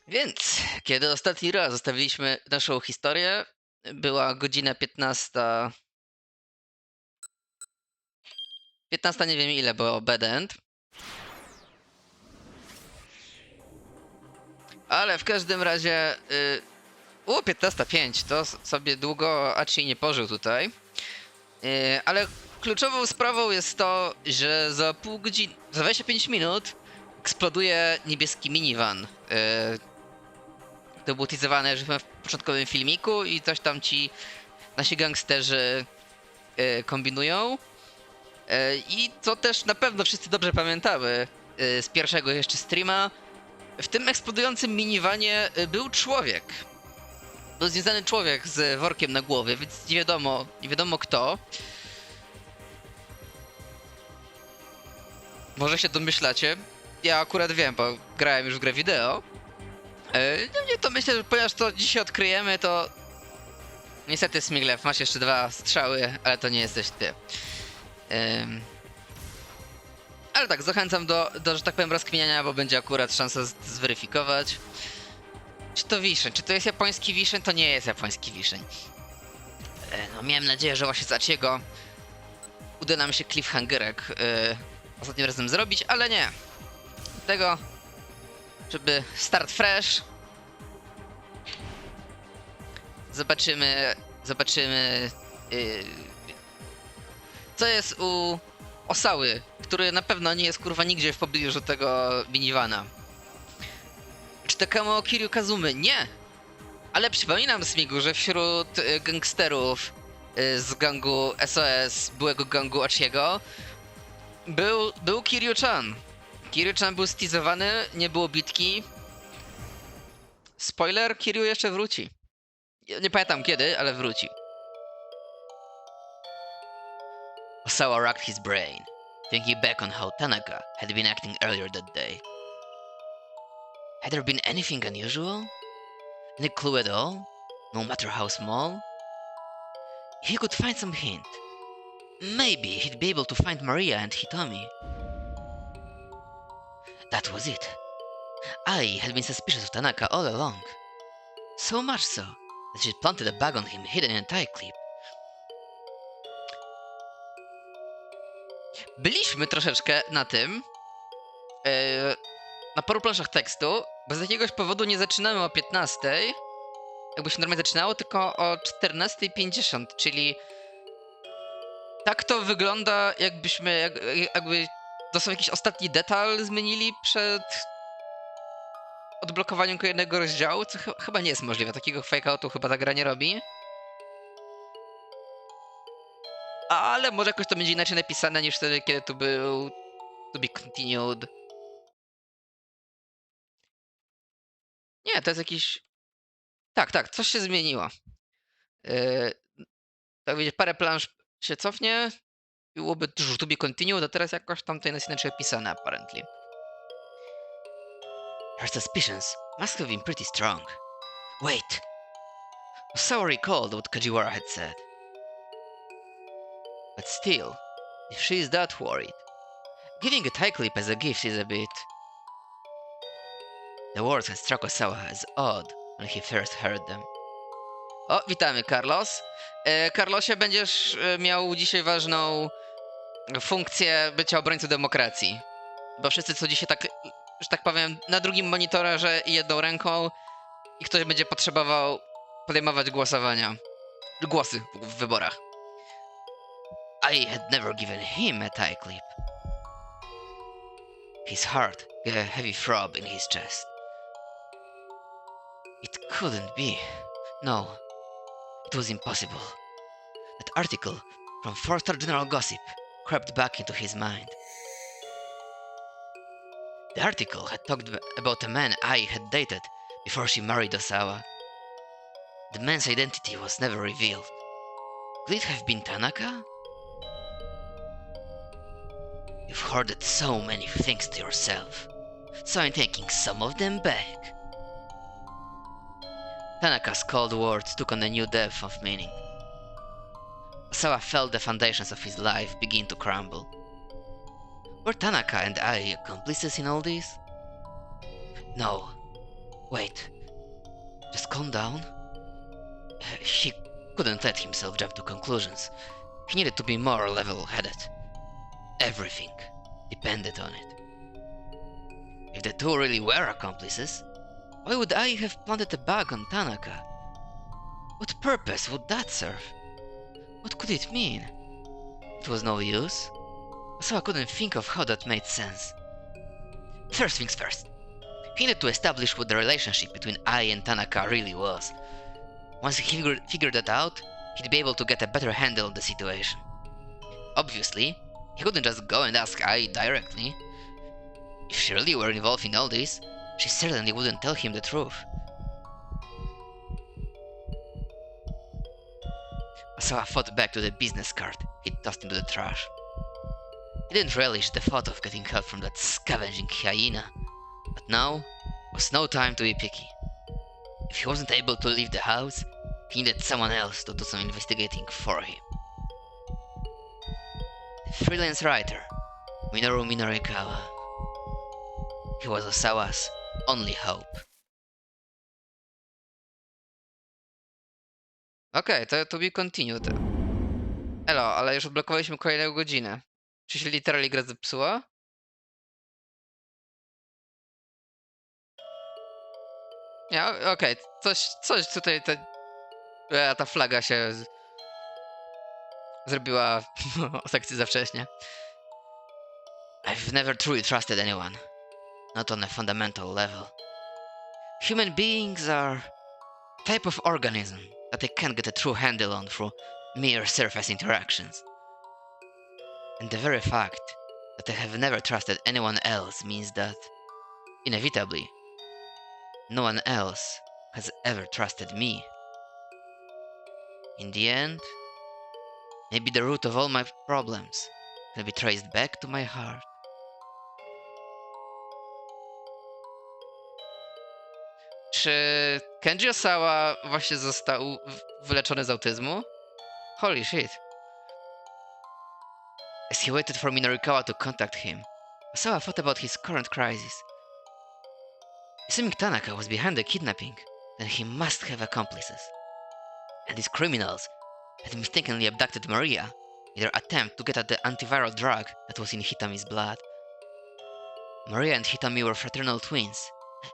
Więc, kiedy ostatni raz zostawiliśmy naszą historię, była godzina 15. 15 nie wiem ile, bo bad end. Ale w każdym razie... 15:05, to sobie długo Achi nie pożył tutaj. Ale kluczową sprawą jest to, że za pół godziny, za 25 minut eksploduje niebieski minivan. To było teasowane już w początkowym filmiku i coś tam ci nasi gangsterzy kombinują. I co też na pewno wszyscy dobrze pamiętały z pierwszego jeszcze streama, w tym eksplodującym minivanie był człowiek. Był związany człowiek z workiem na głowie, więc nie wiadomo kto. Może się domyślacie. Ja akurat wiem, bo grałem już w grę wideo. Nie, to myślę, że ponieważ to dzisiaj odkryjemy, to niestety Smiglew, masz jeszcze 2 strzały, ale to nie jesteś ty. Ale tak, zachęcam do, że tak powiem, rozkminiania, bo będzie akurat szansa zweryfikować. Czy to wiszeń? Czy to jest japoński wiszeń? To nie jest japoński wiszeń. No miałem nadzieję, że właśnie z Achiego uda nam się cliffhangerek ostatnim razem zrobić, ale nie. Tego, żeby start fresh. Zobaczymy, co jest u Osały, który na pewno nie jest kurwa nigdzie w pobliżu tego minivana. Czy to Kamo Kiryu Kazumy? Nie! Ale przypominam Smigu, że wśród gangsterów z gangu SOS, byłego gangu Achiego, był Kiryu-chan. Kiryu-chan był stizowany, nie było bitki. Spoiler, Kiryu jeszcze wróci. Nie pamiętam kiedy, ale wróci. Osawa racked his brain, thinking back on how Tanaka had been acting earlier that day. Had there been anything unusual? Any clue at all? No matter how small? If he could find some hint, maybe he'd be able to find Maria and Hitomi. That was it. I had been suspicious of Tanaka all along. So much so that she'd planted a bag on him hidden in a tie clip. Byliśmy troszeczkę na tym, na paru planszach tekstu, bo z jakiegoś powodu nie zaczynamy o 15, jakby się normalnie zaczynało, tylko o 14:50, czyli tak to wygląda, jakbyśmy jakby dosłownie jakiś ostatni detal zmienili przed odblokowaniem kolejnego rozdziału, co chyba nie jest możliwe. Takiego fake-outu chyba ta gra nie robi. Ale może jakoś to będzie inaczej napisane niż wtedy, kiedy tu był to be continued. Nie, to jest jakiś... Tak, coś się zmieniło. Tak wiecie, parę plansz się cofnie i byłoby to be continued, a teraz jakoś tam to jest inaczej opisane, apparently. Her suspicions must have been pretty strong. Wait! Osawa recalled what Kajiwara had said. But still, if she is that worried, giving a tie clip as a gift is a bit... The words had struck Osawa as odd when he first heard them. O, witamy, Carlos. Carlosie, będziesz miał dzisiaj ważną funkcję bycia obrońcą demokracji. Bo wszyscy, co dzisiaj tak, że tak powiem, na drugim monitorze i jedną ręką i ktoś będzie potrzebował podejmować głosy w wyborach. I had never given him a tie clip. His heart gave a heavy throb in his chest. It couldn't be. No, it was impossible. That article from 4-star General Gossip crept back into his mind. The article had talked about a man I had dated before she married Osawa. The man's identity was never revealed. Could it have been Tanaka? You've hoarded so many things to yourself, so I'm taking some of them back. Tanaka's cold words took on a new depth of meaning. Osawa felt the foundations of his life begin to crumble. Were Tanaka and I accomplices in all this? No. Wait, just calm down. He couldn't let himself jump to conclusions. He needed to be more level-headed. Everything depended on it. If the two really were accomplices, why would I have planted a bug on Tanaka? What purpose would that serve? What could it mean? It was no use, so I couldn't think of how that made sense. First things first, he needed to establish what the relationship between I and Tanaka really was. Once he figured that out, he'd be able to get a better handle on the situation. Obviously, he couldn't just go and ask Ai directly. If she really were involved in all this, she certainly wouldn't tell him the truth. Asawa thought back to the business card he'd tossed into the trash. He didn't relish the thought of getting help from that scavenging hyena, but now was no time to be picky. If he wasn't able to leave the house, he needed someone else to do some investigating for him. The freelance writer, Minoru Minorikawa. He was Osawa's only hope. Okej, to be continued. Elo, ale już odblokowaliśmy kolejną godzinę. Czy się literally gra zepsuła? Nie, okej, coś tutaj ta flaga się zrobiła o sekcji za wcześnie. I've never truly trusted anyone. Not on a fundamental level. Human beings are a type of organism that I can't get a true handle on through mere surface interactions. And the very fact that I have never trusted anyone else means that, inevitably, no one else has ever trusted me. In the end, maybe the root of all my problems can be traced back to my heart. Czy Kenji Osawa właśnie został wyleczony z autyzmu? Holy shit. As he waited for Minorikawa to contact him, Osawa thought about his current crisis. Assuming Tanaka was behind the kidnapping, then he must have accomplices. And these criminals had mistakenly abducted Maria in their attempt to get at the antiviral drug that was in Hitami's blood. Maria and Hitami were fraternal twins,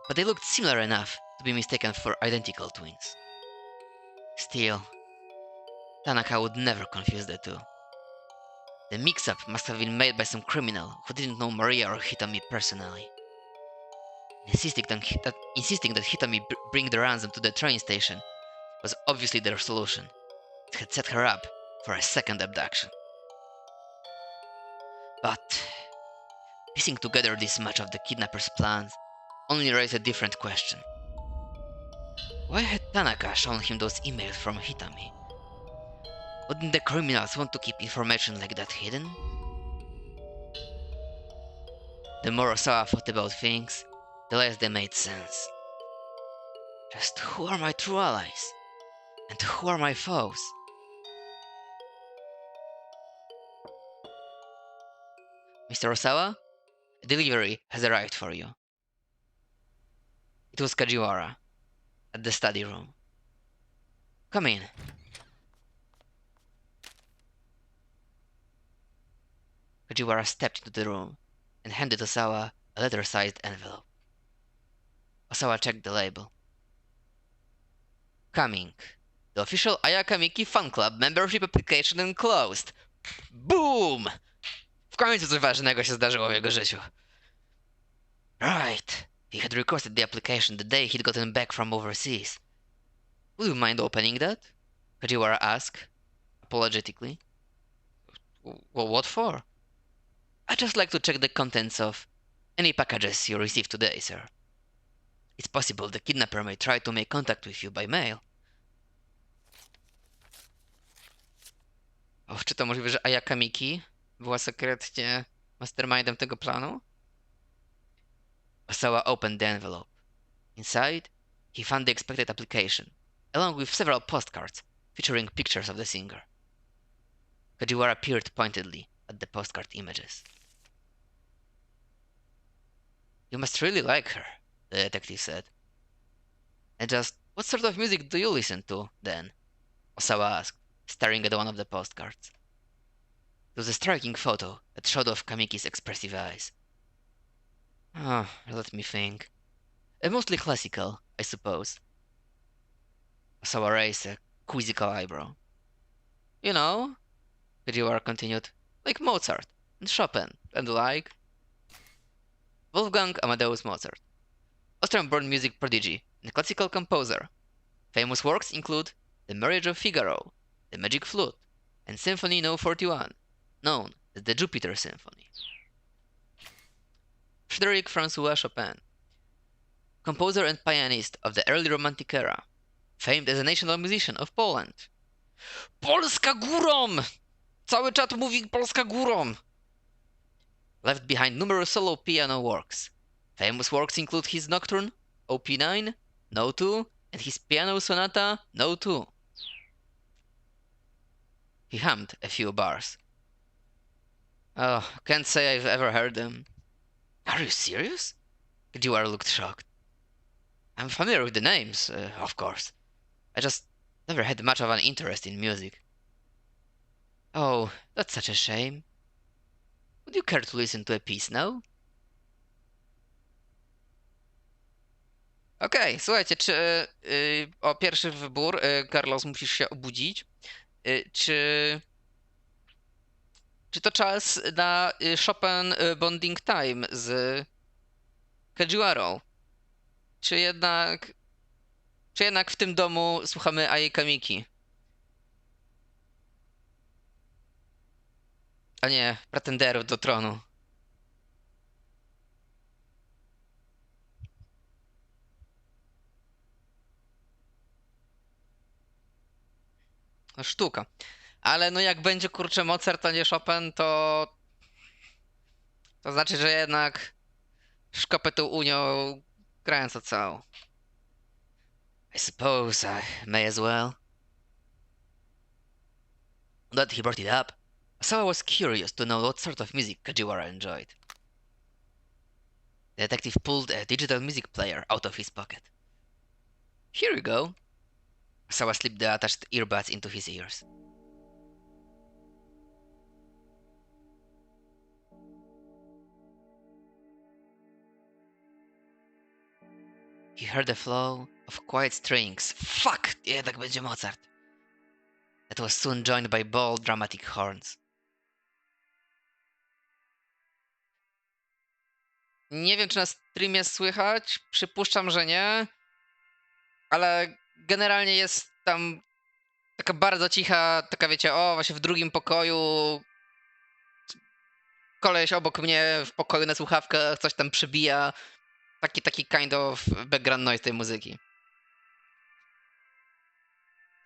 but they looked similar enough to be mistaken for identical twins. Still, Tanaka would never confuse the two. The mix-up must have been made by some criminal who didn't know Maria or Hitami personally. Insisting that Hitami bring the ransom to the train station was obviously their solution. It had set her up for a second abduction. But piecing together this much of the kidnapper's plans only raised a different question. Why had Tanaka shown him those emails from Hitami? Wouldn't the criminals want to keep information like that hidden? The more Osawa thought about things, the less they made sense. Just who are my true allies? And who are my foes? Mr. Osawa, a delivery has arrived for you. It was Kajiwara, at the study room. Come in. Kajiwara stepped into the room and handed Osawa a letter-sized envelope. Osawa checked the label. Coming. The official Ayaka Miki fan club membership application enclosed. Boom! W końcu coś ważnego się zdarzyło w jego życiu. Right. He had requested the application the day he'd gotten back from overseas. Would you mind opening that? Kajiwara asked, apologetically. Well, what for? I'd just like to check the contents of any packages you received today, sir. It's possible the kidnapper may try to make contact with you by mail. Czy to możliwe, że Ayaka Miki była sekretnie mastermindem tego planu? Osawa opened the envelope. Inside, he found the expected application, along with several postcards featuring pictures of the singer. Kajiwara peered pointedly at the postcard images. You must really like her, the detective said. And just, what sort of music do you listen to, then? Osawa asked, staring at one of the postcards. It was a striking photo that showed off Kamiki's expressive eyes. Ah, let me think. Mostly classical, I suppose. Osawa raised a quizzical eyebrow. You know, Fujiwara continued, like Mozart, and Chopin, and the like. Wolfgang Amadeus Mozart, Austrian-born music prodigy and classical composer. Famous works include The Marriage of Figaro, The Magic Flute, and Symphony No. 41, known as the Jupiter Symphony. Frédéric François Chopin, composer and pianist of the early Romantic era, famed as a national musician of Poland. Polska górą! Cały czat mówi Polska górą! Left behind numerous solo piano works. Famous works include his Nocturne, OP9, No. 2, and his Piano Sonata, No. 2. He hummed a few bars. Oh, can't say I've ever heard them. Are you serious? Fujiwara looked shocked. I'm familiar with the names, of course. I just never had much of an interest in music. Oh, that's such a shame. Would you care to listen to a piece now? Okej, słuchajcie, czy o pierwszy wybór, Carlos, musisz się obudzić. Czy to czas na Chopin Bonding Time z Fujiwarą? Czy jednak w tym domu słuchamy Ai Kamiki? A nie, pretenderów do tronu. No, sztuka. Ale no jak będzie kurczę Mozart, a nie Chopin, to znaczy, że jednak szkopę tą Unią grając o całą. I suppose I may as well. Now that he brought it up, Osawa was curious to know what sort of music Fujiwara enjoyed. The detective pulled a digital music player out of his pocket. Here you go. Osawa slipped the attached earbuds into his ears. He heard a flow of quiet strings. Fuck! Jednak będzie Mozart. That was soon joined by bold, dramatic horns. Nie wiem, czy na streamie słychać. Przypuszczam, że nie. Ale generalnie jest tam taka bardzo cicha, taka wiecie, o, właśnie w drugim pokoju koleś obok mnie w pokoju na słuchawkach coś tam przybija. Taki kind of background noise tej muzyki.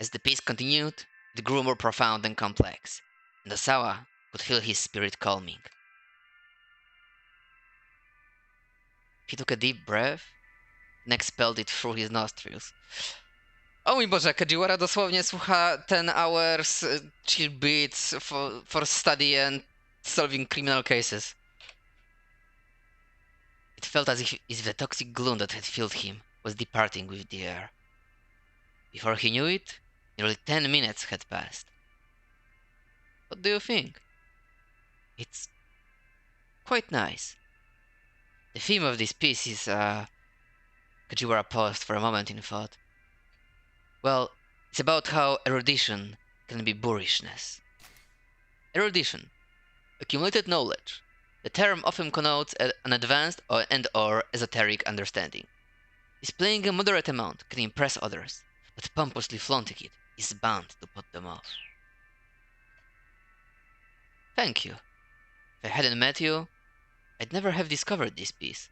As the piece continued, it grew more profound and complex, and Osawa could feel his spirit calming. He took a deep breath and expelled it through his nostrils. O mój Boże, Fujiwara dosłownie słucha 10 hours chill beats for study and solving criminal cases. It felt as if the toxic gloom that had filled him was departing with the air. Before he knew it, nearly 10 minutes had passed. What do you think? It's quite nice. The theme of this piece is, Fujiwara paused for a moment in thought. Well, it's about how erudition can be boorishness. Erudition, accumulated knowledge. The term often connotes an advanced and/or esoteric understanding. Displaying a moderate amount can impress others, but pompously flaunting it is bound to put them off. Thank you. If I hadn't met you, I'd never have discovered this piece.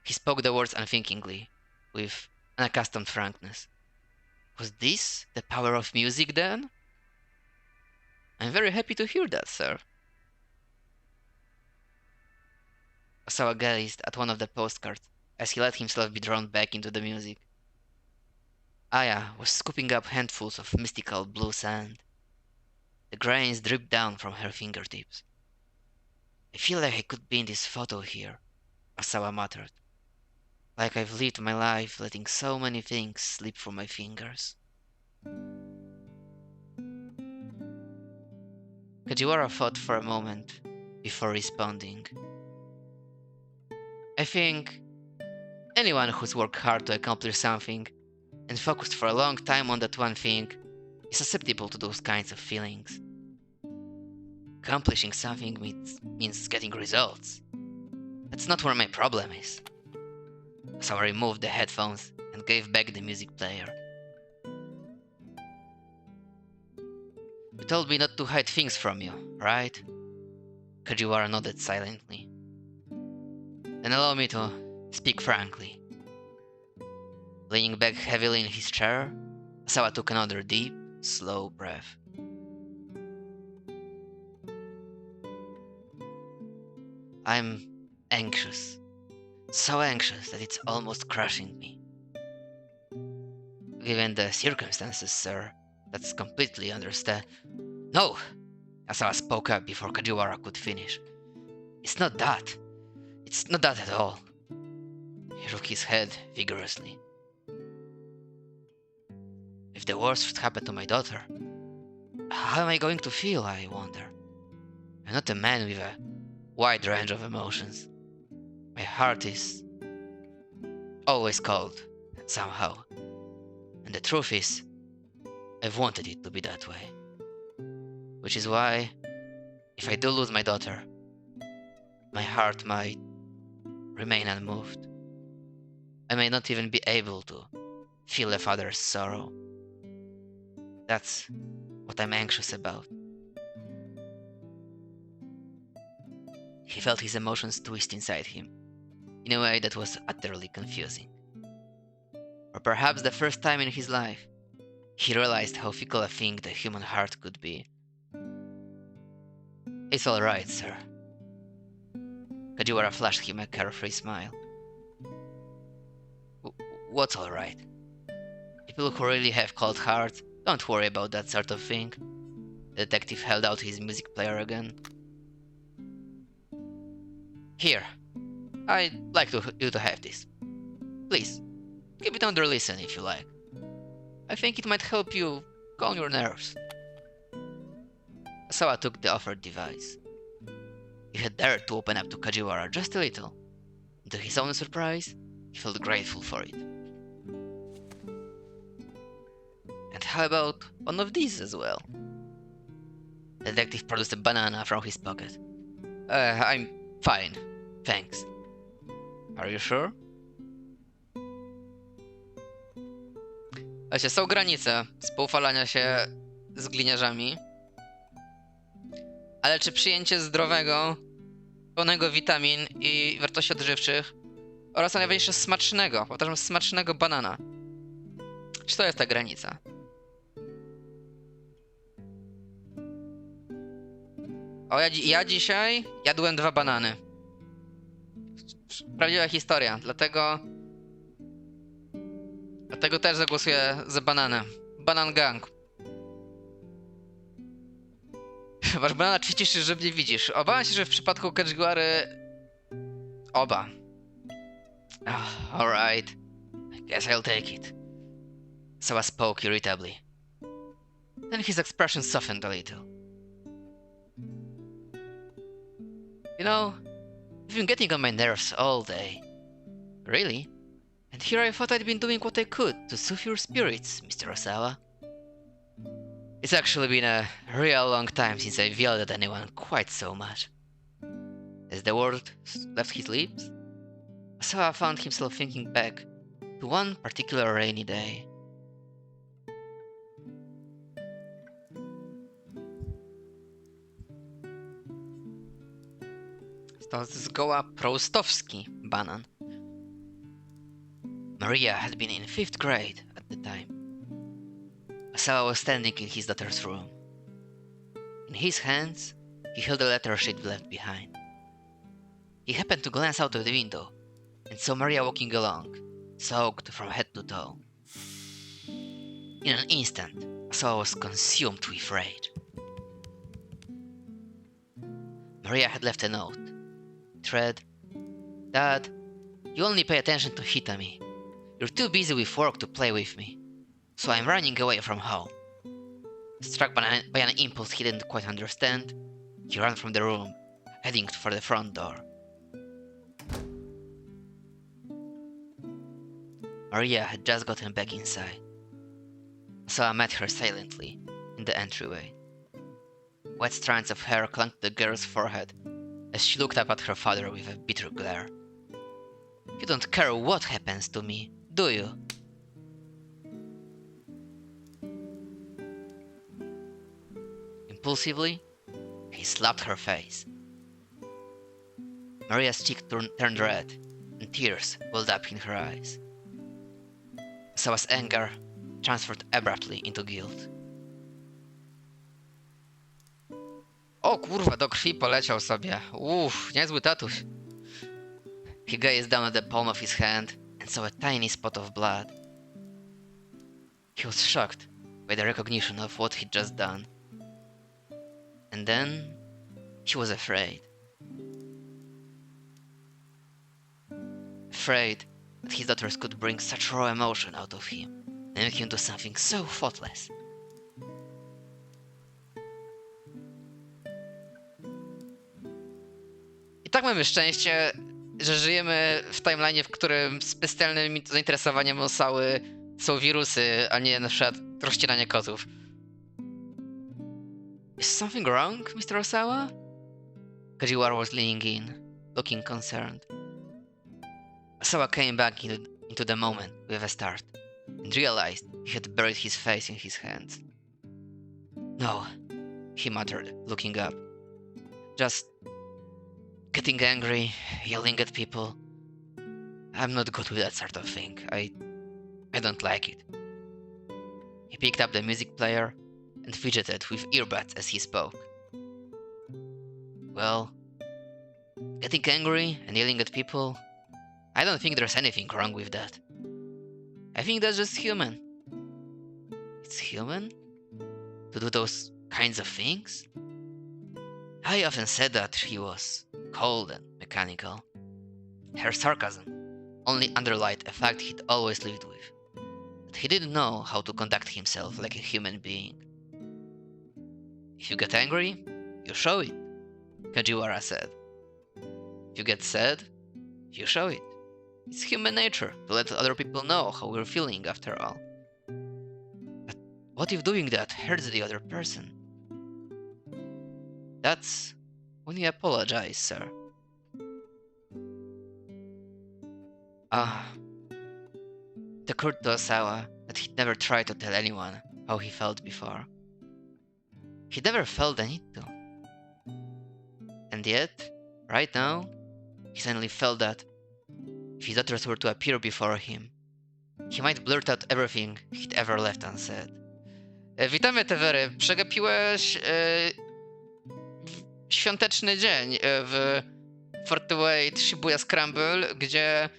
He spoke the words unthinkingly, with unaccustomed frankness. Was this the power of music, then? I'm very happy to hear that, sir. Osawa gazed at one of the postcards as he let himself be drawn back into the music. Aya was scooping up handfuls of mystical blue sand. The grains dripped down from her fingertips. I feel like I could be in this photo here, Osawa muttered. Like I've lived my life letting so many things slip through my fingers. Kajiwara thought for a moment before responding. I think anyone who's worked hard to accomplish something and focused for a long time on that one thing is susceptible to those kinds of feelings. Accomplishing something means getting results. That's not where my problem is. So I removed the headphones and gave back the music player. You told me not to hide things from you, right? Kajiwara nodded silently. Then allow me to speak frankly. Leaning back heavily in his chair, Asawa took another deep, slow breath. I'm anxious. So anxious that it's almost crushing me. Given the circumstances, sir, that's completely understand. No! Asawa spoke up before Kajiwara could finish. It's not that. It's not that at all. He shook his head vigorously. If the worst should happen to my daughter, how am I going to feel, I wonder? I'm not a man with a wide range of emotions. My heart is always cold, somehow. And the truth is, I've wanted it to be that way. Which is why, if I do lose my daughter, my heart might remain unmoved. I may not even be able to feel a father's sorrow. That's what I'm anxious about. He felt his emotions twist inside him, in a way that was utterly confusing. Or perhaps the first time in his life, he realized how fickle a thing the human heart could be. It's all right, sir. Kajiwara flashed him a carefree smile. What's all right? People who really have cold hearts don't worry about that sort of thing. The detective held out his music player again. Here, I'd like you to have this. Please, keep it under listen if you like. I think it might help you calm your nerves. Asawa took the offered device. He had dared to open up to Kajiwara just a little. To his own surprise, he felt grateful for it. And how about one of these as well? The detective produced a banana from his pocket. I'm fine, thanks. Are you sure? Właśnie, są granice spoufalania się z gliniarzami. Ale czy przyjęcie zdrowego, pełnego witamin i wartości odżywczych oraz najważniejsze smacznego, powtarzam, smacznego banana? Czy to jest ta granica? O, ja dzisiaj jadłem 2 banany. Prawdziwa historia, dlatego też zagłosuję za bananem. Banan gang. Masz banana 33, że mnie widzisz. Obawiam się, że w przypadku Kajiwary... Oba. Alright. I guess I'll take it. Sawa spoke irritably. Then his expression softened a little. You know, you've been getting on my nerves all day. Really? And here I thought I'd been doing what I could to soothe your spirits, Mr. Osawa. It's actually been a real long time since I've yelled at anyone quite so much. As the word left his lips, Osawa found himself thinking back to one particular rainy day. To zgoła proustowski banan. Maria had been in 5th grade at the time. Osawa was standing in his daughter's room. In his hands, he held a letter she'd left behind. He happened to glance out of the window and saw Maria walking along, soaked from head to toe. In an instant, Osawa was consumed with rage. Maria had left a note. It read, "Dad, You only pay attention to Hitami. You're too busy with work to play with me. So I'm running away from home. Struck by an impulse he didn't quite understand, he ran from the room, heading for the front door. Maria had just gotten back inside. Sawa met her silently in the entryway. Wet strands of hair clung to the girl's forehead as she looked up at her father with a bitter glare. You don't care what happens to me, do you? Impulsively, he slapped her face. Maria's cheek turned red, and tears welled up in her eyes. Sawa's anger transferred abruptly into guilt. O kurwa, do krwi poleciał sobie. Niezły tatuś. He gazed down at the palm of his hand and saw a tiny spot of blood. He was shocked by the recognition of what he'd just done. And then he was afraid. Afraid that his daughters could bring such raw emotion out of him and make him do something so thoughtless. I tak mamy szczęście, że żyjemy w timeline, w którym specjalnym zainteresowaniem Osały są wirusy, a nie na przykład rozcinanie kotów. Is something wrong, Mr. Osawa? Kajiwara was leaning in, looking concerned. Osawa came back into the moment with a start, and realized he had buried his face in his hands. No, he muttered, looking up. Just getting angry, yelling at people. I'm not good with that sort of thing. I don't like it. He picked up the music player and fidgeted with earbuds as he spoke. Well, getting angry and yelling at people, I don't think there's anything wrong with that. I think that's just human. It's human? To do those kinds of things? I often said that he was cold and mechanical. Her sarcasm only underlined a fact he'd always lived with, that he didn't know how to conduct himself like a human being. If you get angry, you show it, Kajiwara said. If you get sad, you show it. It's human nature to let other people know how we're feeling after all. But what if doing that hurts the other person? That's when you apologize, sir. It occurred to Osawa that he'd never tried to tell anyone how he felt before. He'd never felt the need to. And yet, right now, he suddenly felt that if his daughters were to appear before him, he might blurt out everything he'd ever left unsaid. Witamy, Tewery. Przegapiłeś świąteczny dzień w 48 Shibuya Scramble, gdzie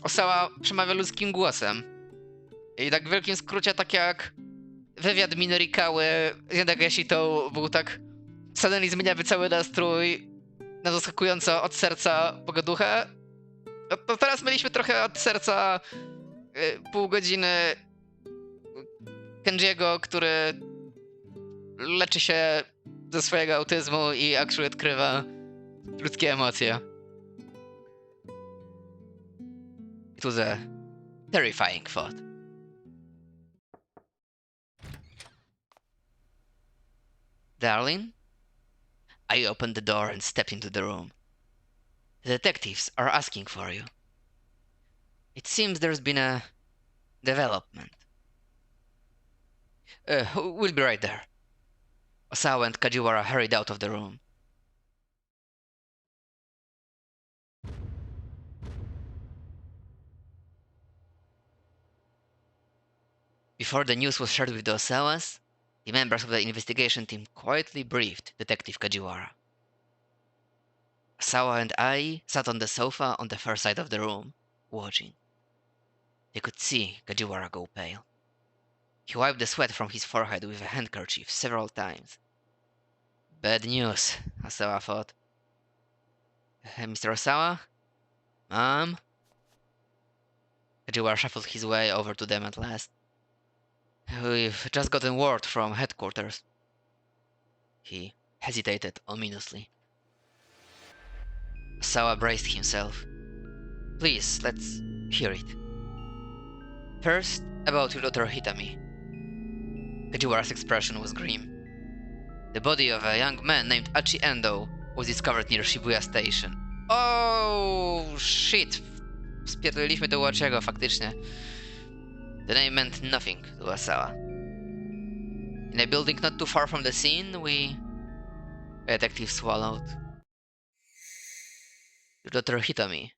Osawa przemawia ludzkim głosem. I tak w wielkim skrócie, tak jak wywiad Minorikały z Yadagashi to był tak suddenly zmieniawy cały nastrój na zaskakująco od serca pogaduchę. No to teraz mieliśmy trochę od serca pół godziny Kenjiego, który leczy się ze swojego autyzmu i actually odkrywa ludzkie emocje. It was a terrifying thought. Darling? I opened the door and stepped into the room. The detectives are asking for you. It seems there's been a development. We'll be right there. Osawa and Kajiwara hurried out of the room. Before the news was shared with the Osawas, the members of the investigation team quietly briefed Detective Kajiwara. Osawa and I sat on the sofa on the far side of the room, watching. They could see Kajiwara go pale. He wiped the sweat from his forehead with a handkerchief several times. Bad news, Osawa thought. Mr. Osawa? Mom? Kajiwara shuffled his way over to them at last. We've just gotten word from headquarters. He hesitated ominously. Sawa braced himself. Please, let's hear it. First, about your daughter Hitami. Kajiwara's expression was grim. The body of a young man named Achi Endo was discovered near Shibuya Station. Oh, shit! Spierdoliliśmy do Łachiego, faktycznie. The name meant nothing to Asawa. In a building not too far from the scene, the detective swallowed. Your daughter Hitami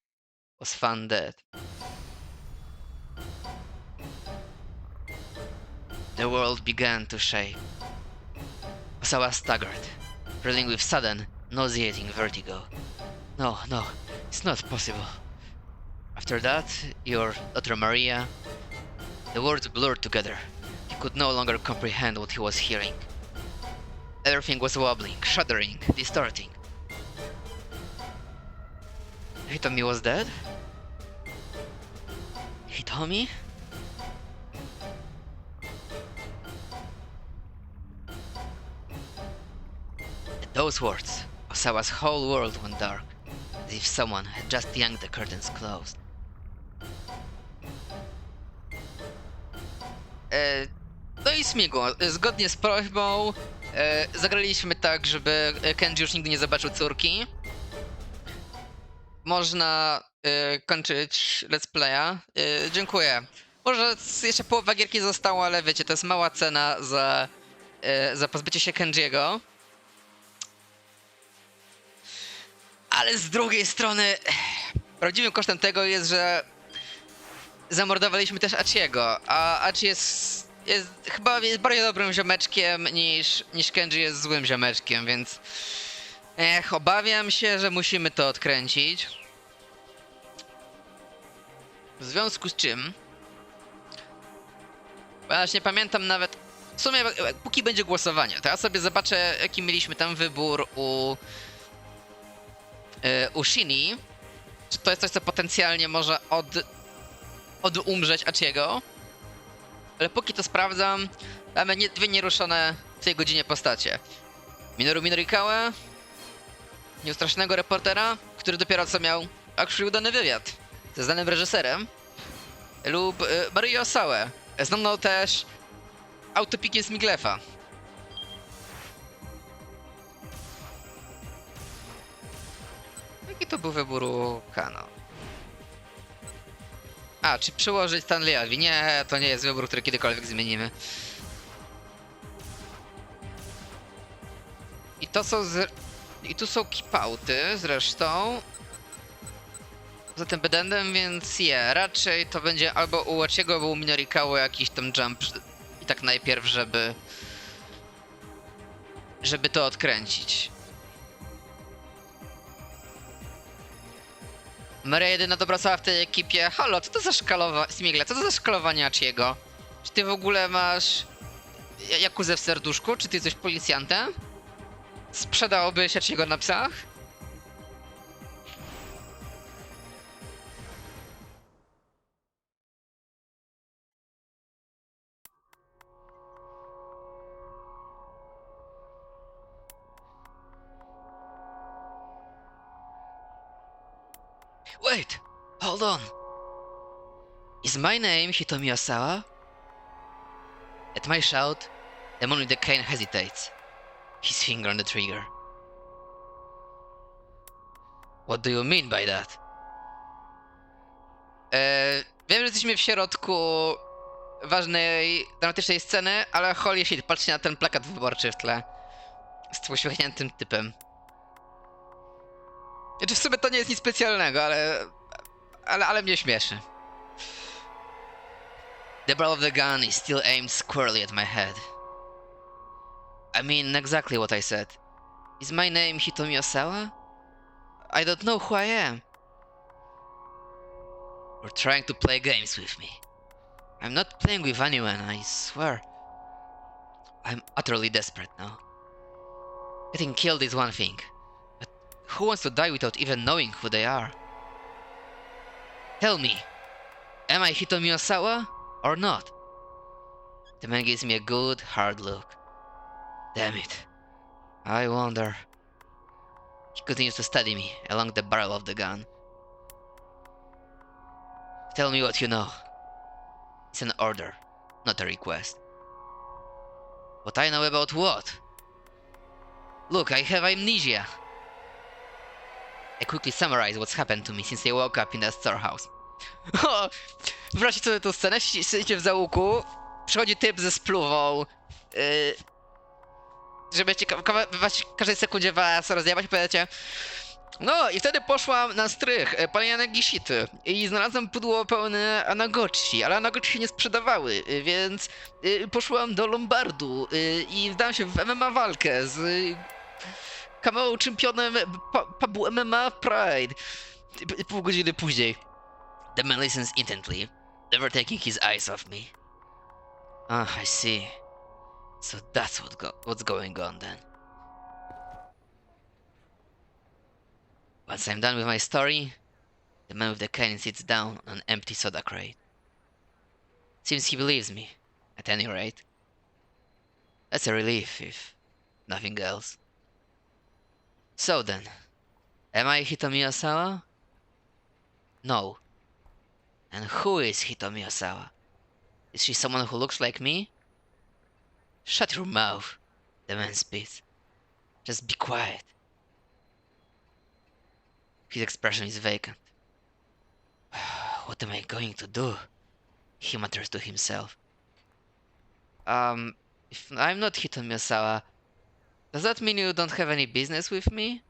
was found dead. The world began to shake. Asawa staggered, reeling with sudden, nauseating vertigo. No, it's not possible. After that, your daughter Maria... The words blurred together. He could no longer comprehend what he was hearing. Everything was wobbling, shuddering, distorting. Hitomi was dead? Hitomi? At those words, Osawa's whole world went dark, as if someone had just yanked the curtains closed. No i Smigu, zgodnie z prośbą zagraliśmy tak, żeby Kenji już nigdy nie zobaczył córki. Można kończyć let's playa. Dziękuję. Może jeszcze połowa gierki została, ale wiecie, to jest mała cena za pozbycie się Kenjiego. Ale z drugiej strony prawdziwym kosztem tego jest, że zamordowaliśmy też Achiego, a Achi jest chyba bardziej dobrym ziomeczkiem niż Kenji jest złym ziomeczkiem, więc obawiam się, że musimy to odkręcić. W związku z czym, ponieważ nie pamiętam nawet, w sumie póki będzie głosowanie, to ja sobie zobaczę, jaki mieliśmy tam wybór u Shini. Czy to jest coś, co potencjalnie może odumrzeć Achiego? Ale póki to sprawdzam, mamy dwie nieruszone w tej godzinie postacie. Minoru Minorikawa, nieustraszonego reportera, który dopiero co miał actually udany wywiad ze znanym reżyserem, lub Marię Osałę, znaną też autopikiem z Miglefa. Jaki to był wybór u Kano? A, czy przyłożyć Stanleyowi? Nie, to nie jest wybór, który kiedykolwiek zmienimy. I tu są keepouty zresztą. Za tym bedendem, więc raczej to będzie albo u Łachiego, albo u Minorikawa jakiś tam jump. I tak najpierw, żeby to odkręcić. Maria jedyna dobra cała w tej ekipie. Halo, co to za szkalowanie... Smigle, co to za szkalowanie Achiego? Czy ty w ogóle masz... Jakuzę w serduszku? Czy ty jesteś policjantem? Sprzedałobyś Achiego na psach? Wait! Hold on! Is my name Hitomi Osawa? At my shout, the man with the cane hesitates, his finger on the trigger. What do you mean by that? Wiem, że jesteśmy w środku ważnej, dramatycznej sceny, ale holy shit, patrzcie na ten plakat wyborczy w tle. Z uśmiechniętym typem. Znaczy w sumie to nie jest nic specjalnego, ale mnie śmieszy. The barrel of the gun is still aimed squarely at my head. I mean exactly what I said. Is my name Hitomi Osawa? I don't know who I am. You're trying to play games with me. I'm not playing with anyone, I swear. I'm utterly desperate now. Getting killed is one thing. Who wants to die without even knowing who they are? Tell me, Am I Hitomi Osawa or not? The man gives me a good, hard look. Damn it. I wonder. He continues to study me along the barrel of the gun. Tell me what you know. It's an order, not a request. What I know about what? Look, I have amnesia. I quickly summarize what's happened to me since I woke up in that storehouse. O, wyobraźcie sobie tę scenę, siedzicie w załuku, przychodzi typ ze spluwą, żeby w każdej sekundzie was rozjebać, powiecie. No i wtedy poszłam na strych pana Nagishity i znalazłam pudło pełne anagotchi, ale anagotchi nie sprzedawały, więc poszłam do Lombardu i wdałam się w MMA walkę z kameo czempionem pubu MMA Pride. Pół godziny później. The man listens intently, never taking his eyes off me. Ah, I see. So that's what's going on then. Once I'm done with my story, the man with the cane sits down on an empty soda crate. Seems he believes me, at any rate. That's a relief, if nothing else. So then, am I Hitomi Osawa? No. And who is Hitomi Osawa? Is she someone who looks like me? Shut your mouth, the man spits. Just be quiet. His expression is vacant. What am I going to do? He mutters to himself. If I'm not Hitomi Osawa, does that mean you don't have any business with me?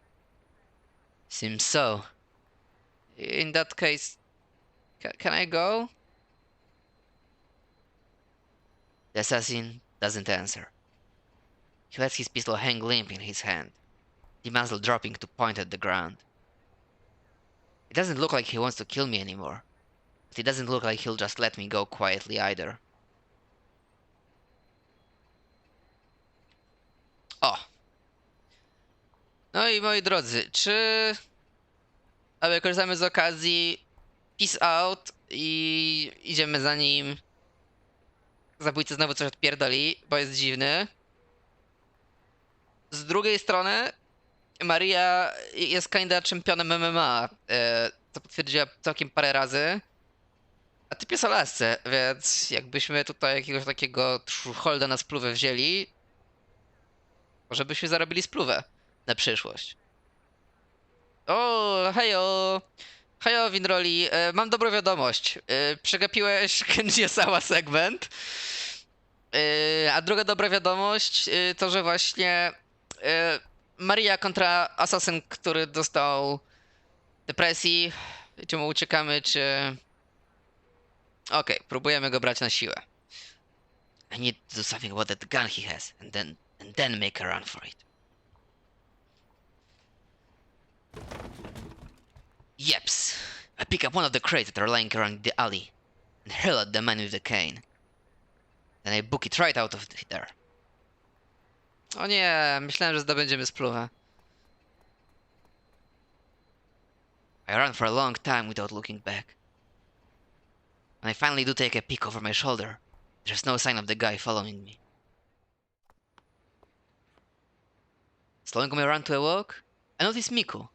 Seems so. In that case, can I go? The assassin doesn't answer. He lets his pistol hang limp in his hand, the muzzle dropping to point at the ground. It doesn't look like he wants to kill me anymore, but it doesn't look like he'll just let me go quietly either. O! No i moi drodzy, aby korzystamy z okazji, peace out i idziemy za nim. Zabójca znowu coś odpierdoli, bo jest dziwny. Z drugiej strony, Maria jest kinda czempionem MMA, co potwierdziła całkiem parę razy. A typ jest o lasce, więc jakbyśmy tutaj jakiegoś takiego holda na spluwę wzięli, może byśmy zarobili spluwę na przyszłość. O, hejo! Hejo, Winroli, mam dobrą wiadomość. Przegapiłeś Kenji Osawa segment. A druga dobra wiadomość to, że właśnie Maria kontra asasyn, który dostał depresji. Czy mu uciekamy, czy... Okej, próbujemy go brać na siłę. I need to do something about that gun he has, and then make a run for it. Yeps. I pick up one of the crates that are lying around the alley and hurl at the man with the cane. Then I book it right out of there. O nie, myślałem, że zdobędziemy spluwę. I run for a long time without looking back. When I finally do take a peek over my shoulder, there's no sign of the guy following me. Slowing my run to a walk, I notice Miku,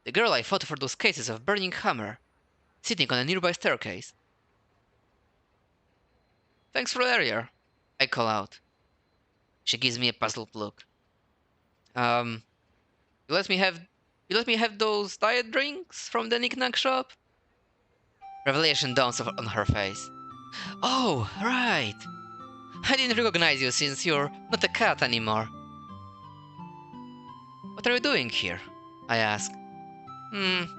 the girl I fought for those cases of burning hammer, sitting on a nearby staircase. Thanks for earlier, I call out. She gives me a puzzled look. You let me have those diet drinks from the knick-knack shop? Revelation dawns on her face. Oh, right. I didn't recognize you since you're not a cat anymore. What are you doing here? I ask.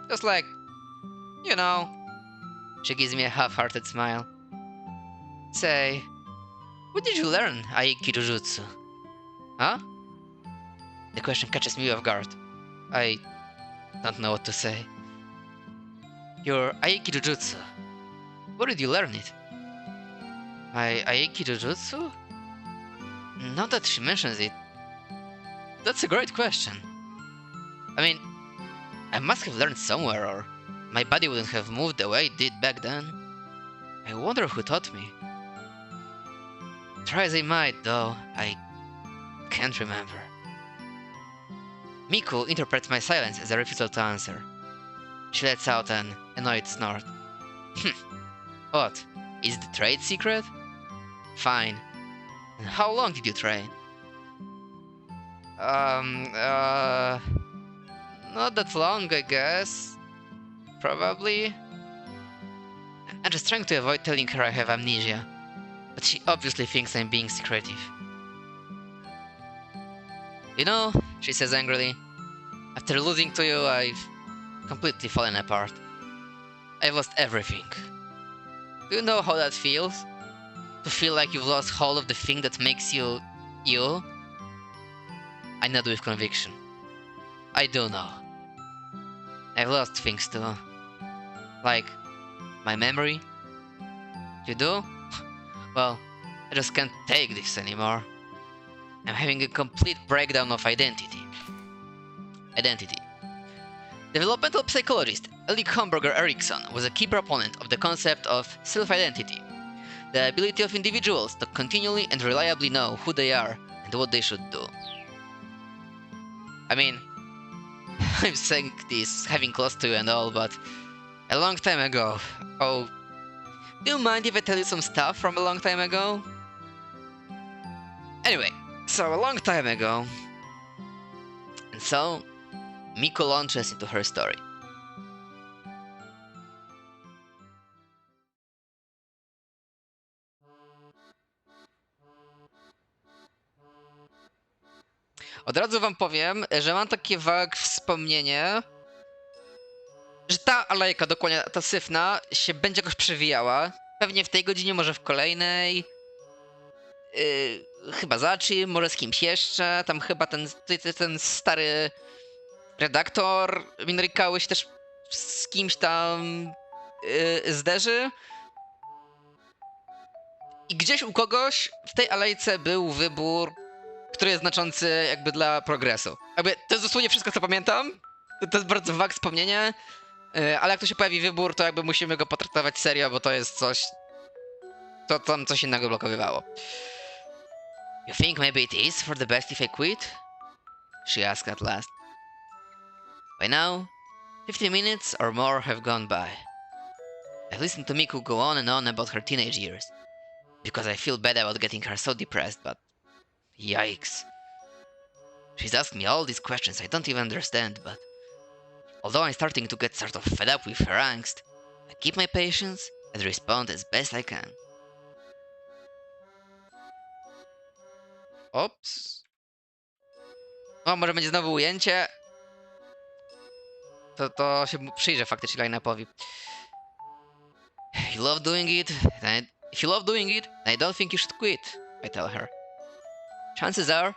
Just like, you know. She gives me a half-hearted smile. Say, where did you learn Aiki Jujutsu? Huh? The question catches me off guard. I don't know what to say. Your Aiki Jujutsu. Where did you learn it? My Aiki Jujutsu? Now that she mentions it, that's a great question. I mean, I must have learned somewhere, or my body wouldn't have moved the way it did back then. I wonder who taught me. Try as I might, though, I can't remember. Miku interprets my silence as a refusal to answer. She lets out an annoyed snort. What? Is it a trade secret? Fine. And how long did you train? Not that long, I guess. Probably. I'm just trying to avoid telling her I have amnesia, but she obviously thinks I'm being secretive. You know, she says angrily, after losing to you, I've completely fallen apart. I've lost everything. Do you know how that feels? To feel like you've lost hold of the thing that makes you, you? I nod with conviction. I do know. I've lost things too. Like my memory. You do? Well, I just can't take this anymore. I'm having a complete breakdown of identity. Developmental psychologist Elik Homburger Eriksson was a key proponent of the concept of self-identity, the ability of individuals to continually and reliably know who they are and what they should do. I mean, I'm saying this having close to you and all, but a long time ago. Oh, do you mind if I tell you some stuff from a long time ago? Anyway, so a long time ago. And so, Miku launches into her story. Od razu wam powiem, że mam takie wspomnienie, że ta alejka, dokładnie ta syfna, się będzie jakoś przewijała. Pewnie w tej godzinie, może w kolejnej. Chyba Zachi, może z kimś jeszcze. Tam chyba ten stary redaktor Minrykały się też z kimś tam zderzy. I gdzieś u kogoś w tej alejce był wybór, który jest znaczący jakby dla progresu. Jakby to jest dosłownie wszystko, co pamiętam. To jest bardzo wag wspomnienie, ale jak tu się pojawi wybór, to jakby musimy go potraktować serio, bo to jest coś, to tam coś innego blokowywało. You think maybe it is for the best if I quit? She asked at last. By now, 50 minutes or more have gone by. I've listened to Miku go on and on about her teenage years, because I feel bad about getting her so depressed, but yikes. She's asked me all these questions I don't even understand, but although I'm starting to get sort of fed up with her angst, I keep my patience and respond as best I can. Ops. O, może będzie znowu ujęcie. To się przyjrzę faktycznie line-upowi. You love doing it, if you love doing it, then I don't think you should quit, I tell her. Chances are,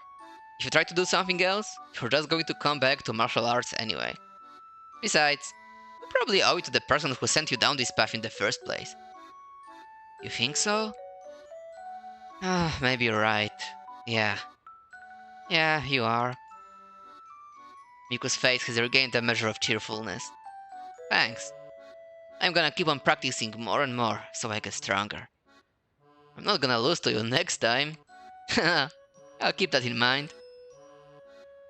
if you try to do something else, you're just going to come back to martial arts anyway. Besides, you probably owe it to the person who sent you down this path in the first place. You think so? Maybe you're right. Yeah, you are. Miku's face has regained a measure of cheerfulness. Thanks. I'm gonna keep on practicing more and more so I get stronger. I'm not gonna lose to you next time. I'll keep that in mind.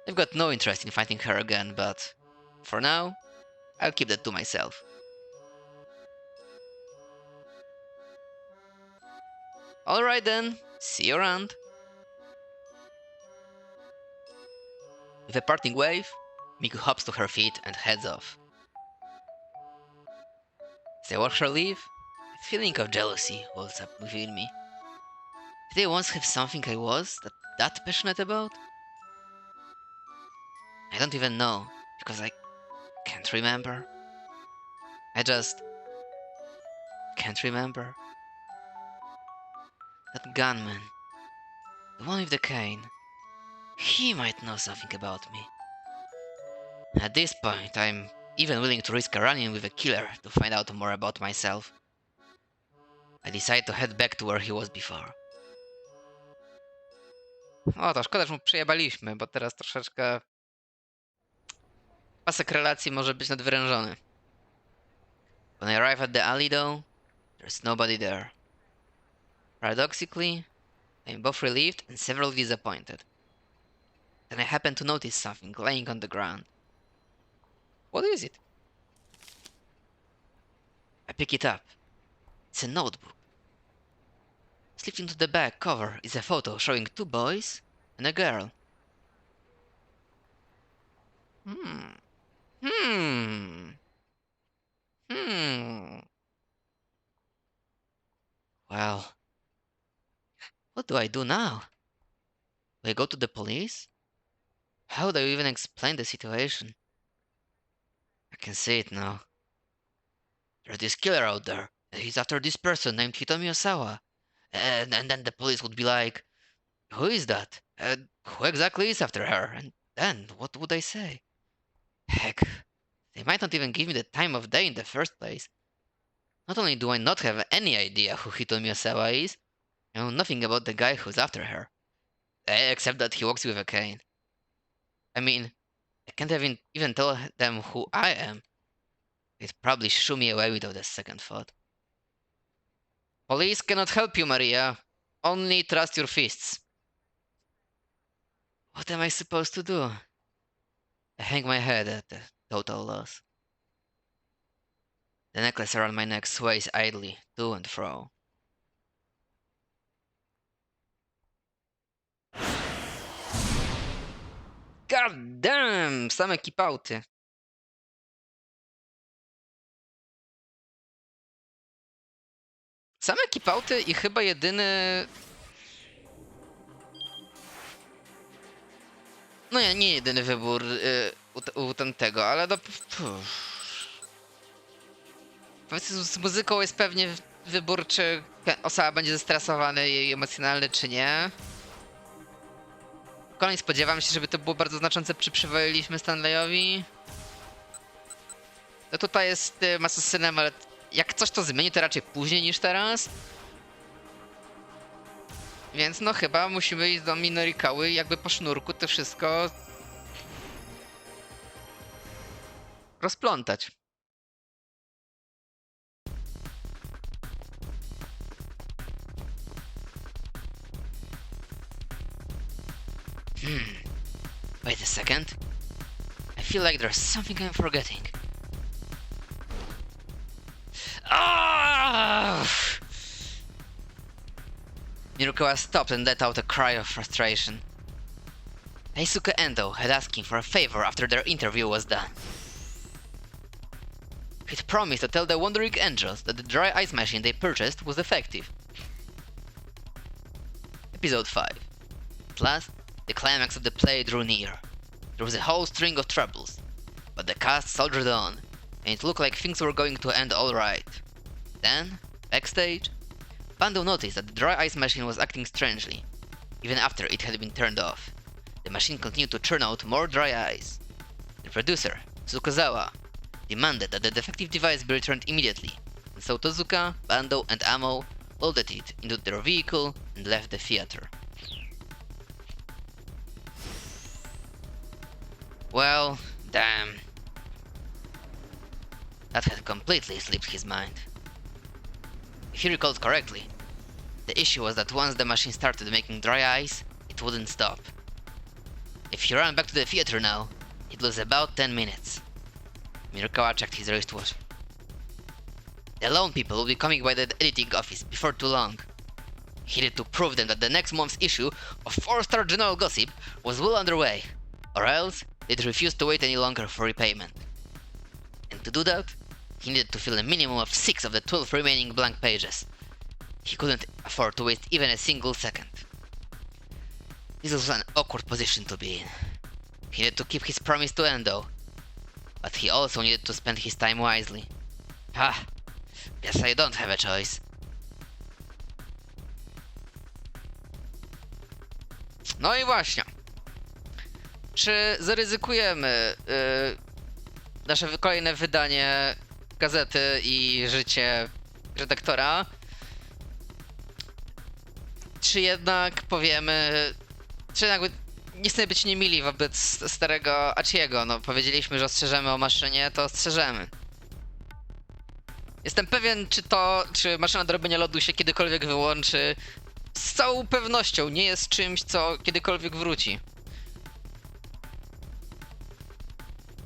I've got no interest in fighting her again, but for now, I'll keep that to myself. Alright then, see you around. With a parting wave, Miku hops to her feet and heads off. As I watch her leave, a feeling of jealousy wells up within me. Did I once have something I was that passionate about? I don't even know, because I can't remember. I just can't remember. That gunman, the one with the cane, he might know something about me. At this point, I'm even willing to risk a run-in with a killer to find out more about myself. I decide to head back to where he was before. O, to szkoda, że mu przyjebaliśmy, bo teraz troszeczkę pasek relacji może być nadwyrężony. When I arrive at the alley though, There's nobody there. Paradoxically, I'm both relieved and severely disappointed. Then I happen to notice something laying on the ground. What is it? I pick it up. It's a notebook. Slipped into the back cover is a photo showing two boys and a girl. Hmm. Hmm. Hmm. Well, what do I do now? Do I go to the police? How do I even explain the situation? I can see it now. There's this killer out there, and he's after this person named Hitomi Osawa. And then the police would be like, who is that? Who exactly is after her? And then, what would I say? Heck, they might not even give me the time of day in the first place. Not only do I not have any idea who Hitomi Osawa is, I know nothing about the guy who's after her. Except that he walks with a cane. I mean, I can't even tell them who I am. They'd probably shoo me away without a second thought. Police cannot help you, Maria. Only trust your fists. What am I supposed to do? I hang my head at the total loss. The necklace around my neck sways idly, to and fro. God damn! Same kipauty. Same kipauty i chyba jedyny... No nie jedyny wybór u tamtego, ale no... Powiedzmy, z muzyką jest pewnie wybór, czy osoba będzie zestresowany i emocjonalny, czy nie. Kolejnie spodziewam się, żeby to było bardzo znaczące, przywaliliśmy Stanleyowi. No tutaj jest tym asasynem, ale jak coś to zmieni, to raczej później niż teraz. Więc no chyba musimy iść do Minorikały i jakby po sznurku to wszystko rozplątać. Wait a second. I feel like there's something I'm forgetting. Ah! Mirukawa stopped and let out a cry of frustration. Eisuke Endo had asked him for a favor after their interview was done. He'd promised to tell the Wandering Angels that the dry ice machine they purchased was defective. Episode 5. At last, the climax of the play drew near. There was a whole string of troubles, but the cast soldiered on, and it looked like things were going to end alright. Then, backstage, Bando noticed that the dry ice machine was acting strangely, even after it had been turned off. The machine continued to churn out more dry ice. The producer, Tsukazawa, demanded that the defective device be returned immediately, and so Tozuka, Bando, and Amo loaded it into their vehicle and left the theater. Well, damn. That had completely slipped his mind. If he recalled correctly, the issue was that once the machine started making dry ice, it wouldn't stop. If he ran back to the theater now, he'd lose about 10 minutes. Mirukawa checked his wristwatch. The loan people will be coming by the editing office before too long. He needed to prove them that the next month's issue of 4-Star General Gossip was well underway, or else they'd refuse to wait any longer for repayment. And to do that, he needed to fill a minimum of 6 of the 12 remaining blank pages. He couldn't afford to waste even a single second. This was an awkward position to be in. He needed to keep his promise to Endo, but he also needed to spend his time wisely. Guess I don't have a choice. No i właśnie. Czy zaryzykujemy nasze kolejne wydanie gazety i życie redaktora? Czy jednak powiemy... Czy jakby nie chcemy być niemili wobec starego Achiego? No powiedzieliśmy, że ostrzeżemy o maszynie, to ostrzeżemy. Jestem pewien, czy maszyna do robienia lodu się kiedykolwiek wyłączy. Z całą pewnością nie jest czymś, co kiedykolwiek wróci.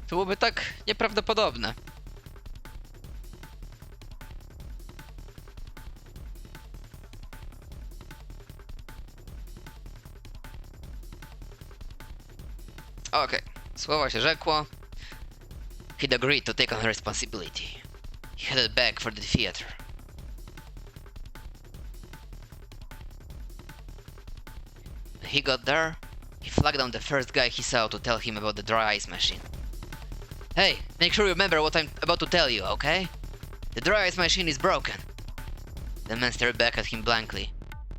To byłoby tak nieprawdopodobne. Okej, słowo się rzekło. He'd agreed to take on responsibility. He headed back for the theater. When he got there, he flagged down the first guy he saw to tell him about the dry ice machine. Hey, make sure you remember what I'm about to tell you, okay? The dry ice machine is broken. The man stared back at him blankly,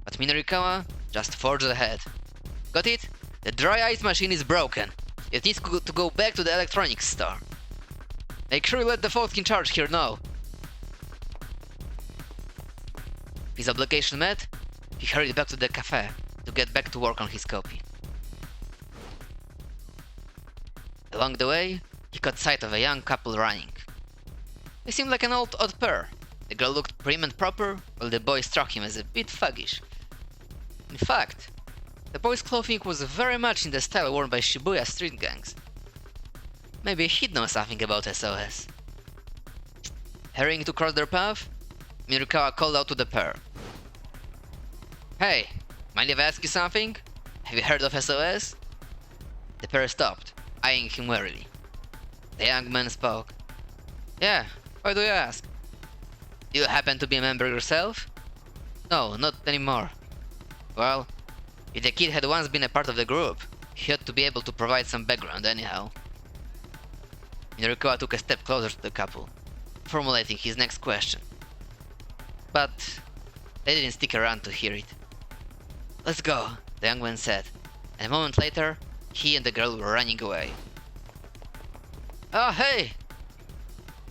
but Minorikawa just forged ahead. Got it? The dry ice machine is broken. It needs to go back to the electronics store. Make sure you let the folk in charge here know. His obligation met, he hurried back to the cafe to get back to work on his copy. Along the way, he caught sight of a young couple running. They seemed like an odd pair. The girl looked prim and proper, while the boy struck him as a bit thuggish. In fact, the boy's clothing was very much in the style worn by Shibuya street gangs. Maybe he'd know something about SOS. Hurrying to cross their path, Mirikawa called out to the pair. Hey, mind if I ask you something? Have you heard of SOS? The pair stopped, eyeing him warily. The young man spoke. Yeah, why do you ask? Do you happen to be a member yourself? No, not anymore. Well, if the kid had once been a part of the group, he ought to be able to provide some background anyhow. Mirikawa took a step closer to the couple, formulating his next question. But they didn't stick around to hear it. Let's go, the young man said, and a moment later, he and the girl were running away. Oh, hey!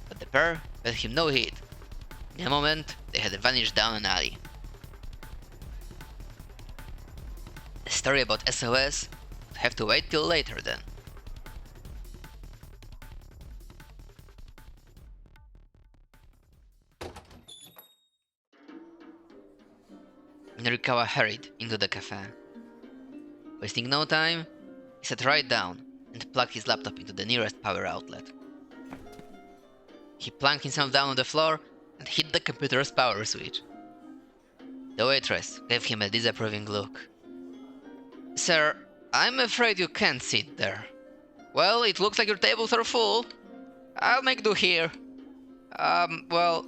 But the pair paid him no heed. In a moment, they had vanished down an alley. The story about SOS would have to wait till later then. Mirikawa hurried into the cafe. Wasting no time, he sat right down and plugged his laptop into the nearest power outlet. He planked himself down on the floor and hit the computer's power switch. The waitress gave him a disapproving look. Sir, I'm afraid you can't sit there. Well, it looks like your tables are full. I'll make do here. Well,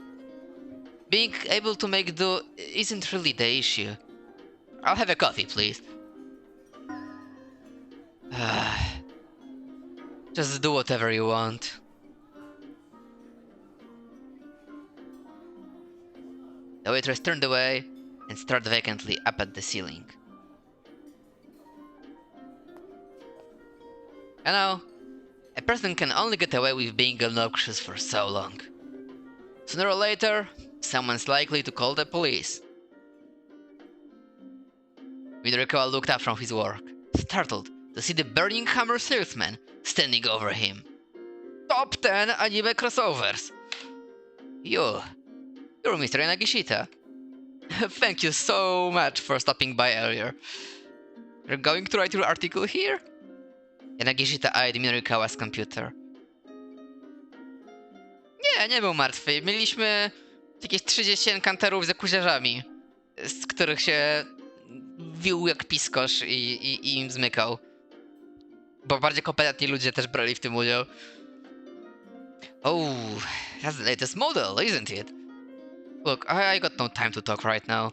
being able to make do isn't really the issue. I'll have a coffee, please. Just do whatever you want. The waitress turned away and stared vacantly up at the ceiling. You know, a person can only get away with being obnoxious for so long. Sooner or later, someone's likely to call the police. Midorikawa looked up from his work, startled to see the Burning Hammer salesman standing over him. Top 10 anime crossovers! You're Mr. Yanagishita. Thank you so much for stopping by earlier. You're going to write your article here? Yanagishita eyed Midorikawa's computer. Nie był martwy. Mieliśmy jakieś 30 enkanterów z jakuziarzami, z których się wił jak piskosz i im zmykał. Bo bardziej kompetentni ludzie też brali w tym udział. Oh, that's the latest model, isn't it? Look, I got no time to talk right now.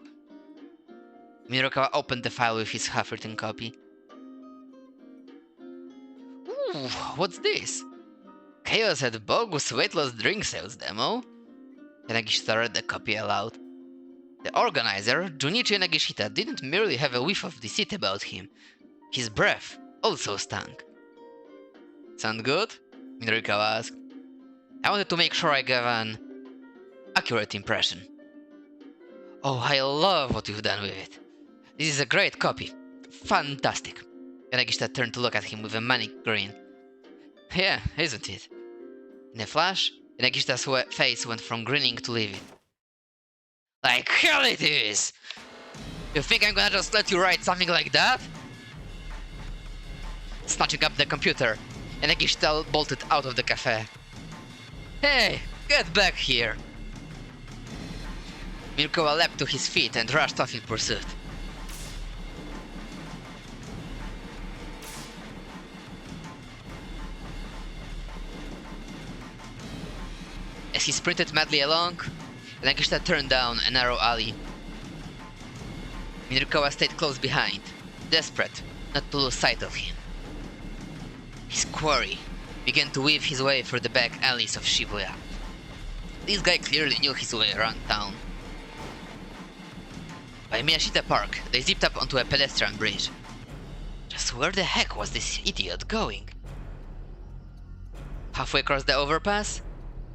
Mirokawa opened the file with his half-written copy. Ooh, what's this? Chaos at Bogus weight loss drink sales demo? Yanagishita read the copy aloud. The organizer, Junichi Yanagishita, didn't merely have a whiff of deceit about him. His breath also stunk. Sound good? Midorikawa asked. I wanted to make sure I gave an accurate impression. Oh, I love what you've done with it. This is a great copy. Fantastic. Yanagishita turned to look at him with a manic grin. Yeah, isn't it? In a flash, Nagishita's face went from grinning to livid. Like hell it is! You think I'm gonna just let you write something like that? Snatching up the computer, Nagishita bolted out of the cafe. Hey, get back here! Mirkowa leapt to his feet and rushed off in pursuit. As he sprinted madly along, Nagishita turned down a narrow alley. Mirkowa stayed close behind, desperate not to lose sight of him. His quarry began to weave his way through the back alleys of Shibuya. This guy clearly knew his way around town. By Miyashita Park, they zipped up onto a pedestrian bridge. Just where the heck was this idiot going? Halfway across the overpass,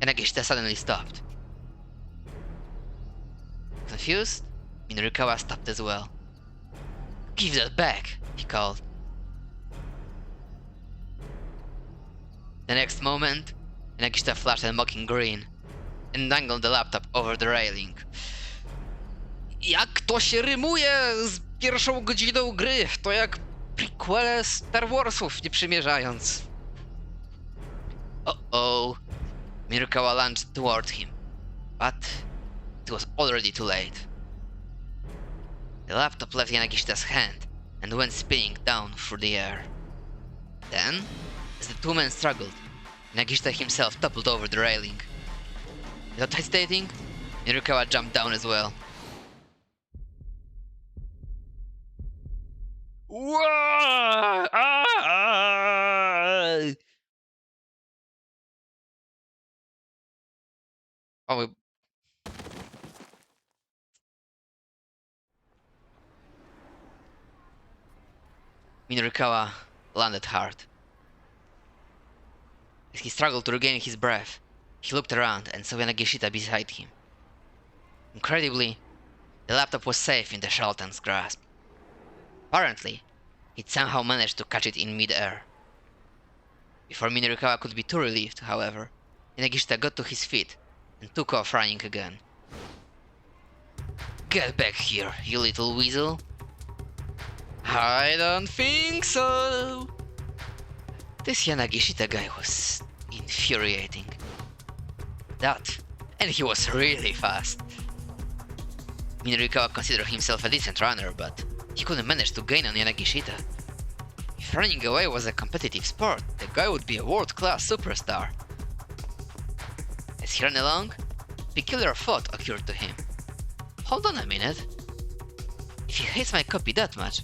Nagishita suddenly stopped. Confused, Minorikawa stopped as well. "Give that back," he called. The next moment, Nagishita flashed a mocking grin and dangled the laptop over the railing. Jak to się rymuje z pierwszą godziną gry? To jak prequele Star Warsów nie przymierzając. Uh-oh. Mirkawa lunged toward him, but it was already too late. The laptop left Yanagishita's hand and went spinning down through the air. Then, as the two men struggled, Yanagishita himself toppled over the railing. Without hesitating, Mirkawa jumped down as well. Whoa! Ah! Oh, Minorikawa landed hard. As he struggled to regain his breath, he looked around and saw Yanagishita beside him. Incredibly, the laptop was safe in the charlatan's grasp. Apparently, he'd somehow managed to catch it in mid-air. Before Minorikawa could be too relieved, however, Yanagishita got to his feet and took off running again. "Get back here, you little weasel." "I don't think so." This Yanagishita guy was infuriating. That, and he was really fast. Minorikawa considered himself a decent runner, but he couldn't manage to gain on Yanagishita. If running away was a competitive sport, the guy would be a world-class superstar. As he ran along, a peculiar thought occurred to him. Hold on a minute. If he hates my copy that much,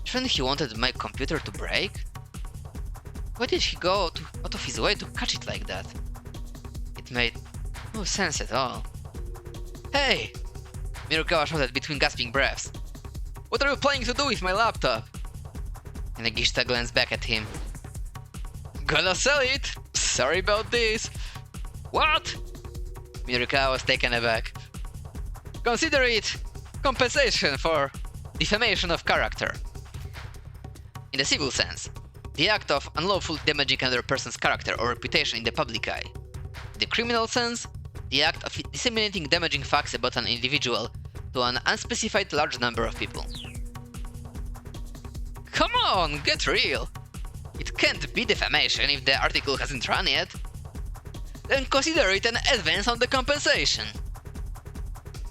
shouldn't he wanted my computer to break? Why did he go out of his way to catch it like that? It made no sense at all. "Hey!" Mirukawa shouted between gasping breaths. "What are you planning to do with my laptop?" And Nagishita glanced back at him. "Gonna sell it! Sorry about this." "What?" Mirukawa was taken aback. "Consider it compensation for defamation of character. In the civil sense, the act of unlawfully damaging another person's character or reputation in the public eye. In the criminal sense, the act of disseminating damaging facts about an individual to an unspecified large number of people." Come on, get real! It can't be defamation if the article hasn't run yet. Then consider it an advance on the compensation.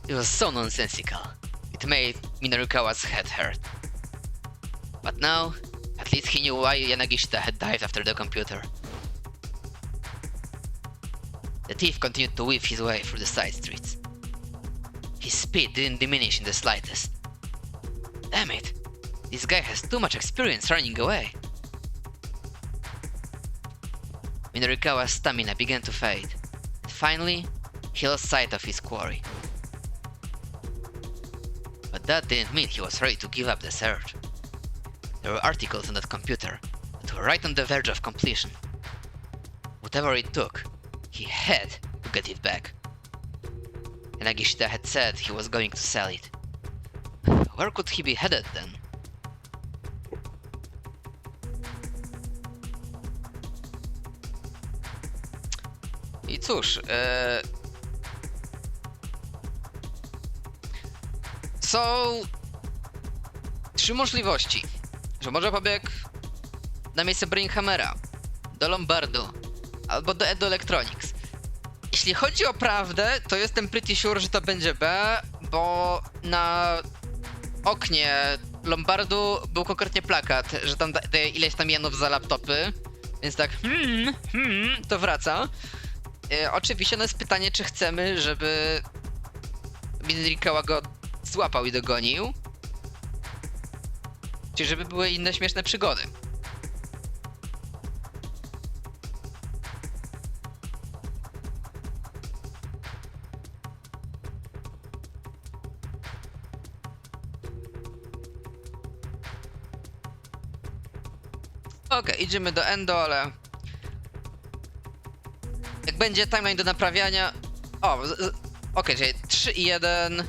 It was so nonsensical. It made Minorikawa's head hurt. But now, at least he knew why Yanagishita had dived after the computer. The thief continued to weave his way through the side streets. His speed didn't diminish in the slightest. Damn it, this guy has too much experience running away. Minorikawa's stamina began to fade, and finally, he lost sight of his quarry. But that didn't mean he was ready to give up the search. There were articles on that computer that were right on the verge of completion. Whatever it took, he had to get it back. And Nagishita had said he was going to sell it. Where could he be headed then? It cóż, są 3 możliwości, że może pobiegł na miejsce Brainhammera, do Lombardu, albo do Edo Electronics. Jeśli chodzi o prawdę, to jestem pretty sure, że to będzie B, bo na oknie Lombardu był konkretnie plakat, że tam daje ileś tam jenów za laptopy, więc tak to wraca. Oczywiście no jest pytanie, czy chcemy, żeby Minrikawa go złapał i dogonił, czy żeby były inne śmieszne przygody. Okej, idziemy do Endo, ale jak będzie timeline do naprawiania... O, okej, czyli 3 i 1.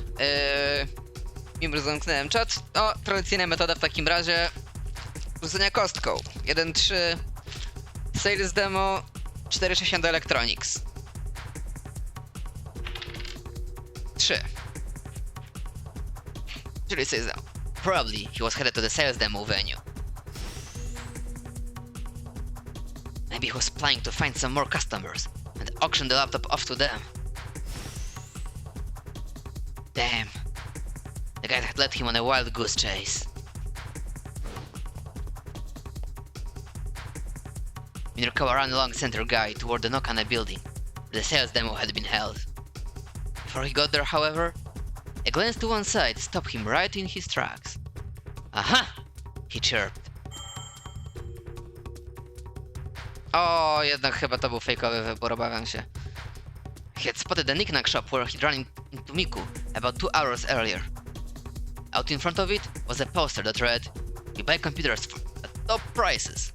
Mimo, że zamknąłem czat. O, tradycyjna metoda w takim razie. Rzucenia kostką. 1-3. Sales demo. 4-6 do Electronics. 3. Czyli sales demo. Probably he was headed to the sales demo venue. Maybe he was planning to find some more customers and auction the laptop off to them. Damn. The guy had led him on a wild goose chase. Minrikawa ran along Center Guy toward the Nokane building, where the sales demo had been held. Before he got there, however, a glance to one side stopped him right in his tracks. Aha! He chirped. O, jednak chyba to był fejkowy wybór, obawiam się. He had spotted the knick-knack shop where he'd run into Miku about 2 hours earlier. Out in front of it was a poster that read, "You buy computers at top prices."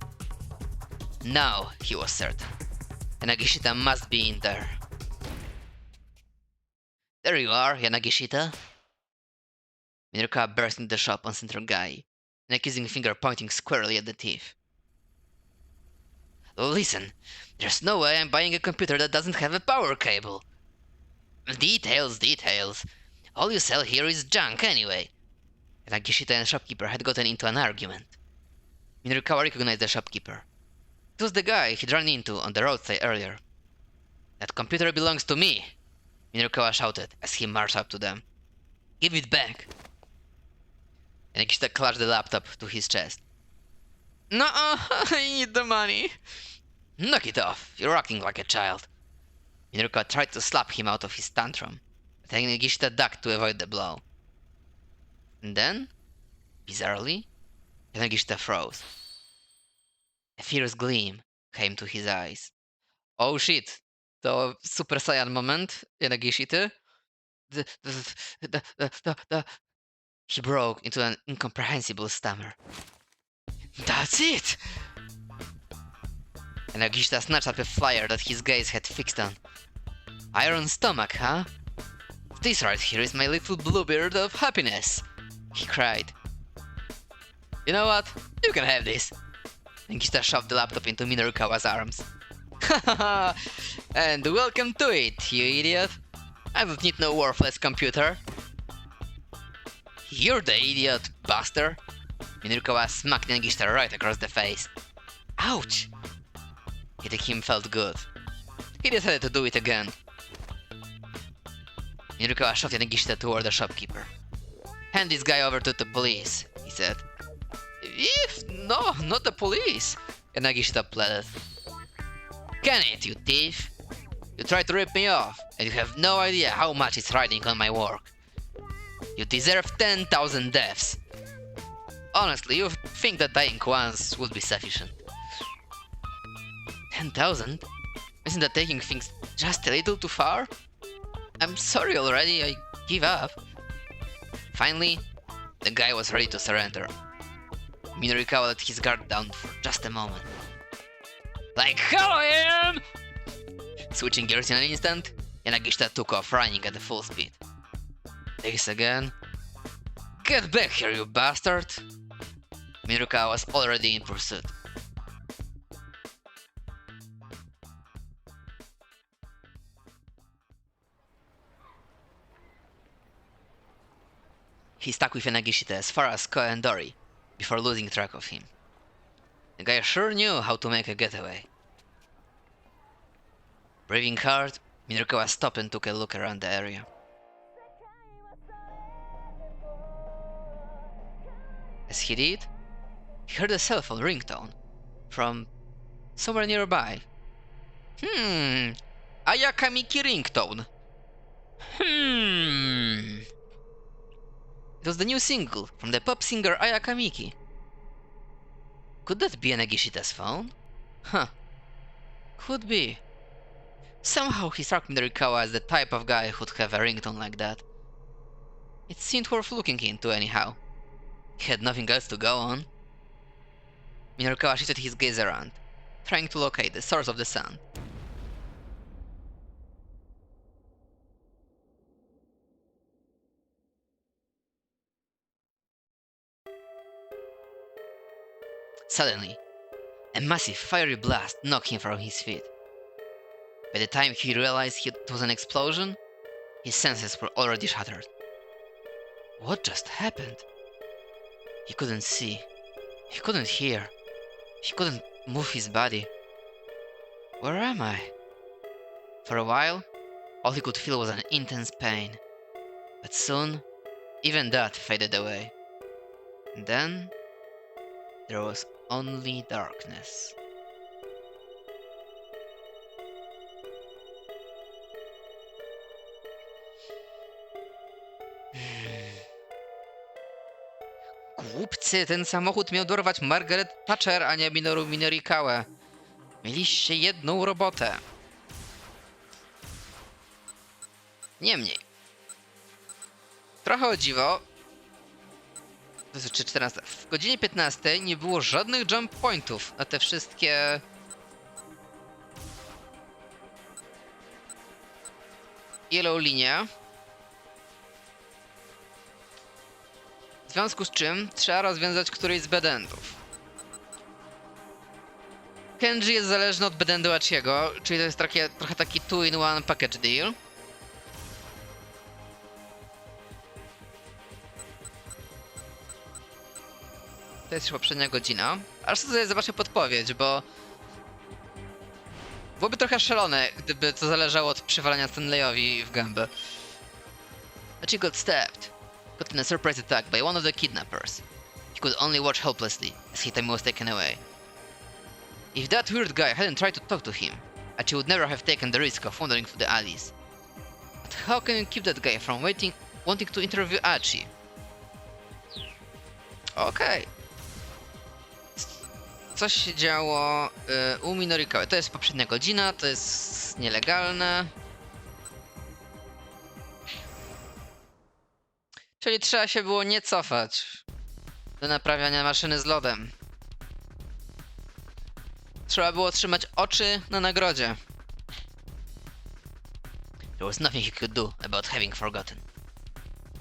Now he was certain. Yanagishita must be in there. There you are, Yanagishita. Minrikawa burst into the shop on Center Guy, an accusing finger pointing squarely at the thief. Listen, there's no way I'm buying a computer that doesn't have a power cable. Details. All you sell here is junk anyway. Yanagishita and the shopkeeper had gotten into an argument. Minrikawa recognized the shopkeeper. It was the guy he'd run into on the roadside earlier. That computer belongs to me, Minrikawa shouted as he marched up to them. Give it back. Yanagishita clutched the laptop to his chest. No, I need the money. Knock it off, you're acting like a child. Minrikawa tried to slap him out of his tantrum, but Yanagishita ducked to avoid the blow. And then, bizarrely, Yanagishita froze. A fierce gleam came to his eyes. Oh shit, to Super Saiyan moment Yanagishity. She broke into an incomprehensible stammer. That's it! Yanagishita snatched up a flyer that his gaze had fixed on. Iron stomach, huh? This right here is my little bluebird of happiness, he cried. You know what? You can have this. Yanagishita shoved the laptop into Minrikawa's arms. Hahaha! And welcome to it, you idiot! I don't need no worthless computer. You're the idiot, bastard! Minrikawa smacked Yanagishita right across the face. Ouch! Hitting him felt good. He decided to do it again. Minrikawa shoved Yanagishita toward the shopkeeper. Hand this guy over to the police, he said. No, not the police, Yanagishita pleaded. Can it, you thief? You tried to rip me off, and you have no idea how much it's riding on my work. You deserve 10,000 deaths. Honestly, you think that dying once would be sufficient. 10,000? Isn't that taking things just a little too far? I'm sorry already, I give up. Finally, the guy was ready to surrender. Minrikawa let his guard down for just a moment. Like hell I am! Switching gears in an instant, Yanagishita took off running at full speed. This again? Get back here, you bastard! Minrikawa was already in pursuit. he stuck with Yanagishita as far as Koe and Dori, before losing track of him. The guy sure knew how to make a getaway. Breathing hard, Minorikawa stopped and took a look around the area. As he did, he heard a cell phone ringtone from somewhere nearby. Ayakamiki ringtone. It was the new single from the pop singer Ayakamiki. Could that be Yanagishita's phone? Huh. Could be. Somehow he struck Minorikawa as the type of guy who'd have a ringtone like that. It seemed worth looking into anyhow. He had nothing else to go on. Minorikawa shifted his gaze around, trying to locate the source of the sound. Suddenly, a massive fiery blast knocked him from his feet. By the time he realized it was an explosion, his senses were already shattered. What just happened? He couldn't see. He couldn't hear. He couldn't move his body. Where am I? For a while, all he could feel was an intense pain. But soon, even that faded away. And then, there was only darkness. Głupcy, ten samochód miał dorwać Margaret Thatcher, a nie Minoru Minorikawę. Mieliście jedną robotę. Niemniej. Trochę o dziwo. To jest 14. W godzinie 15 nie było żadnych jump pointów na te wszystkie... Yellow linie. W związku z czym trzeba rozwiązać któryś z bedendów. Kenji jest zależny od bedendu Achiego, czyli to jest trochę taki two-in-one package deal. To jest już poprzednia godzina. Aż tutaj zobaczę podpowiedź, bo... Byłoby trochę szalone, gdyby to zależało od przywalania Stanleyowi w gębę. Achi got stabbed. Caught in a surprise attack by one of the kidnappers. He could only watch helplessly as his time was taken away. If that weird guy hadn't tried to talk to him, Achi would never have taken the risk of wandering through the alleys. But how can you keep that guy from wanting to interview Achi? Okej. Coś się działo u Minorikawy. To jest poprzednia godzina, to jest nielegalne. Czyli trzeba się było nie cofać do naprawiania maszyny z lodem. Trzeba było trzymać oczy na nagrodzie. There was nothing he could do about having forgotten.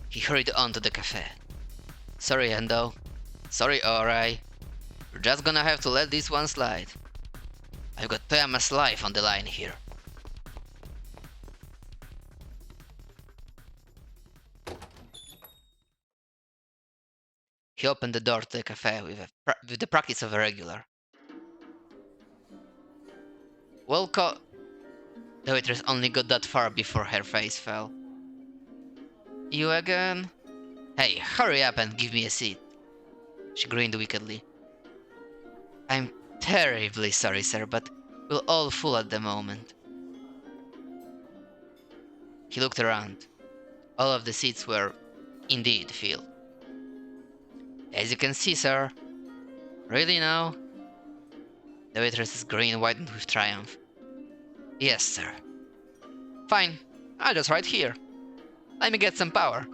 He hurried on to the cafe. Sorry, Endo. Sorry, Orai. We're just gonna have to let this one slide. I've got Toyama's life on the line here. He opened the door to the cafe with the practice of a regular. The waitress only got that far before her face fell. You again? Hey, hurry up and give me a seat. She grinned wickedly. I'm terribly sorry, sir, but we're all full at the moment. He looked around. All of the seats were indeed filled. As you can see, sir. Really now? The waitress's grin widened with triumph. Yes, sir. Fine, I'll just ride here. Let me get some power.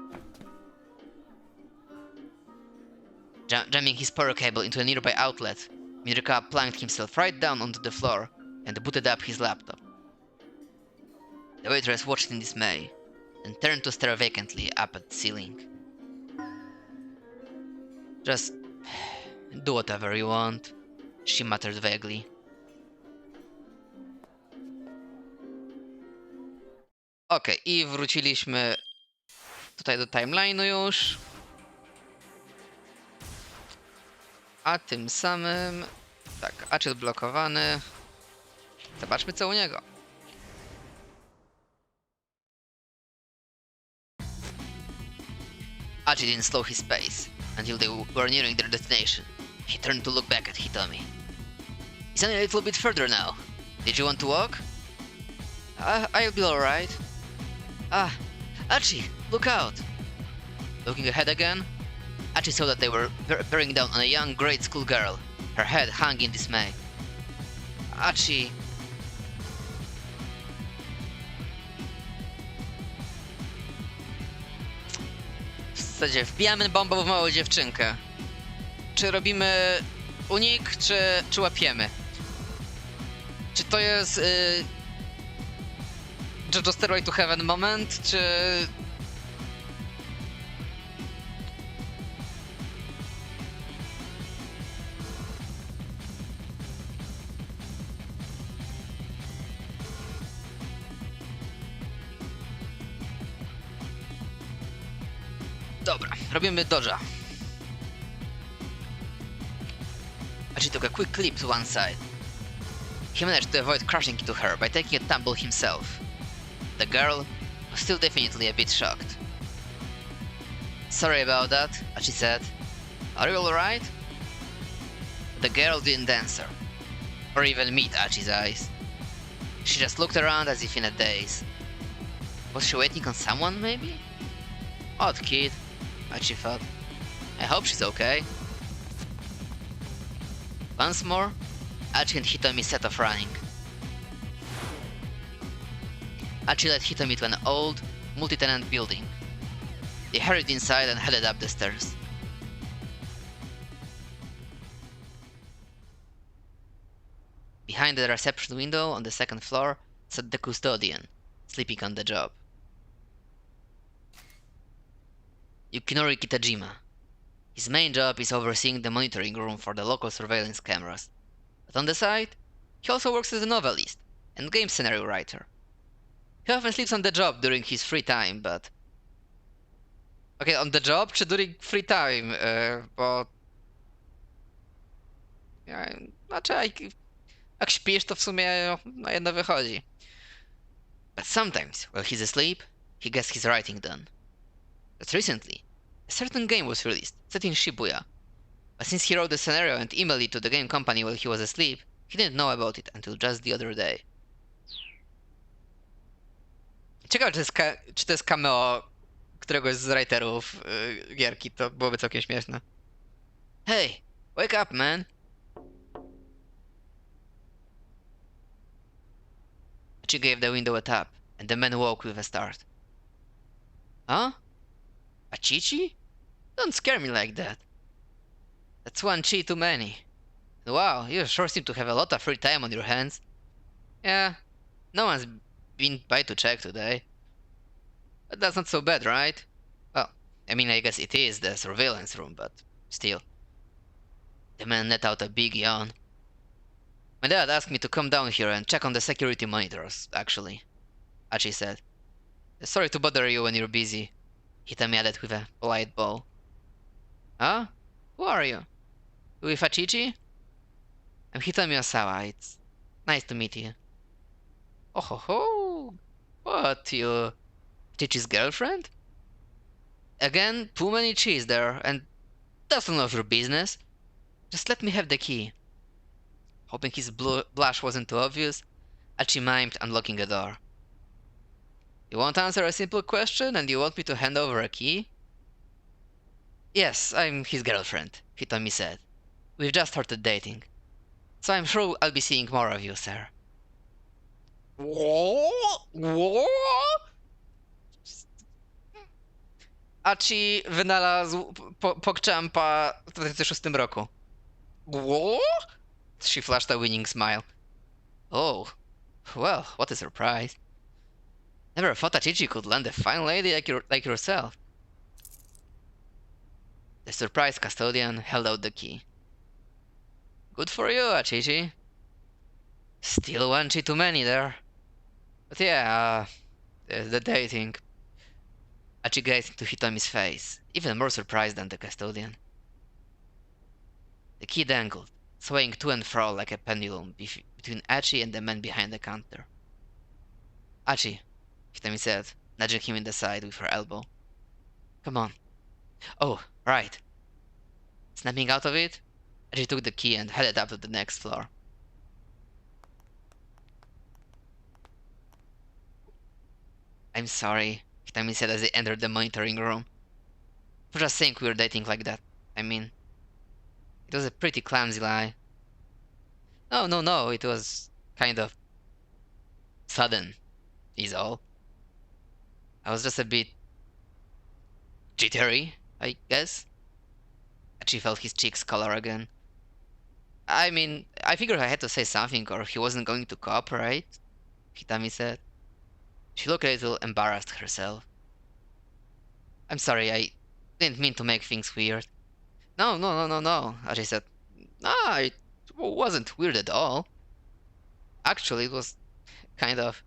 Jamming his power cable into a nearby outlet, Minorikawa planked himself right down onto the floor and booted up his laptop. The waitress watched in dismay, and turned to stare vacantly up at the ceiling. Just do whatever you want, she muttered vaguely. Okej, i wróciliśmy tutaj do timeline'u już. A tym samym... Tak, Achi odblokowany. Zobaczmy co u niego. Achi didn't slow his pace until they were nearing their destination. He turned to look back at Hitomi. It's only a little bit further now. Did you want to walk? I'll be alright. Ah, Achi, look out! Looking ahead again, Achi saw that they were bearing down on a young grade school girl. Her head hung in dismay. Achi... W zasadzie wbijamy bombę w małą dziewczynkę. Czy robimy unik, czy łapiemy? Czy to jest JoJo Stairway to Heaven moment, czy... Dobra, robimy dodge'a. Achi took a quick leap to one side. He managed to avoid crashing into her by taking a tumble himself. The girl was still definitely a bit shocked. Sorry about that, Achi said. Are you alright? The girl didn't answer, or even meet Achi's eyes. She just looked around as if in a daze. Was she waiting on someone, maybe? Odd kid, Achi thought. I hope she's okay. Once more, Achi and Hitomi set off running. Achi led Hitomi to an old, multi-tenant building. They hurried inside and headed up the stairs. Behind the reception window on the second floor sat the custodian, sleeping on the job. Yukinori Kitajima. His main job is overseeing the monitoring room for the local surveillance cameras. But on the side, he also works as a novelist and game scenario writer. He often sleeps on the job during his free time, but... Okay, on the job czy during free time? Bo... Znaczy, jak śpisz, to w sumie na jedno wychodzi. But sometimes, while he's asleep, he gets his writing done. But recently, a certain game was released, set in Shibuya. But since he wrote the scenario and emailed it to the game company while he was asleep, he didn't know about it until just the other day. Ciekawe, czy to jest cameo któregoś z writerów gierki, to byłoby całkiem śmieszne. Hey, wake up, man! She gave the window a tap, and the man woke with a start. Huh? A Chichi? Don't scare me like that. That's one Chi too many. Wow, you sure seem to have a lot of free time on your hands. Yeah, no one's been by to check today. But that's not so bad, right? Well, I mean, I guess it is the surveillance room, but still. The man let out a big yawn. My dad asked me to come down here and check on the security monitors, actually, Achi said. Sorry to bother you when you're busy, Hitami added with a polite bow. Huh? Who are you? You with Achichi? I'm Hitami Osawa. It's nice to meet you. Oh ho ho! What, you... Chichi's girlfriend? Again, too many Chis there, and that's none of your business. Just let me have the key. Hoping his blush wasn't too obvious, Achi mimed, unlocking a door. You won't answer a simple question and you want me to hand over a key? Yes, I'm his girlfriend, Hitomi said. We've just started dating. So I'm sure I'll be seeing more of you, sir. What? Achi wynalazł PogChampa w 2006 roku. What? She flashed a winning smile. Oh, well, what a surprise. Never thought Achichi could land a fine lady like yourself. The surprised custodian held out the key. Good for you, Achichi. Still one Chi too many there. But yeah, the dating. Achi gazed into Hitomi's face, even more surprised than the custodian. The key dangled, swaying to and fro like a pendulum between Achi and the man behind the counter. Achi, Hitami said, nudging him in the side with her elbow. Come on. Oh, right. Snapping out of it, Achi took the key and headed up to the next floor. I'm sorry, Hitami said as they entered the monitoring room. For just saying we were dating like that. I mean, it was a pretty clumsy lie. No, it was kind of sudden, is all. I was just a bit jittery, I guess. Achi felt his cheeks color again. I mean, I figured I had to say something or he wasn't going to cooperate, Hitami said. She looked a little embarrassed herself. I'm sorry, I didn't mean to make things weird. No, Achi said. No, it wasn't weird at all. Actually, it was kind of...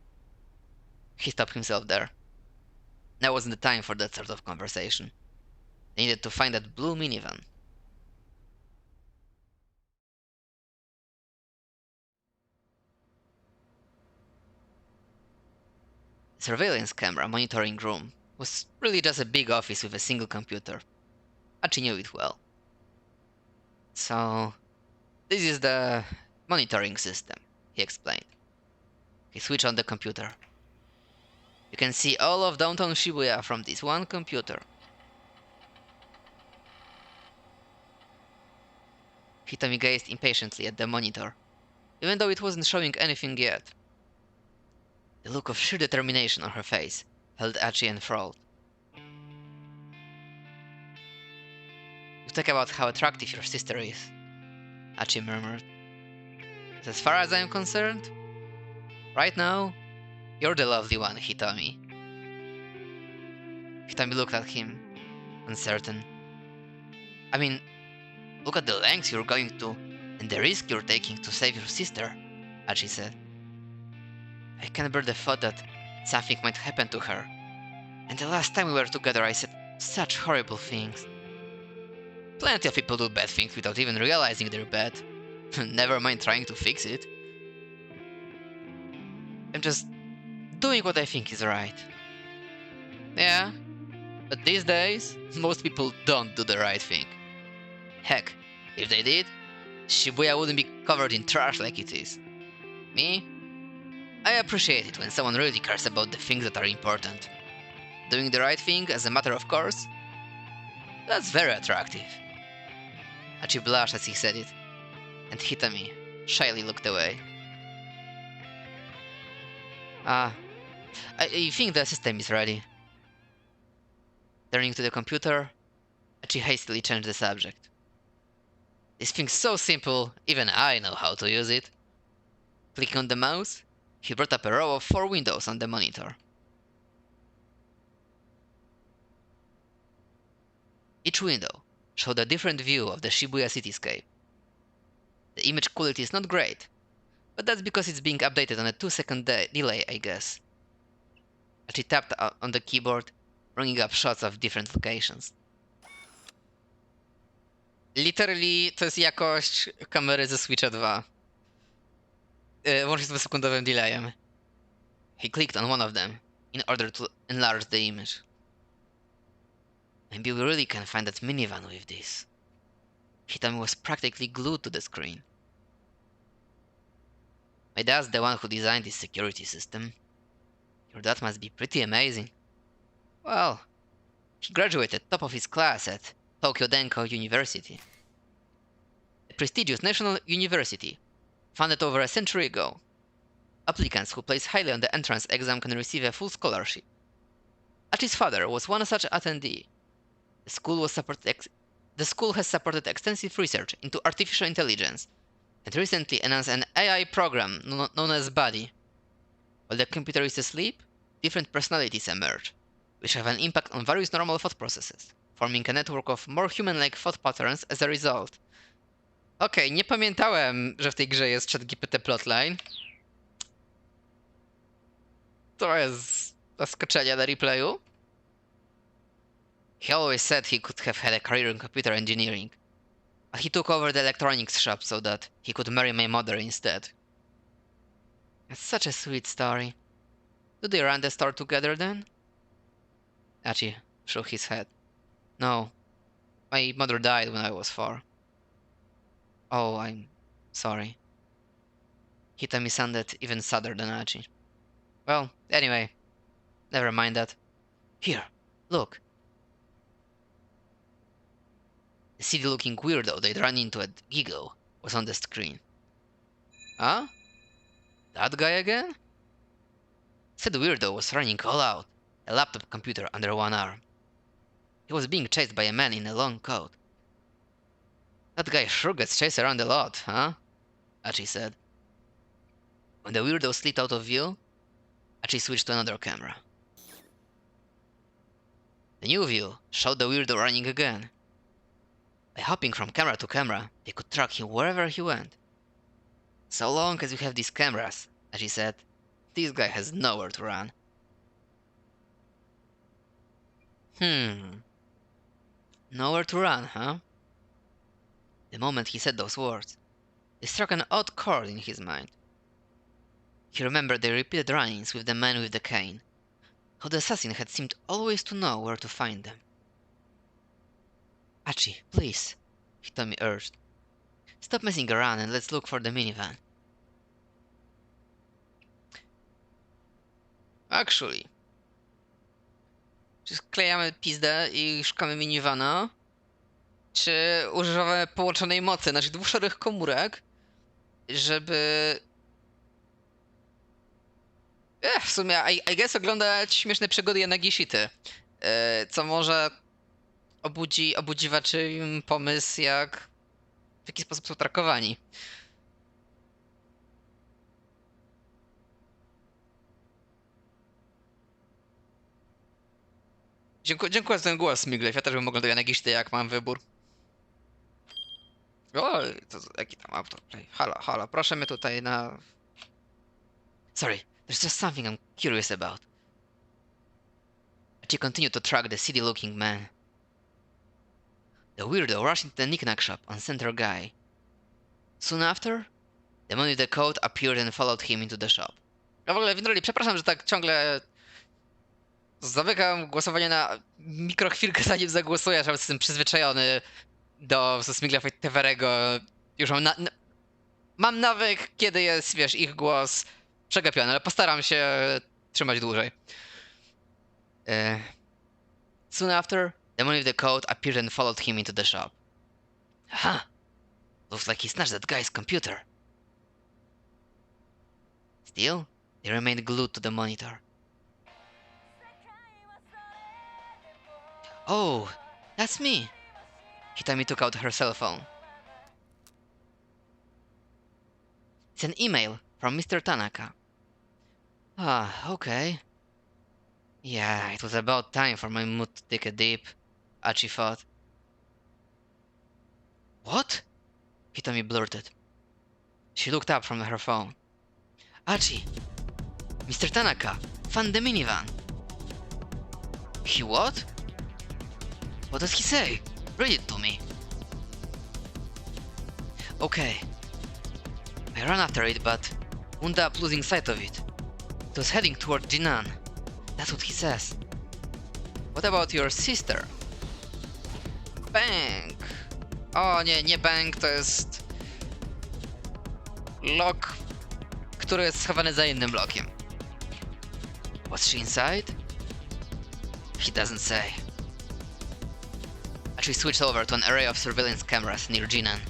He stopped himself there. Now wasn't the time for that sort of conversation. They needed to find that blue minivan. The surveillance camera monitoring room was really just a big office with a single computer. Achi knew it well. So, this is the monitoring system, he explained. He switched on the computer. You can see all of downtown Shibuya from this one computer. Hitami gazed impatiently at the monitor, even though it wasn't showing anything yet. The look of sheer determination on her face held Achi enthralled. You talk about how attractive your sister is, Achi murmured. But as far as I'm concerned, right now, you're the lovely one, Hitami. Hitami looked at him, uncertain. I mean, look at the lengths you're going to, and the risk you're taking to save your sister, Achi said. I can't bear the thought that something might happen to her. And the last time we were together I said such horrible things. Plenty of people do bad things without even realizing they're bad. Never mind trying to fix it. I'm just doing what I think is right. Yeah, but these days, most people don't do the right thing. Heck, if they did, Shibuya wouldn't be covered in trash like it is. Me? I appreciate it when someone really cares about the things that are important. Doing the right thing as a matter of course? That's very attractive. Achi blushed as he said it, and Hitami shyly looked away. I think the system is ready. Turning to the computer, Achi hastily changed the subject. This thing's so simple, even I know how to use it. Clicking on the mouse, he brought up a row of 4 windows on the monitor. Each window showed a different view of the Shibuya cityscape. The image quality is not great, but that's because it's being updated on a 2-second delay, I guess. As she tapped on the keyboard, bringing up shots of different locations. Literally to jest jakość kamery ze Switcha 2. Łącznie z 2-sekundowym delayem. He clicked on one of them in order to enlarge the image. Maybe we really can find that minivan with this. Hitami was practically glued to the screen. My dad's the one who designed this security system. Your dad must be pretty amazing. Well, he graduated top of his class at Tokyo Denko University. A prestigious national university, founded over a century ago. Applicants who place highly on the entrance exam can receive a full scholarship. Achi's father was one such attendee. The school has supported extensive research into artificial intelligence and recently announced an AI program known as Buddy. While the computer is asleep, different personalities emerge, which have an impact on various normal thought processes, forming a network of more human-like thought patterns as a result. Okej, nie pamiętałem, że w tej grze jest ChatGPT plotline. To jest zaskoczenie na replayu. He always said he could have had a career in computer engineering. He took over the electronics shop so that he could marry my mother instead. It's such a sweet story. Do they run the store together then? Achi shook his head. No. My mother died when I was 4. Oh, I'm sorry. Hitami sounded even sadder than Achi. Well, anyway, never mind that. Here, look. The seedy-looking weirdo they'd run into at Gigo was on the screen. Huh? That guy again? Said weirdo was running all out, a laptop computer under one arm. He was being chased by a man in a long coat. That guy sure gets chased around a lot, huh? Achi said. When the weirdo slipped out of view, Achi switched to another camera. The new view showed the weirdo running again. By hopping from camera to camera, they could track him wherever he went. So long as we have these cameras, Achi said, this guy has nowhere to run. Nowhere to run, huh? The moment he said those words, they struck an odd chord in his mind. He remembered the repeated run-ins with the man with the cane, how the assassin had seemed always to know where to find them. Achi, please, Hitomi urged. Stop messing around and let's look for the minivan. Actually, czy sklejamy pizdę i szukamy minivana? Czy używamy połączonej mocy naszych 2 szarych komórek, żeby... w sumie, I guess oglądać śmieszne przygody Yanagishity, co może obudzi waczym pomysł, w jaki sposób są trakowani. Dziękuję za ten głos, Miglew. Ja też bym oglądał Yanagishity, jak mam wybór. O, jaki tam autoplay. Halo, proszę mnie tutaj na... Sorry, there's just something I'm curious about. She continued to track the seedy-looking man. The weirdo rushed into the knick-knack shop on Center Guy. Soon after, the man with the coat appeared and followed him into the shop. A w ogóle, Windroli, przepraszam, że tak ciągle zamykam głosowanie na mikrochwilkę, zanim zagłosuję, że jestem przyzwyczajony do Smigla Teverego. Już mam nawyk, kiedy jest, wiesz, ich głos przegapiony, ale postaram się trzymać dłużej. Soon after, the man with the coat appeared and followed him into the shop. Huh. Looks like he snatched that guy's computer. Still, they remained glued to the monitor. Oh, that's me. Hitami took out her cell phone. It's an email from Mr. Tanaka. Ah, okay. Yeah, it was about time for my mood to take a dip, Achi thought. What? Hitami blurted. She looked up from her phone. Achi! Mr. Tanaka found the minivan. He what? What does he say? Read it to me. Okay. I ran after it, but wound up losing sight of it. It was heading toward Jinan. That's what he says. What about your sister? Bank. O nie bank, to jest lock, który jest schowany za innym blokiem. Was she inside? He doesn't say. She switched over to an array of surveillance cameras near Jinan.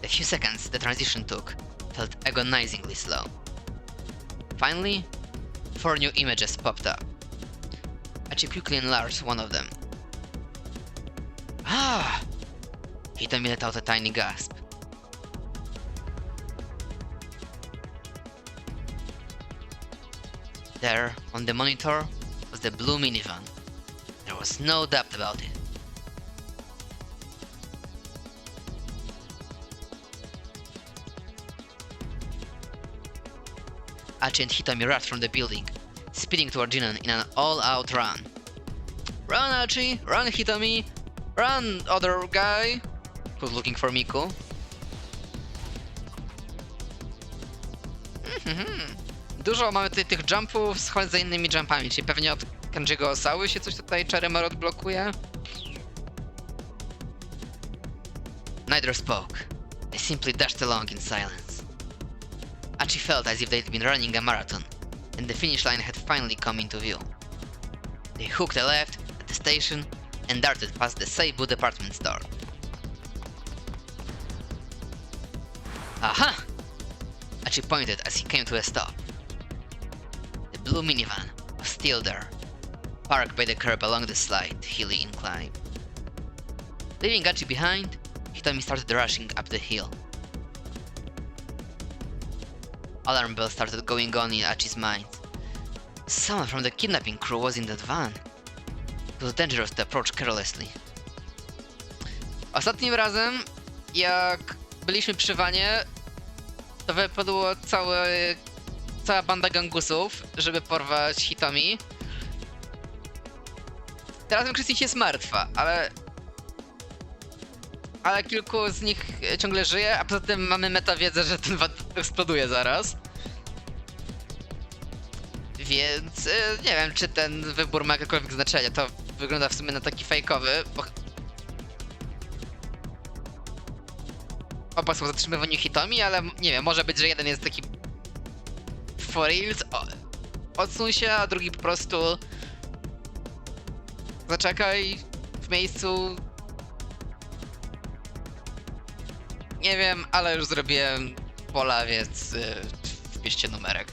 The few seconds the transition took felt agonizingly slow. Finally, 4 new images popped up. Achi quickly enlarged one of them. Ah! Hitami let out a tiny gasp. There, on the monitor, was the blue minivan. There was no doubt about it. Achi and Hitami rushed from the building, speeding toward Jinan in an all-out run. Run, Achi! Run, Hitami! Run, other guy! who's looking for Miku. Dużo mamy tutaj tych jumpów, schodź za innymi jumpami, czyli pewnie od Kenji'ego Osały się coś tutaj Cherrymer odblokuje. Neither spoke. They simply dashed along in silence. Achi felt as if they'd been running a marathon, and the finish line had finally come into view. They hooked a left at the station and darted past the Seibu department store. Aha! Achi pointed as he came to a stop. The blue minivan was still there, parked by the curb along the slight, hilly incline. Leaving Achi behind, Hitomi started rushing up the hill. Alarm bells started going on in Achi's mind. Someone from the kidnapping crew was in that van. It was dangerous to approach carelessly. Ostatnim razem, jak byliśmy przy vanie, to wypadło cała banda gangusów, żeby porwać Hitomi. Teraz większość z nich jest martwa, ale kilku z nich ciągle żyje, a poza tym mamy metawiedzę, że ten van eksploduje zaraz. Więc nie wiem, czy ten wybór ma jakiekolwiek znaczenie. To wygląda w sumie na taki fejkowy, bo oba są zatrzymywani Hitomi, ale nie wiem, może być, że jeden jest taki for reals, odsuń się, a drugi po prostu zaczekaj w miejscu. Nie wiem, ale już zrobiłem pola, więc wpiszcie numerek.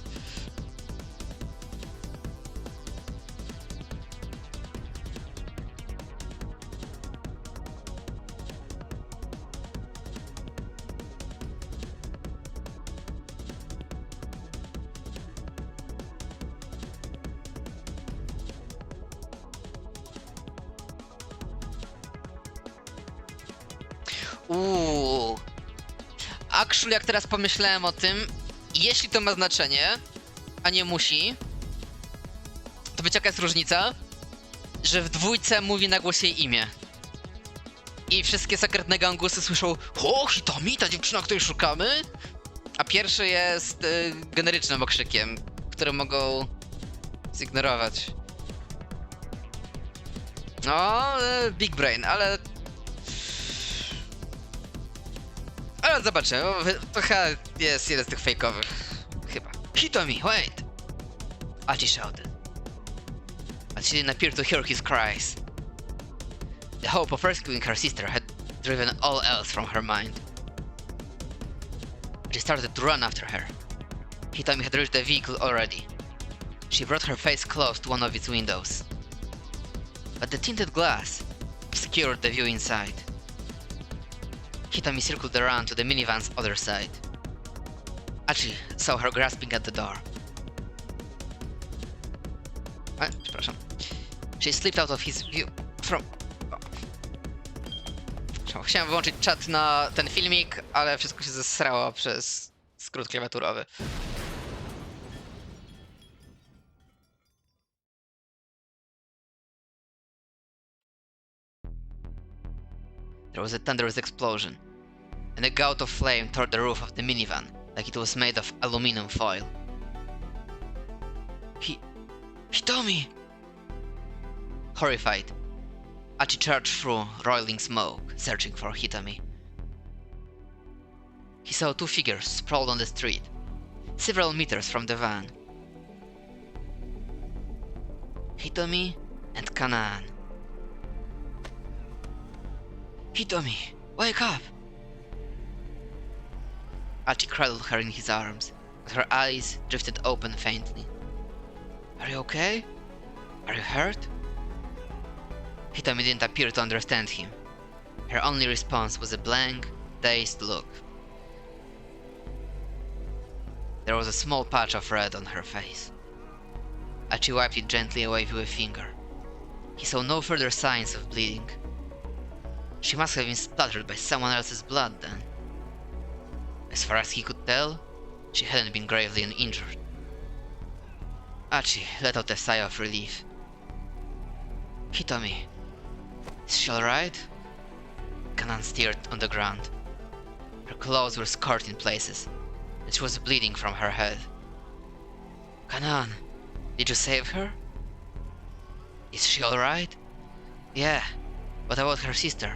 Actually, jak teraz pomyślałem o tym, jeśli to ma znaczenie, a nie musi, to wiecie jaka jest różnica? Że w dwójce mówi na głos jej imię. I wszystkie sekretne gangusy słyszą: o, Hitomi, ta dziewczyna, której szukamy? A pierwszy jest generycznym okrzykiem, który mogą zignorować. No, big brain, ale zobaczymy, to chyba jest jeden z tych fejkowych. Chyba. Hitomi, wait! Achi shouted. But she didn't appear to hear his cries. The hope of rescuing her sister had driven all else from her mind. She started to run after her. Hitomi had reached the vehicle already. She brought her face close to one of its windows. But the tinted glass obscured the view inside. Hitomi circled around to the minivan's other side. Achi saw her grasping at the door. Przepraszam. She slipped out of his view from... Chciałem wyłączyć czat na ten filmik, ale wszystko się zesrało przez skrót klawiaturowy. There was a thunderous explosion, and a gout of flame tore the roof of the minivan like it was made of aluminum foil. Hitomi! Horrified, Achi charged through roiling smoke, searching for Hitomi. He saw two figures sprawled on the street, several meters from the van. Hitomi and Kanaan. Hitomi, wake up! Achi cradled her in his arms, but her eyes drifted open faintly. Are you okay? Are you hurt? Hitomi didn't appear to understand him. Her only response was a blank, dazed look. There was a small patch of red on her face. Achi wiped it gently away with a finger. He saw no further signs of bleeding. She must have been splattered by someone else's blood then. As far as he could tell, she hadn't been gravely injured. Achi let out a sigh of relief. Hitomi, is she alright? Kanan stared on the ground. Her clothes were scarred in places, and she was bleeding from her head. Kanan, did you save her? Is she alright? Yeah, what about her sister?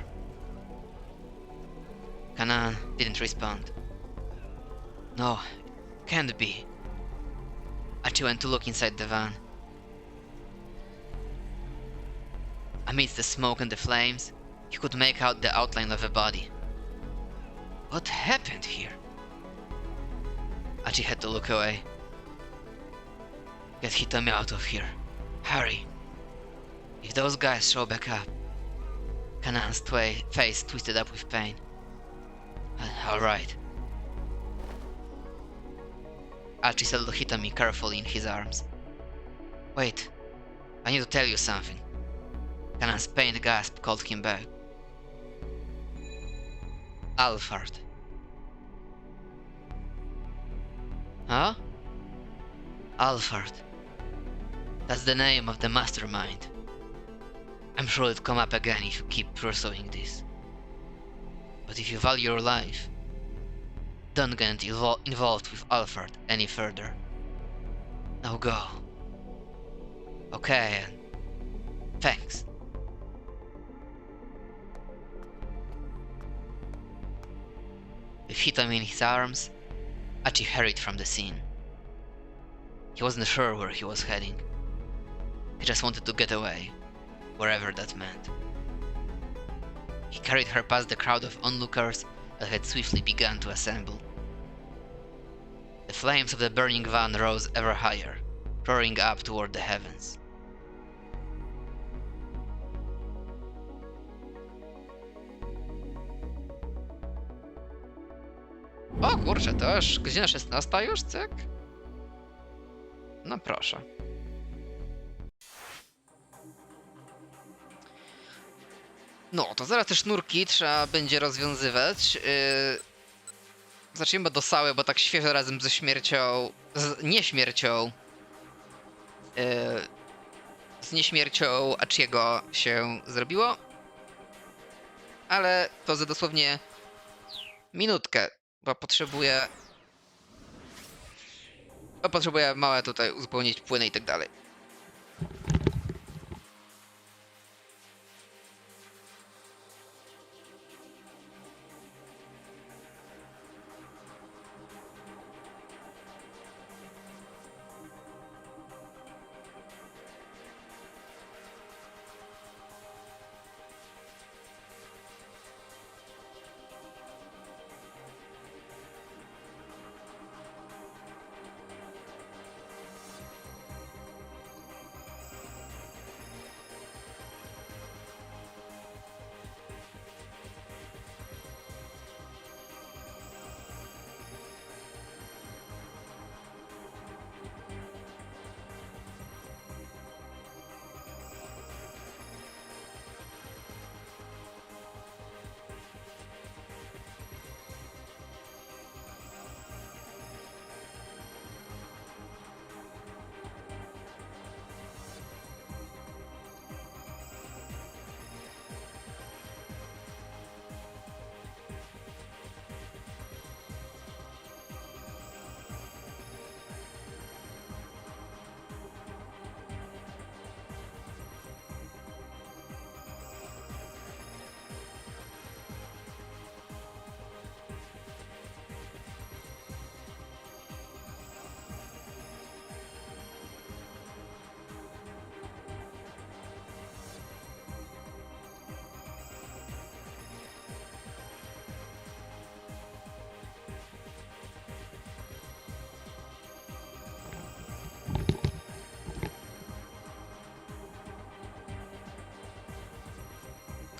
Kanan didn't respond. No, can't be. Archie went to look inside the van. Amidst the smoke and the flames, he could make out the outline of a body. What happened here? Archie had to look away. Get Hitomi out of here. Hurry. If those guys show back up... Kanan's face twisted up with pain. Alright. Archie settled Hitomi carefully in his arms. Wait, I need to tell you something. Kanan's pained gasp called him back. Alfred. Huh? Alfred. That's the name of the mastermind. I'm sure it'll come up again if you keep pursuing this. But if you value your life, don't get involved with Alfred any further. Now go. Okay, and thanks. With Hitomi in his arms, Archie hurried from the scene. He wasn't sure where he was heading. He just wanted to get away, wherever that meant. He carried her past the crowd of onlookers that had swiftly begun to assemble. The flames of the burning van rose ever higher, roaring up toward the heavens. O kurczę, to już godzina 16 już, cyk? No proszę. No, to zaraz te sznurki trzeba będzie rozwiązywać. Zacznijmy do Sały, bo tak świeżo razem ze śmiercią... z nieśmiercią... z nieśmiercią Achiego się zrobiło. Ale to za dosłownie minutkę, bo potrzebuję... potrzebuję małe tutaj uzupełnić płyny i tak dalej.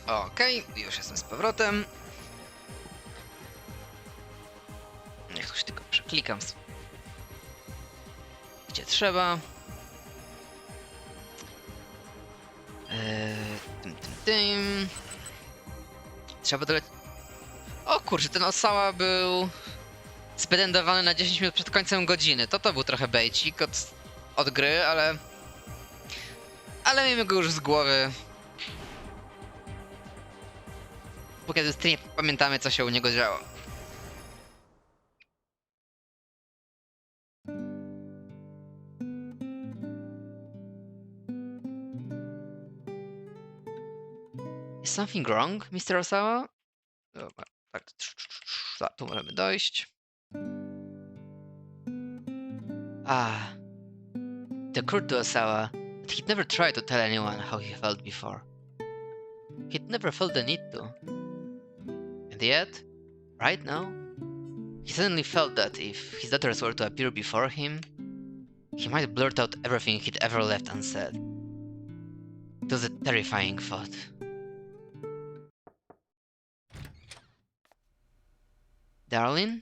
Okej, już jestem z powrotem. Niech tu się tylko przeklikam, gdzie trzeba. Tym. Trzeba dodać... O kurczę, ten Osawa był spedendowany na 10 minut przed końcem godziny. To był trochę bejcik od gry, ale miejmy go już z głowy. póki w streamie pamiętamy, co się u niego działo. Is something wrong, Mr. Osawa? Dobra, tak, tu możemy dojść. It occurred to Osawa that he'd never tried to tell anyone how he felt before. He'd never felt the need to. And yet, right now, he suddenly felt that if his daughters were to appear before him, he might blurt out everything he'd ever left unsaid. It was a terrifying thought. Darling?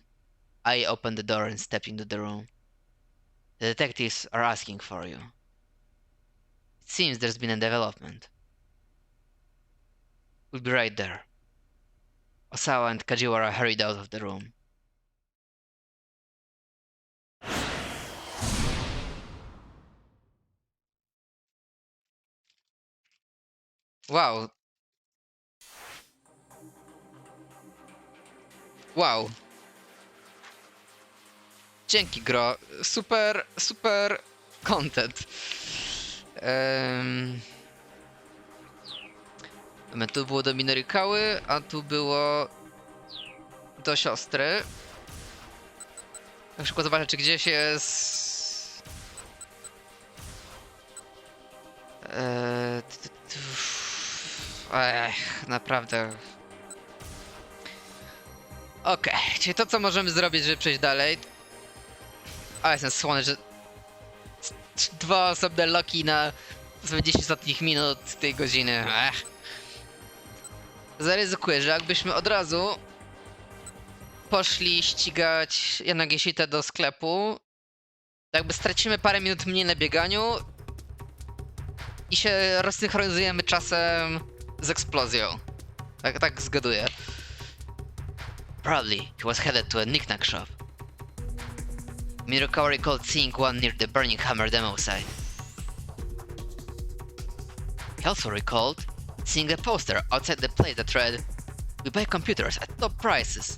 I opened the door and stepped into the room. The detectives are asking for you. It seems there's been a development. We'll be right there. Osawa and Kajiwara hurried out of the room. Wow. Wow. Dzięki, gro. Super content. Tu było do Minorikały, a tu było do siostry. Na przykład zobaczę, czy gdzieś jest... naprawdę... Okej, czyli to, co możemy zrobić, żeby przejść dalej... A, jestem słony, że... 2 osobne loki na 10 ostatnich minut tej godziny. Zaryzykuję, że jakbyśmy od razu poszli ścigać Yanagishitę do sklepu, jakby stracimy parę minut mniej na bieganiu i się rozsynchronizujemy czasem z eksplozją. Tak zgaduję. Probably he was headed to a knick-knack shop. Mirokawa recalled seeing one near the Burning Hammer demo site. He also recalled seeing a poster outside the place that read, "We buy computers at top prices."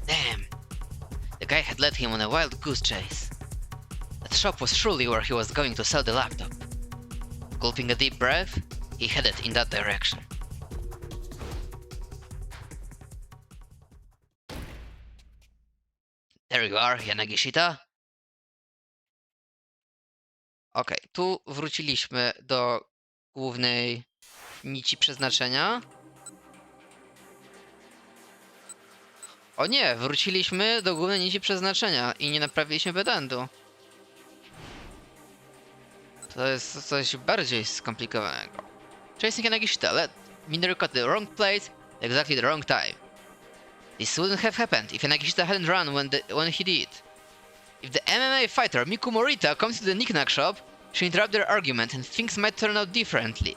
Damn! The guy had led him on a wild goose chase. That shop was surely where he was going to sell the laptop. Gulping a deep breath, he headed in that direction. There you are, Yanagishita. Okej, tu wróciliśmy do głównej nici przeznaczenia. O nie, wróciliśmy do głównej nici przeznaczenia i nie naprawiliśmy pedantu. To jest coś bardziej skomplikowanego. Chasing Yanagishita led Minoru to the wrong place at exactly the wrong time. This wouldn't have happened if Yanagishita hadn't run when he did. If the MMA fighter Miku Morita comes to the knick-knack shop, she interrupts their argument and things might turn out differently.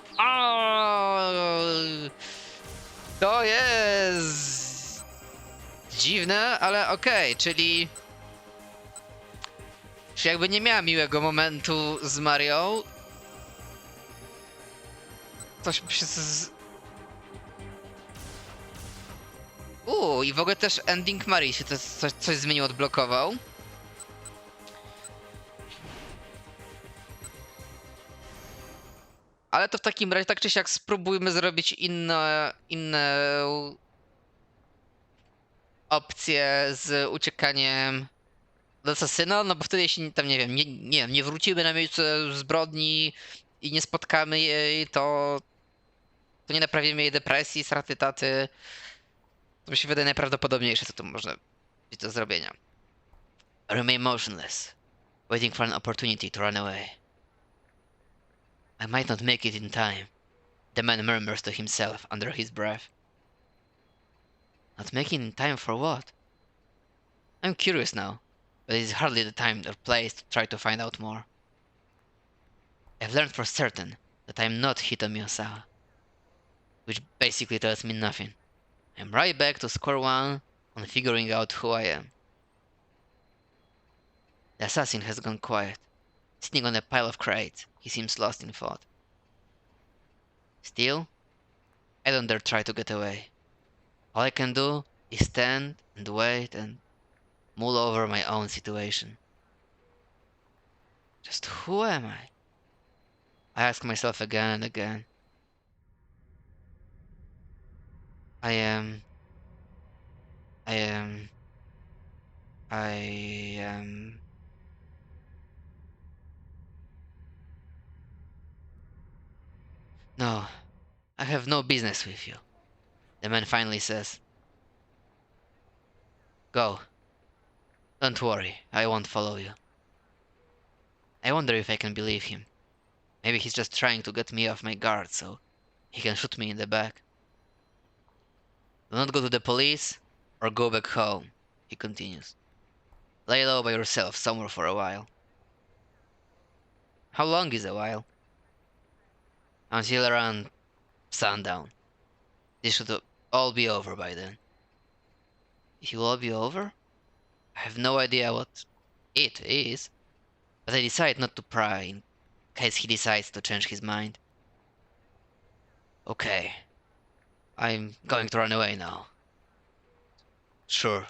To jest dziwne, ale okej, czyli jakby nie miała miłego momentu z Marią. Coś by się i w ogóle też ending Marii się coś zmienił, odblokował. Ale to w takim razie tak czy siak spróbujmy zrobić inne opcje z uciekaniem do asasyna, no bo wtedy jeśli tam nie wrócimy na miejsce zbrodni i nie spotkamy jej, to nie naprawimy jej depresji, straty taty. To mi się wydaje najprawdopodobniejsze, co tu można być do zrobienia. Remain motionless, waiting for an opportunity to run away. I might not make it in time, the man murmurs to himself under his breath. Not making in time for what? I'm curious now, but it is hardly the time or place to try to find out more. I've learned for certain that I'm not Hitomi Osawa, which basically tells me nothing. I'm right back to square one on figuring out who I am. The assassin has gone quiet, sitting on a pile of crates. He seems lost in thought. Still, I don't dare try to get away. All I can do is stand and wait and mull over my own situation. Just who am I? I ask myself again and again. I am... I am... I am... No, I have no business with you, the man finally says. Go. Don't worry, I won't follow you. I wonder if I can believe him. Maybe he's just trying to get me off my guard so he can shoot me in the back. Do not go to the police or go back home, he continues. Lay low by yourself somewhere for a while. How long is a while? Until around sundown. This should all be over by then. It will all be over? I have no idea what it is, but I decide not to pry in case he decides to change his mind. Okay, I'm going to run away now. Sure.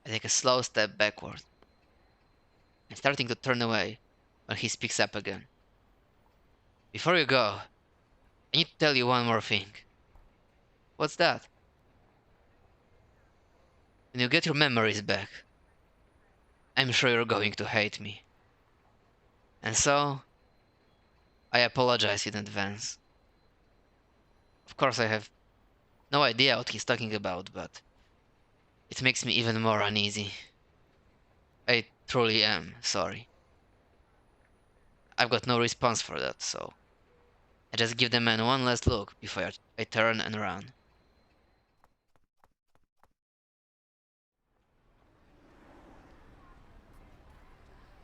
I take a slow step backward. I'm starting to turn away when he speaks up again. Before you go, I need to tell you one more thing. What's that? When you get your memories back, I'm sure you're going to hate me. And so, I apologize in advance. Of course, I have no idea what he's talking about, but it makes me even more uneasy. I truly am sorry. I've got no response for that, so I just give the man one last look before I turn and run.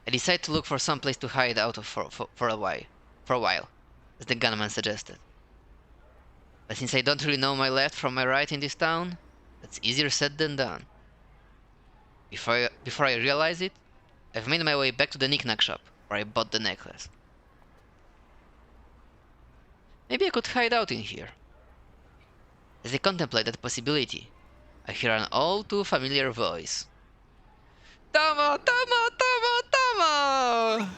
I decide to look for some place to hide out of for a while, as the gunman suggested. But since I don't really know my left from my right in this town, that's easier said than done. Before I realize it, I've made my way back to the knick-knack shop, where I bought the necklace. Maybe I could hide out in here. As I contemplate that possibility, I hear an all too familiar voice. Tomo! Tomo! Tomo! Tomo!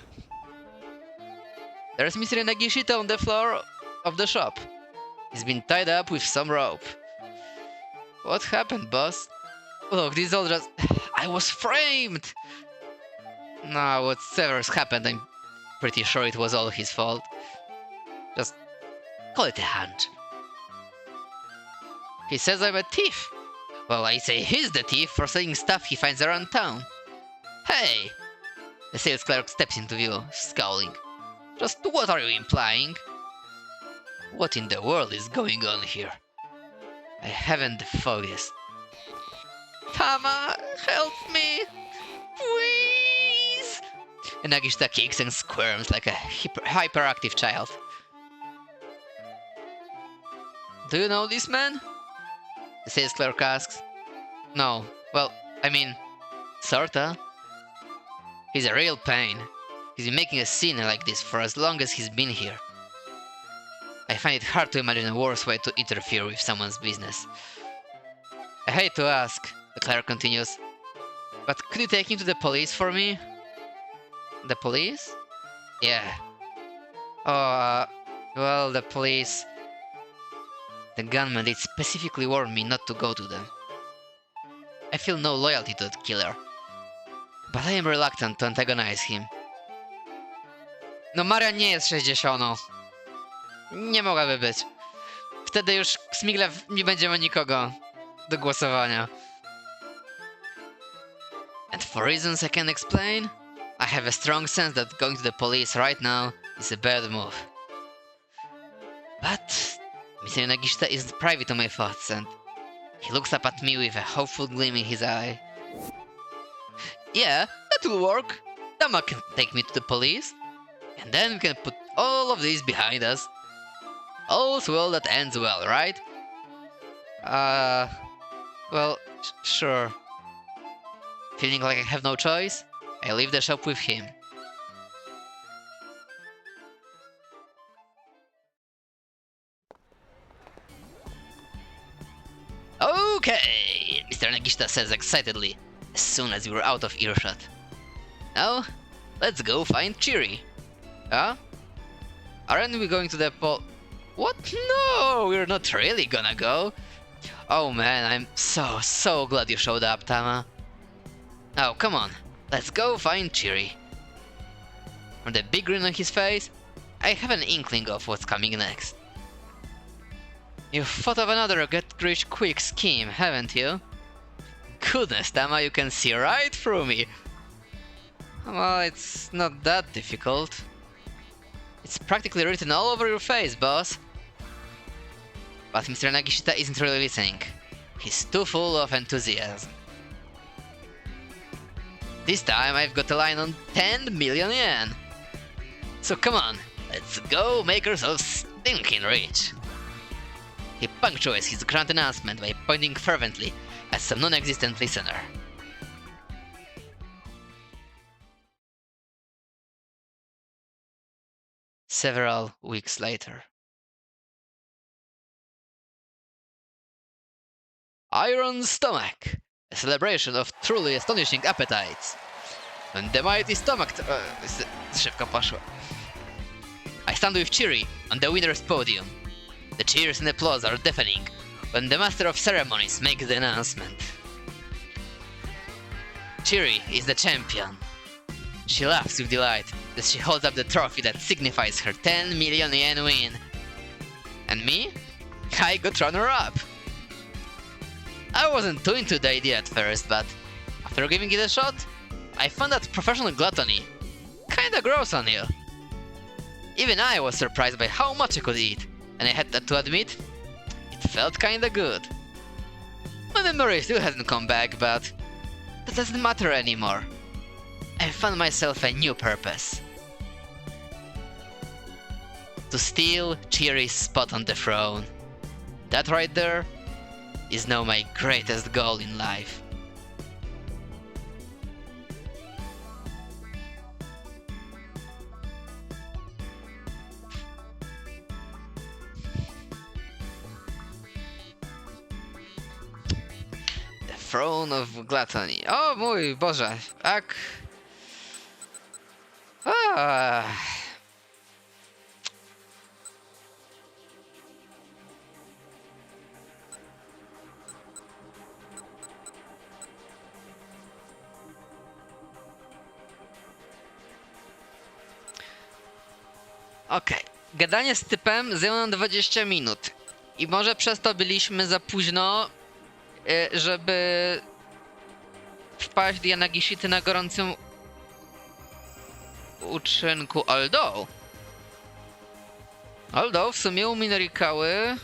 There's Mr. Nagishita on the floor of the shop. He's been tied up with some rope. What happened, boss? Look, this all just... I was framed! No, whatever's happened, I'm pretty sure it was all his fault. Just call it a hunch. He says I'm a thief. Well, I say he's the thief for selling stuff he finds around town. Hey! The sales clerk steps into view, scowling. Just what are you implying? What in the world is going on here? I haven't the foggiest. Tama, help me! Please! And Nagishita kicks and squirms like a hyperactive child. Do you know this man? The sales clerk asks. No, well, I mean, sorta. He's a real pain. He's been making a scene like this for as long as he's been here. I find it hard to imagine a worse way to interfere with someone's business. I hate to ask, the clerk continues, but could you take him to the police for me? The police? Yeah. Oh, well, the police... The gunman did specifically warn me not to go to them. I feel no loyalty to that killer, but I am reluctant to antagonize him. No, Maria nie jest 60. Nie mogłaby być. Wtedy już w Smiglew nie będziemy nikogo do głosowania. And for reasons I can't explain, I have a strong sense that going to the police right now is a bad move. But Mr. Nagishita isn't privy to my thoughts, and he looks up at me with a hopeful gleam in his eye. Yeah, that will work. Tama can take me to the police, and then we can put all of this behind us. All's well that ends well, right? Well, sure. Feeling like I have no choice, I leave the shop with him. Okay, Mr. Nagishita says excitedly, as soon as we were out of earshot. Now, let's go find Chiri. Huh? Aren't we going to the What? No, we're not really gonna go. Oh man, I'm so glad you showed up, Tama. Now, come on, let's go find Chiri. From the big grin on his face, I have an inkling of what's coming next. You've thought of another get-rich-quick scheme, haven't you? Goodness, Tama, you can see right through me. Well, it's not that difficult. It's practically written all over your face, boss. But Mr. Nagishita isn't really listening. He's too full of enthusiasm. This time I've got a line on 10 million yen. So come on, let's go make ourselves stinking rich. He punctuates his grand announcement by pointing fervently at some non-existent listener. Several weeks later. Iron Stomach! A celebration of truly astonishing appetites. When the mighty stomach... szybko poszło. I stand with Chiri on the winner's podium. The cheers and applause are deafening when the master of ceremonies makes the announcement. Chiri is the champion. She laughs with delight as she holds up the trophy that signifies her 10 million yen win. And me? I got runner-up. I wasn't too into the idea at first, but after giving it a shot, I found that professional gluttony kinda gross on you. Even I was surprised by how much I could eat, and I had to admit, it felt kinda good. My memory still hasn't come back, but that doesn't matter anymore. I found myself a new purpose. To steal Chiri's spot on the throne. That right there is now my greatest goal in life. The Throne of Gluttony. O mój Boże, tak. Okej. Gadanie z typem zajęło nam 20 minut. I może przez to byliśmy za późno, żeby wpaść do Yanagishity na gorącym uczynku. Although w sumie u Minorikały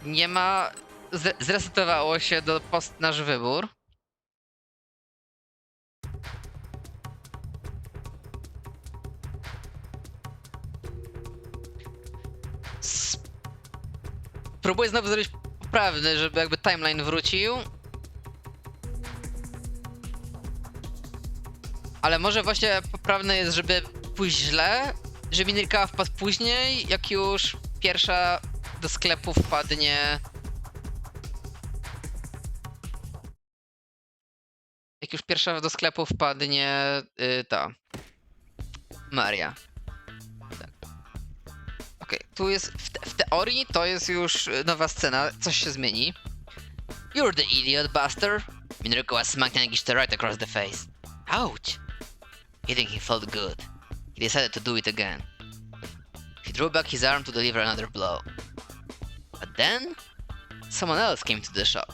nie ma... Zresetowało się do nasz wybór. Próbuję znowu zrobić poprawny, żeby jakby timeline wrócił. Ale może właśnie poprawne jest, żeby pójść źle, że Minorikawa wpadł później, jak już pierwsza do sklepu wpadnie... Jak już pierwsza do sklepu wpadnie ta... Maria. Tak. Okej, tu jest... W teorii to jest już nowa scena, coś się zmieni. You're the idiot, Buster. Minorikawa smacked Nagishita right across the face. Ouch! Hitting him felt good. He decided to do it again. He drew back his arm to deliver another blow. But then, someone else came to the shop.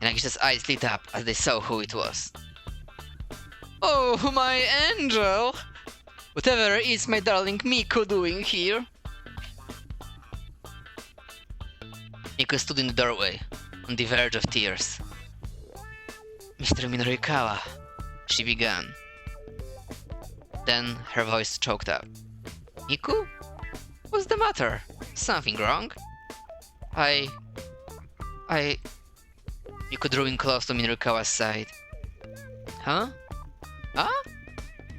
Nagishita's eyes lit up as they saw who it was. Oh, my angel! Whatever is my darling Miku doing here? Miku stood in the doorway, on the verge of tears. Mr. Minorikawa, she began. Then her voice choked up. Miku? What's the matter? Something wrong? Miku drew in close to Minorikawa's side. Huh? Huh?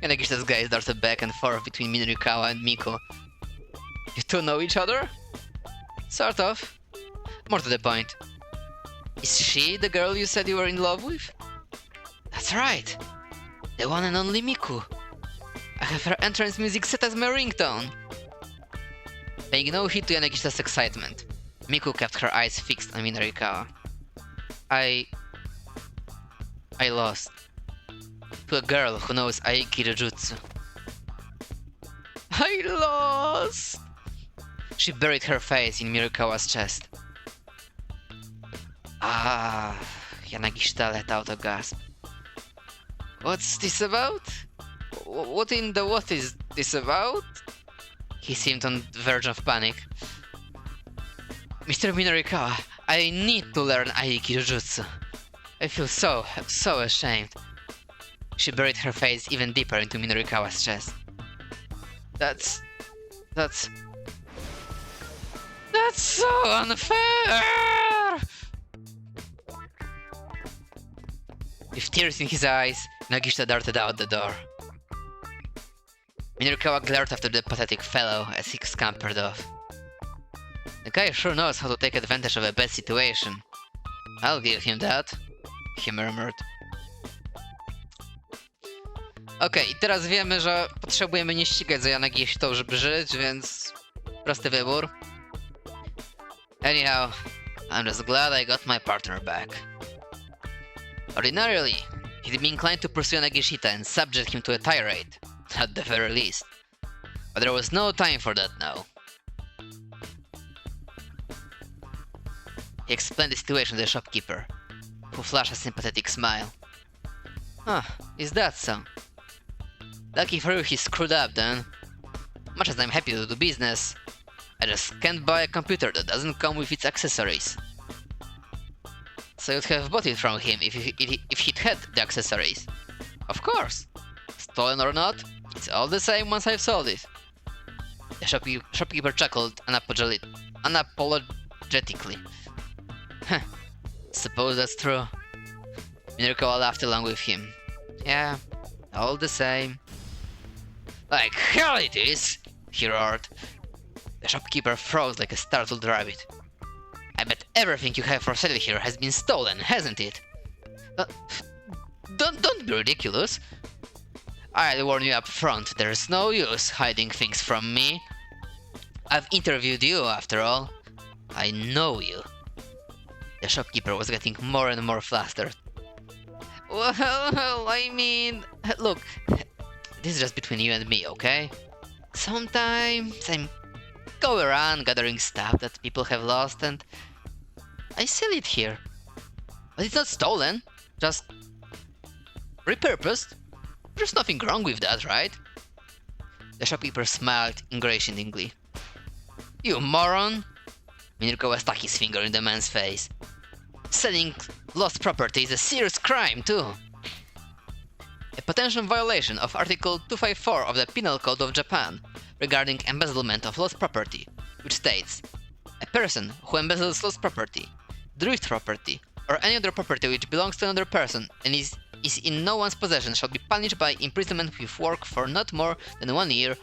Yanagishita's gaze darted back and forth between Minorikawa and Miku. You two know each other? Sort of. More to the point. Is she the girl you said you were in love with? That's right. The one and only Miku. I have her entrance music set as my ringtone. Paying no heed to Yanagishita's excitement, Miku kept her eyes fixed on Minarikawa. I lost. To a girl who knows Aiki Jujutsu. I lost! She buried her face in Mirikawa's chest. Ah, Yanagishita let out a gasp. What's this about? What is this about? He seemed on the verge of panic. Mr. Minarikawa, I need to learn Aiki Jujutsu. I feel so ashamed. She buried her face even deeper into Minarikawa's chest. That's so unfair! With tears in his eyes, Nagishita darted out the door. Minarikawa glared after the pathetic fellow as he scampered off. The guy sure knows how to take advantage of a bad situation. I'll give him that, he murmured. Okej, i teraz wiemy, że potrzebujemy nie ścigać za Yanagishitą, żeby żyć, więc prosty wybór. Anyhow, I'm just glad I got my partner back. Ordinarily, he'd be inclined to pursue Yanagishita and subject him to a tirade, at the very least. But there was no time for that now. He explained the situation to the shopkeeper, who flashed a sympathetic smile. Huh, is that so? Lucky for you he screwed up then. Much as I'm happy to do business, I just can't buy a computer that doesn't come with its accessories. So you'd have bought it from him if he'd had the accessories. Of course. Stolen or not, it's all the same once I've sold it. The shopkeeper chuckled unapologetically. Huh, suppose that's true. Minarikawa laughed along with him. Yeah, all the same. Like hell it is, he roared. The shopkeeper froze like a startled rabbit. I bet everything you have for sale here has been stolen, hasn't it? Don't be ridiculous. I'll warn you up front, there's no use hiding things from me. I've interviewed you, after all. I know you. The shopkeeper was getting more and more flustered. Well, I mean... Look, this is just between you and me, okay? Sometimes I go around gathering stuff that people have lost and I sell it here. But it's not stolen, just repurposed. There's nothing wrong with that, right? The shopkeeper smiled ingratiatingly. You moron! Minarikawa stuck his finger in the man's face. Selling lost property is a serious crime, too. A potential violation of Article 254 of the Penal Code of Japan regarding embezzlement of lost property, which states, a person who embezzles lost property, drift property, or any other property which belongs to another person and is in no one's possession shall be punished by imprisonment with work for not more than 1 year,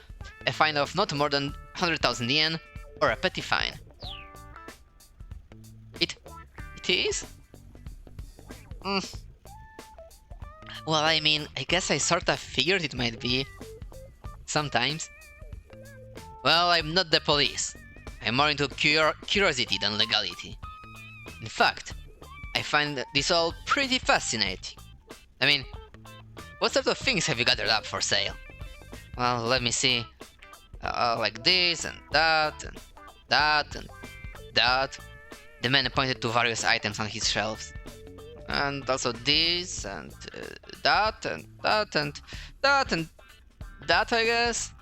a fine of not more than 100,000 yen, or a petty fine. It is? Well, I mean, I guess I sorta figured it might be. Sometimes. Well, I'm not the police. I'm more into curiosity than legality. In fact, I find this all pretty fascinating. I mean, what sort of things have you gathered up for sale? Well, let me see. Like this and that and that and that. The man pointed to various items on his shelves. And also this and that and that and that and that, I guess.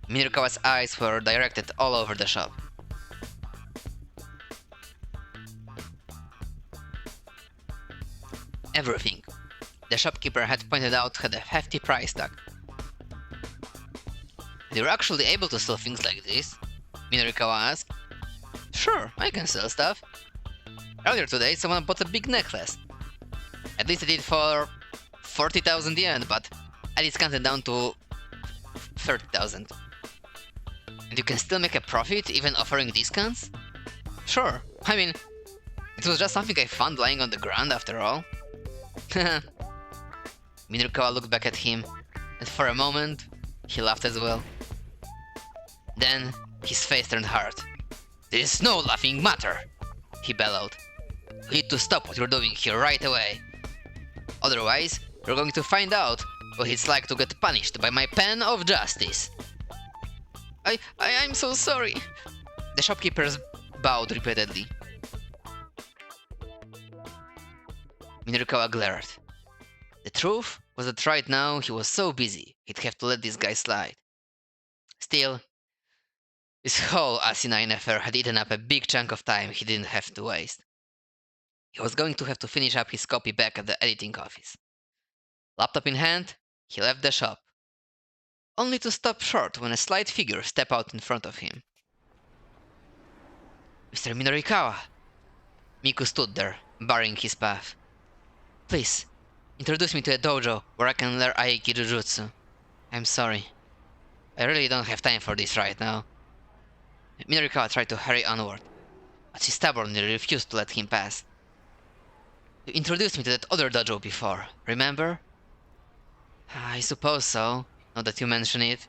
Minarikawa's eyes were directed all over the shop. Everything the shopkeeper had pointed out had a hefty price tag. You're actually able to sell things like this? Minarikawa asked. Sure, I can sell stuff. Earlier today, someone bought a big necklace. At least I did for 40,000 yen, but I discounted down to 30,000. And you can still make a profit even offering discounts? Sure, I mean, it was just something I found lying on the ground after all. Minorikawa looked back at him, and for a moment, he laughed as well. Then, his face turned hard. "There is no laughing matter," he bellowed. "You need to stop what you're doing here right away. Otherwise, you're going to find out what it's like to get punished by my pen of justice." I'm so sorry. The shopkeepers bowed repeatedly. Minorikawa glared. The truth was that right now he was so busy he'd have to let this guy slide. Still, this whole asinine affair had eaten up a big chunk of time he didn't have to waste. He was going to have to finish up his copy back at the editing office. Laptop in hand, he left the shop, only to stop short when a slight figure stepped out in front of him. "Mr. Minorikawa!" Miku stood there, barring his path. "Please, introduce me to a dojo where I can learn Aiki Jujutsu. I'm sorry. I really don't have time for this right now." Minorikawa tried to hurry onward, but she stubbornly refused to let him pass. "You introduced me to that other dojo before, remember?" "I suppose so, now that you mention it."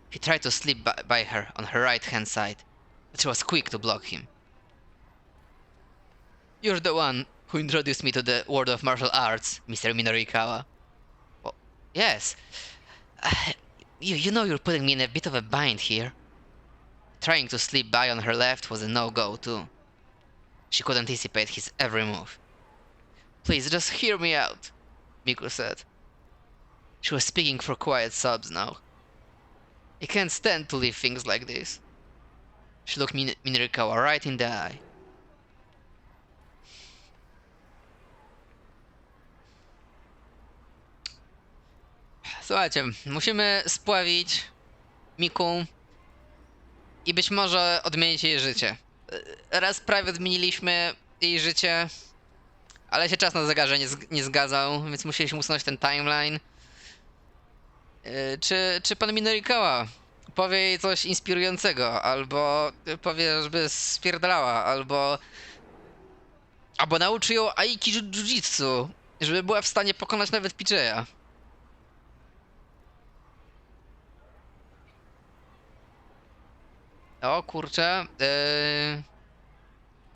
He tried to slip by her on her right-hand side, but she was quick to block him. "You're the one who introduced me to the world of martial arts, Mr. Minorikawa." "Well, yes. You know you're putting me in a bit of a bind here." Trying to slip by on her left was a no-go, too. She could anticipate his every move. "Please, just hear me out," Miku said. She was speaking for quiet sobs now. "I can't stand to leave things like this." She looked Minorikawa right in the eye. Słuchajcie, musimy spławić Miku i być może odmienić jej życie. Raz prawie odmieniliśmy jej życie, ale się czas na zegarze nie zgadzał, więc musieliśmy usunąć ten timeline. Czy pan Minorikawa powie jej coś inspirującego, albo powie, żeby spierdalała, albo nauczy ją Aiki Jujitsu, żeby była w stanie pokonać nawet PJ'a. O kurczę.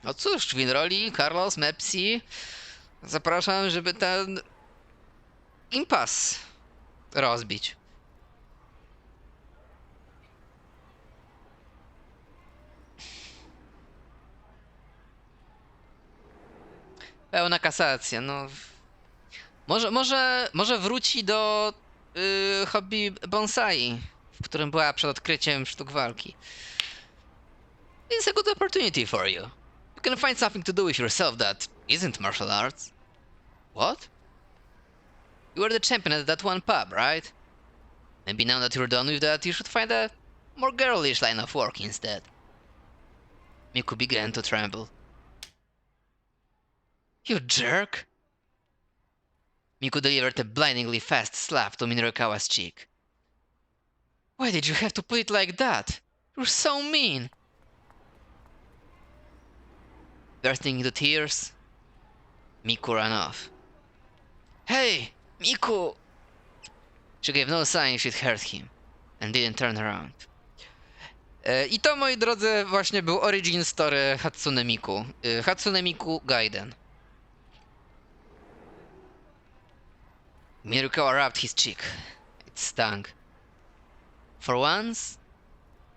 No cóż, Winroli, Carlos, Mepsi. Zapraszam, żeby ten impas rozbić. Pełna kasacja, no. Może wróci do hobby bonsai, w którym była przed odkryciem sztuk walki. It's a good opportunity for you. You can find something to do with yourself that isn't martial arts. What? You were the champion at that one pub, right? Maybe now that you're done with that, you should find a more girlish line of work instead. Miku began to tremble. "You jerk!" Miku delivered a blindingly fast slap to Minorikawa's cheek. "Why did you have to put it like that? You're so mean!" Bursting into tears, Miku ran off. "Hey, Miku!" She gave no sign she'd heard him, and didn't turn around. I to, moi drodzy, właśnie był origin story Hatsune Miku. Hatsune Miku Gaiden. Minorikawa rubbed his cheek. It stung. For once,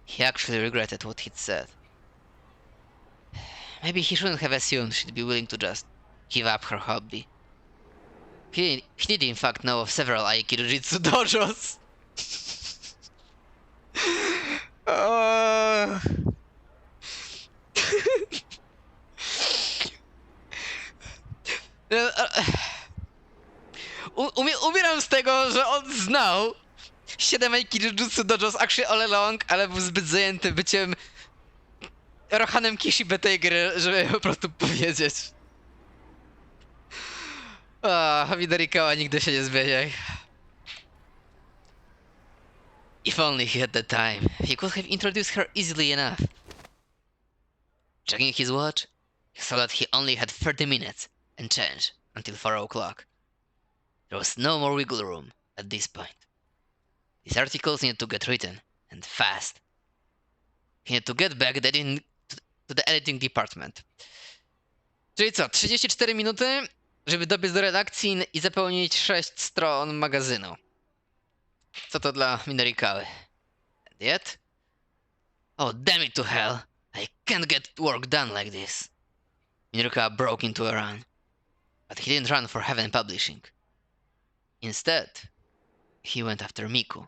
he actually regretted what he'd said. Maybe he shouldn't have assumed she'd be willing to just give up her hobby. He did in fact know of several Aiki Jujitsu dojos. Umieram z tego, że on znał 7 Aiki Jujutsu dojos actually all along, ale był zbyt zajęty byciem Rohanem Kishibe tej gry, żeby po prostu powiedzieć. Minorikawa nigdy się nie zmieniaj. If only he had the time, he could have introduced her easily enough. Checking his watch, he saw that he only had 30 minutes and change until 4 o'clock. There was no more wiggle room at this point. These articles needed to get written, and fast. He had to get back to the editing department. Czyli co, 34 minuty, żeby dobiec do redakcji i zapełnić 6 stron magazynu. Co to dla Minorikały? And yet? Oh, damn it to hell! I can't get work done like this. Minorikawa broke into a run. But he didn't run for Heaven Publishing. Instead, he went after Miku.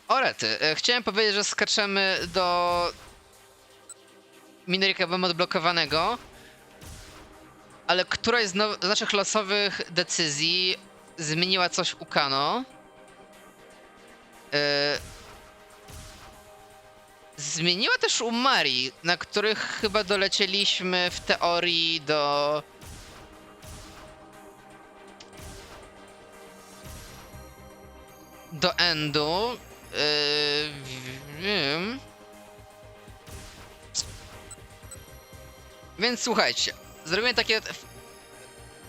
Orety, chciałem powiedzieć, że skaczemy do Minorikawa odblokowanego, ale któraś z naszych losowych decyzji zmieniła coś u Kano. Zmieniła też u Marii, na których chyba dolecieliśmy w teorii do endu. Wiem. Więc słuchajcie, zrobimy takie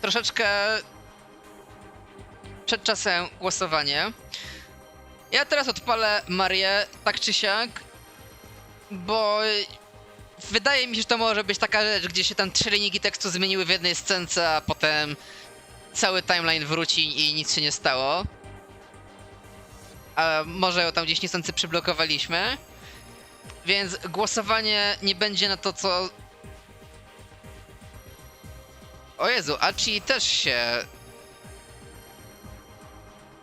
troszeczkę przed czasem głosowanie. Ja teraz odpalę Marię, tak czy siak, bo wydaje mi się, że to może być taka rzecz, gdzie się tam 3 linijki tekstu zmieniły w jednej scence, a potem cały timeline wróci i nic się nie stało. A może ją tam gdzieś niechcący przyblokowaliśmy. Więc głosowanie nie będzie na to, co... O Jezu, Achi też się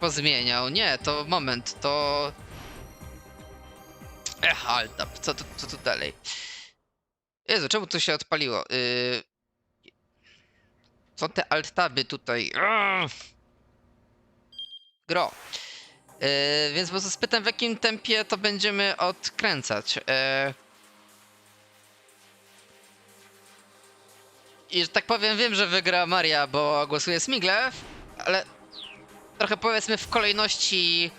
pozmieniał. Nie, to moment, to... Alt-tab, co tu dalej? Jezu, czemu to się odpaliło? Co te alt-taby tutaj? Gro. Więc po prostu spytam, w jakim tempie to będziemy odkręcać. I że tak powiem, wiem, że wygra Maria, bo głosuje Smiglew, ale trochę powiedzmy w kolejności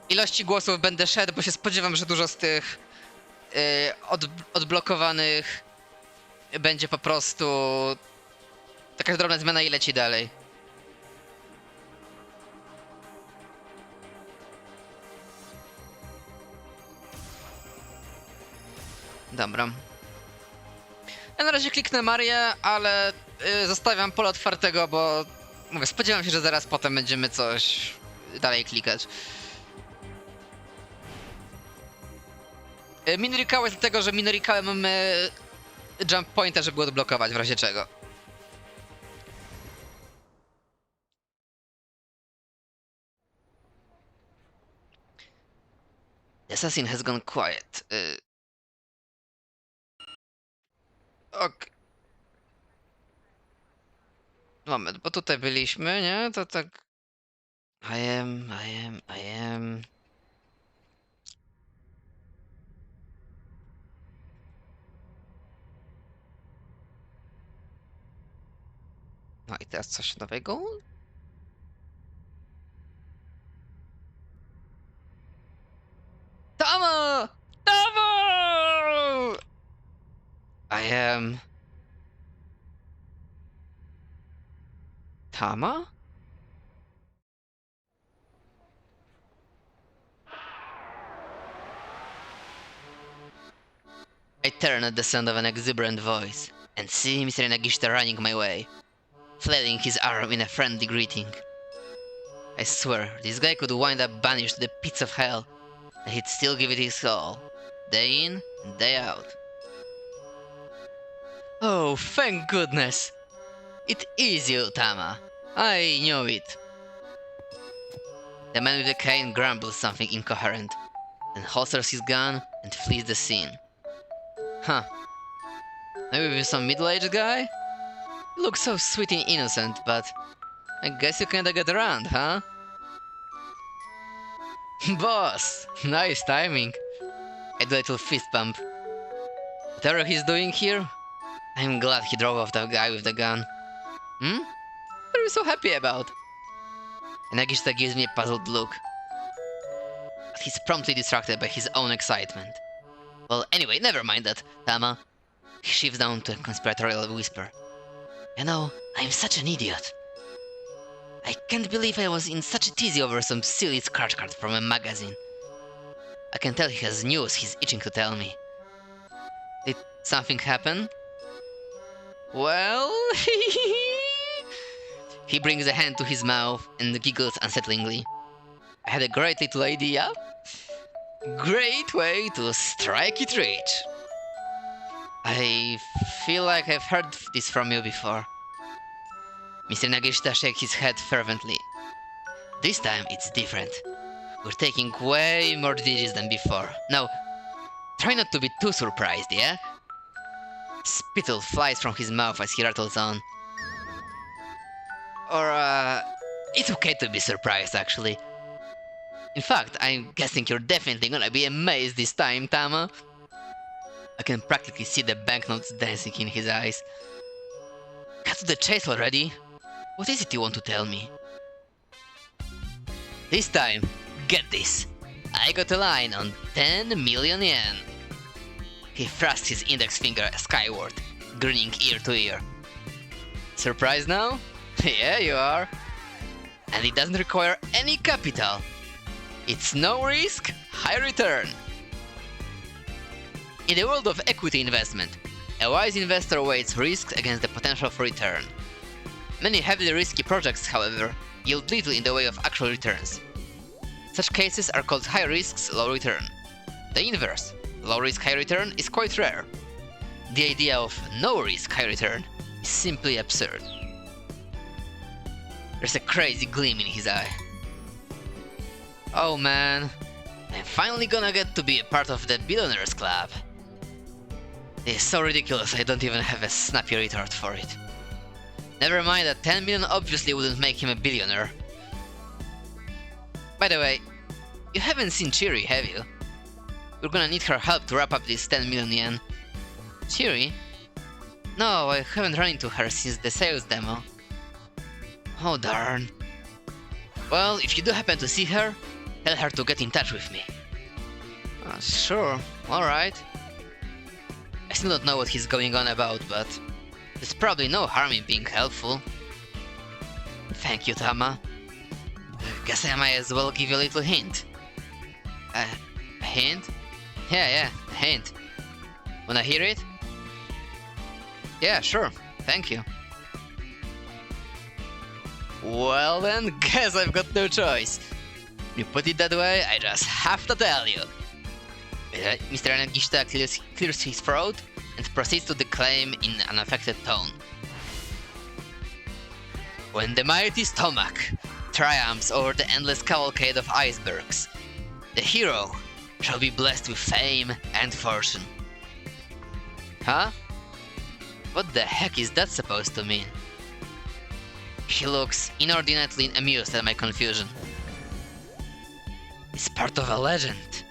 ilości głosów będę szedł, bo się spodziewam, że dużo z tych odblokowanych będzie po prostu taka drobna zmiana i leci dalej. Dobra. Ja na razie kliknę Marię, ale zostawiam pole otwartego, bo mówię, spodziewam się, że zaraz potem będziemy coś dalej klikać. Minorikawa jest dlatego, że Minorikałę mamy jump pointa, żeby odblokować w razie czego. The assassin has gone quiet. Ok. Moment, bo tutaj byliśmy, nie? To tak... I am... No i teraz coś nowego? Tamo! Tamo! I am... Tama? I turn at the sound of an exuberant voice, and see Mr. Nagishita running my way, flailing his arm in a friendly greeting. I swear, this guy could wind up banished to the pits of hell, and he'd still give it his all, day in and day out. Oh, thank goodness! It is you, Tama. I knew it. The man with the cane grumbles something incoherent, then holsters his gun and flees the scene. Huh. Maybe with some middle-aged guy? You look so sweet and innocent, but I guess you kinda get around, huh? Boss! Nice timing. I do a little fist bump. Whatever he's doing here, I'm glad he drove off the guy with the gun. Hmm? What are you so happy about? And Nagishita gives me a puzzled look. But he's promptly distracted by his own excitement. Well, anyway, never mind that, Tama. He shifts down to a conspiratorial whisper. You know, I'm such an idiot. I can't believe I was in such a tizzy over some silly scratch card from a magazine. I can tell he has news he's itching to tell me. Did something happen? Well... He brings a hand to his mouth and giggles unsettlingly. I had a great little idea. Great way to strike it rich. I feel like I've heard this from you before. Mr. Nagishita shakes his head fervently. This time it's different. We're taking way more digits than before. Now, try not to be too surprised, yeah? Spittle flies from his mouth as he rattles on. Or, it's okay to be surprised, actually. In fact, I'm guessing you're definitely gonna be amazed this time, Tama. I can practically see the banknotes dancing in his eyes. Cut to the chase already. What is it you want to tell me? This time, get this. I got a line on 10 million yen. He thrusts his index finger skyward, grinning ear to ear. Surprised now? Yeah, you are. And it doesn't require any capital. It's no risk, high return. In the world of equity investment, a wise investor weighs risk against the potential for return. Many heavily risky projects, however, yield little in the way of actual returns. Such cases are called high risks, low return. The inverse, low risk, high return, is quite rare. The idea of no risk, high return is simply absurd. There's a crazy gleam in his eye. Oh man, I'm finally gonna get to be a part of the Billionaires Club. It's so ridiculous I don't even have a snappy retort for it. Never mind that 10 million obviously wouldn't make him a billionaire. By the way, you haven't seen Chiri, have you? We're gonna need her help to wrap up this 10 million yen. Chiri? No, I haven't run into her since the sales demo. Oh darn. Well, if you do happen to see her, tell her to get in touch with me. Sure, alright. I still don't know what he's going on about, but there's probably no harm in being helpful. Thank you, Tama. Guess I might as well give you a little hint. A hint? Yeah, a hint. Wanna hear it? Yeah, sure, thank you. Well then, guess I've got no choice. You put it that way, I just have to tell you. Mr. Nagishita clears his throat and proceeds to declaim in an unaffected tone. When the mighty stomach triumphs over the endless cavalcade of icebergs, the hero shall be blessed with fame and fortune. Huh? What the heck is that supposed to mean? He looks inordinately amused at my confusion. It's part of a legend.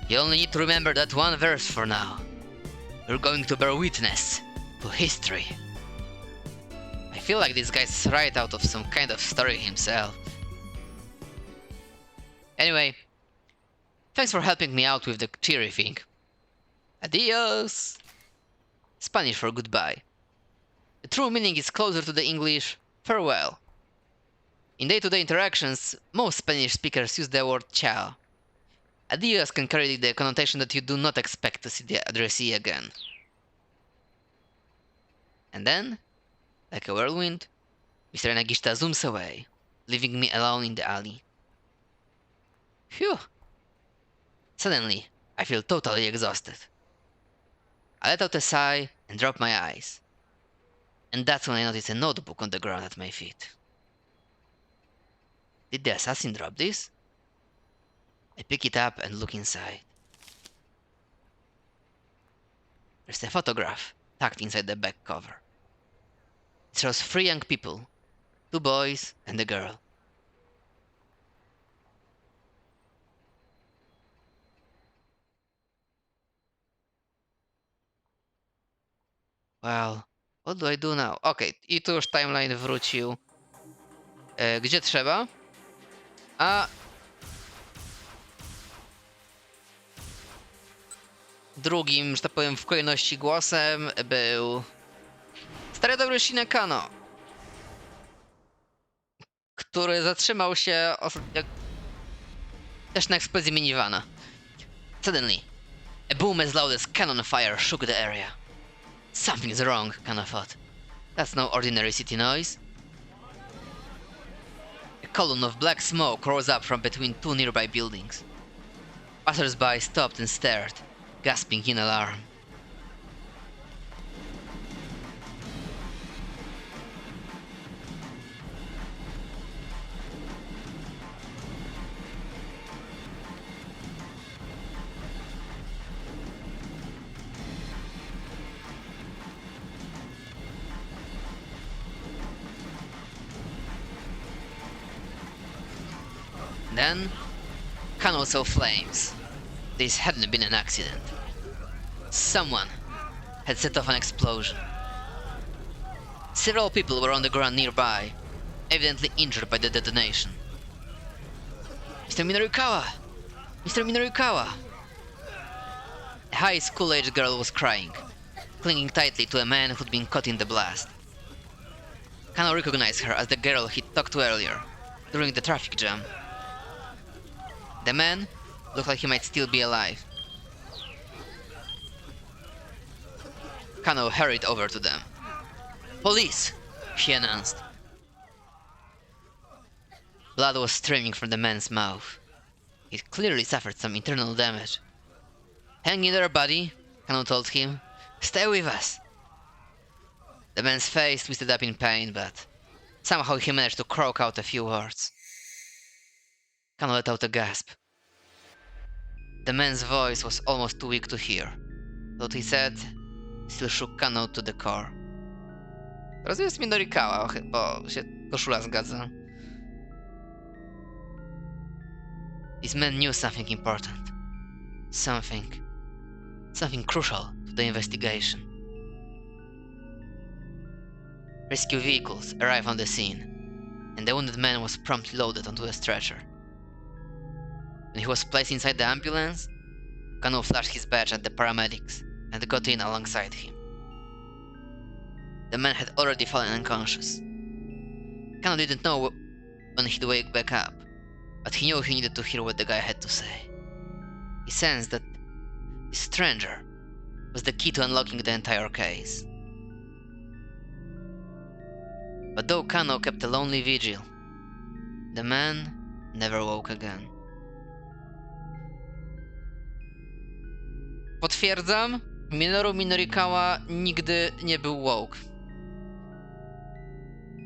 You only need to remember that one verse for now. You're going to bear witness to history. I feel like this guy's right out of some kind of story himself. Anyway, thanks for helping me out with the cheery thing. Adios! Spanish for goodbye. The true meaning is closer to the English farewell. In day-to-day interactions, most Spanish speakers use the word ciao. Adios can carry the connotation that you do not expect to see the addressee again. And then, like a whirlwind, Mr. Nagishita zooms away, leaving me alone in the alley. Phew! Suddenly, I feel totally exhausted. I let out a sigh and drop my eyes. And that's when I notice a notebook on the ground at my feet. Did the assassin drop this? I pick it up and look inside. There's a photograph tucked inside the back cover. It shows 3 young people, 2 boys and a girl. Well, what do I do now? Okej, i tu już timeline wrócił gdzie trzeba. A drugim, że tak powiem, w kolejności głosem był stary dobry Shinekano, który zatrzymał się też na eksplozji minivana. Suddenly, a boom as loud as cannon fire shook the area. Something's wrong, Kano thought. That's no ordinary city noise. A column of black smoke rose up from between two nearby buildings. Passers-by stopped and stared, gasping in alarm. Then, Kano saw flames. This hadn't been an accident. Someone had set off an explosion. Several people were on the ground nearby, evidently injured by the detonation. Mr. Minorikawa! Mr. Minorikawa! A high school-aged girl was crying, clinging tightly to a man who'd been caught in the blast. Kano recognized her as the girl he'd talked to earlier, during the traffic jam. The man looked like he might still be alive. Kano hurried over to them. "Police!" he announced. Blood was streaming from the man's mouth. He'd clearly suffered some internal damage. "Hang in there, buddy," Kano told him. "Stay with us." The man's face twisted up in pain, but somehow he managed to croak out a few words. Kano let out a gasp. The man's voice was almost too weak to hear. What he said still shook Kano to the core. Teraz jest Minorikawa, bo się koszula zgadza. This man knew something important. Something crucial to the investigation. Rescue vehicles arrived on the scene, and the wounded man was promptly loaded onto a stretcher. When he was placed inside the ambulance, Kano flashed his badge at the paramedics and got in alongside him. The man had already fallen unconscious. Kano didn't know when he'd wake back up, but he knew he needed to hear what the guy had to say. He sensed that this stranger was the key to unlocking the entire case. But though Kano kept a lonely vigil, the man never woke again. Potwierdzam, Minoru Minorikawa nigdy nie był woke.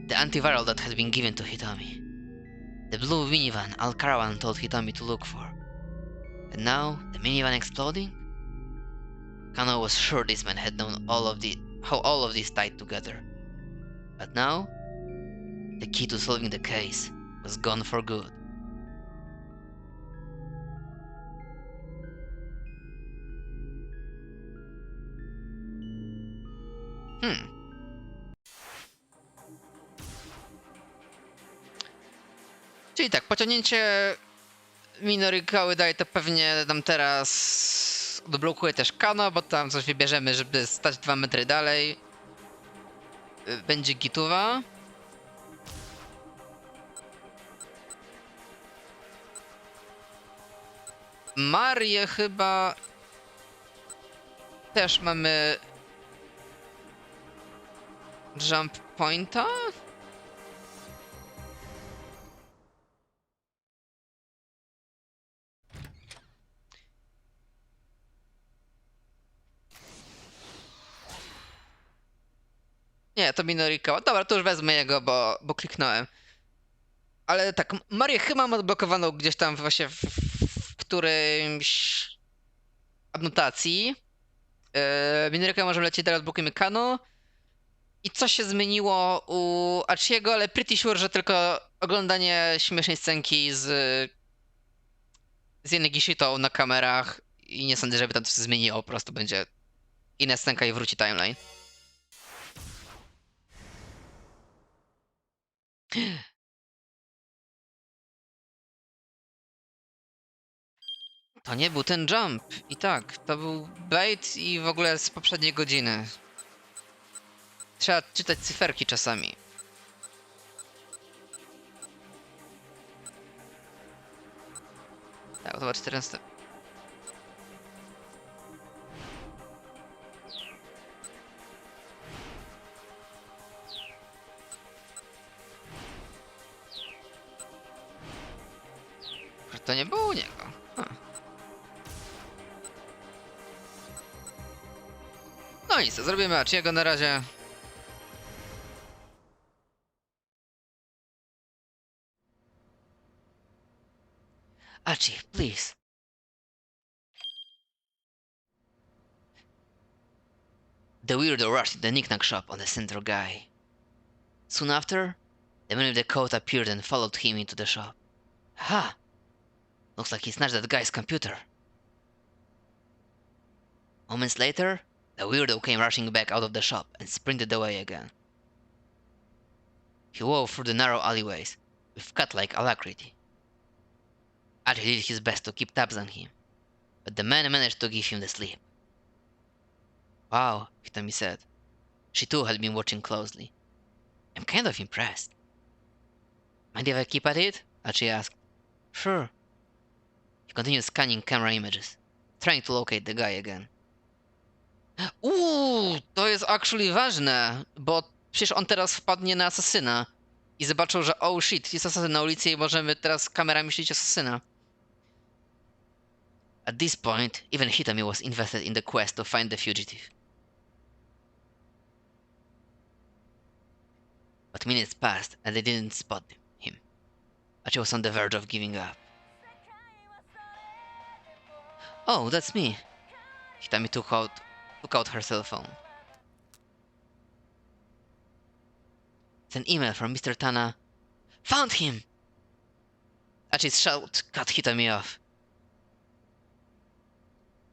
The antiviral that had been given to Hitomi. The blue minivan Al-Karawan told Hitomi to look for. And now, the minivan exploding? Kano was sure this man had known how all of this tied together. But now, the key to solving the case was gone for good. Czyli tak, pociągnięcie Minorikały daje to pewnie nam teraz odblokuje też Kano, bo tam coś wybierzemy, żeby stać 2 metry dalej. Będzie gituwa. Marię chyba też mamy jump pointa? Nie, to Minorikawa. Dobra, to już wezmę jego, bo kliknąłem. Ale tak, Marię chyba mam odblokowaną gdzieś tam właśnie w którymś adnotacji. Minorikawa możemy lecieć, teraz odblokujemy Kano. I coś się zmieniło u Achiego, ale pretty sure, że tylko oglądanie śmiesznej scenki z Yenegishitą na kamerach i nie sądzę, żeby tam coś się zmieniło, po prostu będzie inna scenka i wróci timeline. To nie był ten jump. I tak, to był bait i w ogóle z poprzedniej godziny. Trzeba czytać cyferki czasami. Tak, to była 14. To nie było u niego. No i co, zrobimy Archiego na razie. Archie, please. The weirdo rushed to the knick-knack shop on the center guy. Soon after, the man with the coat appeared and followed him into the shop. Ha! Looks like he snatched that guy's computer. Moments later, the weirdo came rushing back out of the shop and sprinted away again. He wove through the narrow alleyways with cat-like alacrity. Archie did his best to keep tabs on him, but the man managed to give him the slip. Wow, Hitomi said. She too had been watching closely. I'm kind of impressed. Mind if I keep at it? Archie asked. Sure. He continued scanning camera images, trying to locate the guy again. To jest actually ważne, bo przecież on teraz wpadnie na asasyna i zobaczył, że oh shit, jest asasyn na ulicy i możemy teraz kamerami śledzić asasyna. At this point, even Hitomi was invested in the quest to find the fugitive. But minutes passed and they didn't spot him. Archie was on the verge of giving up. Oh, that's me. Hitomi took out her cell phone. It's an email from Mr. Tana. Found him! Archie's shout cut Hitomi off.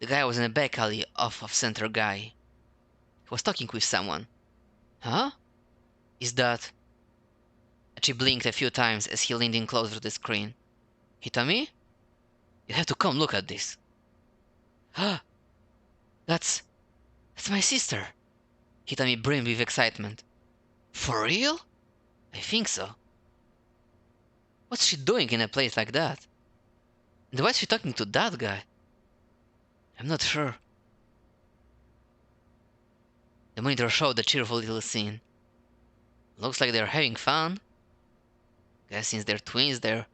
The guy was in a back alley off of Center Guy. He was talking with someone. Huh? Is that... Archie blinked a few times as he leaned in closer to the screen. Hitomi? You have to come look at this. That's my sister. Hitomi brimmed with excitement. For real? I think so. What's she doing in a place like that? And why is she talking to that guy? I'm not sure. The monitor showed a cheerful little scene. Looks like they're having fun. Guess since they're twins, they're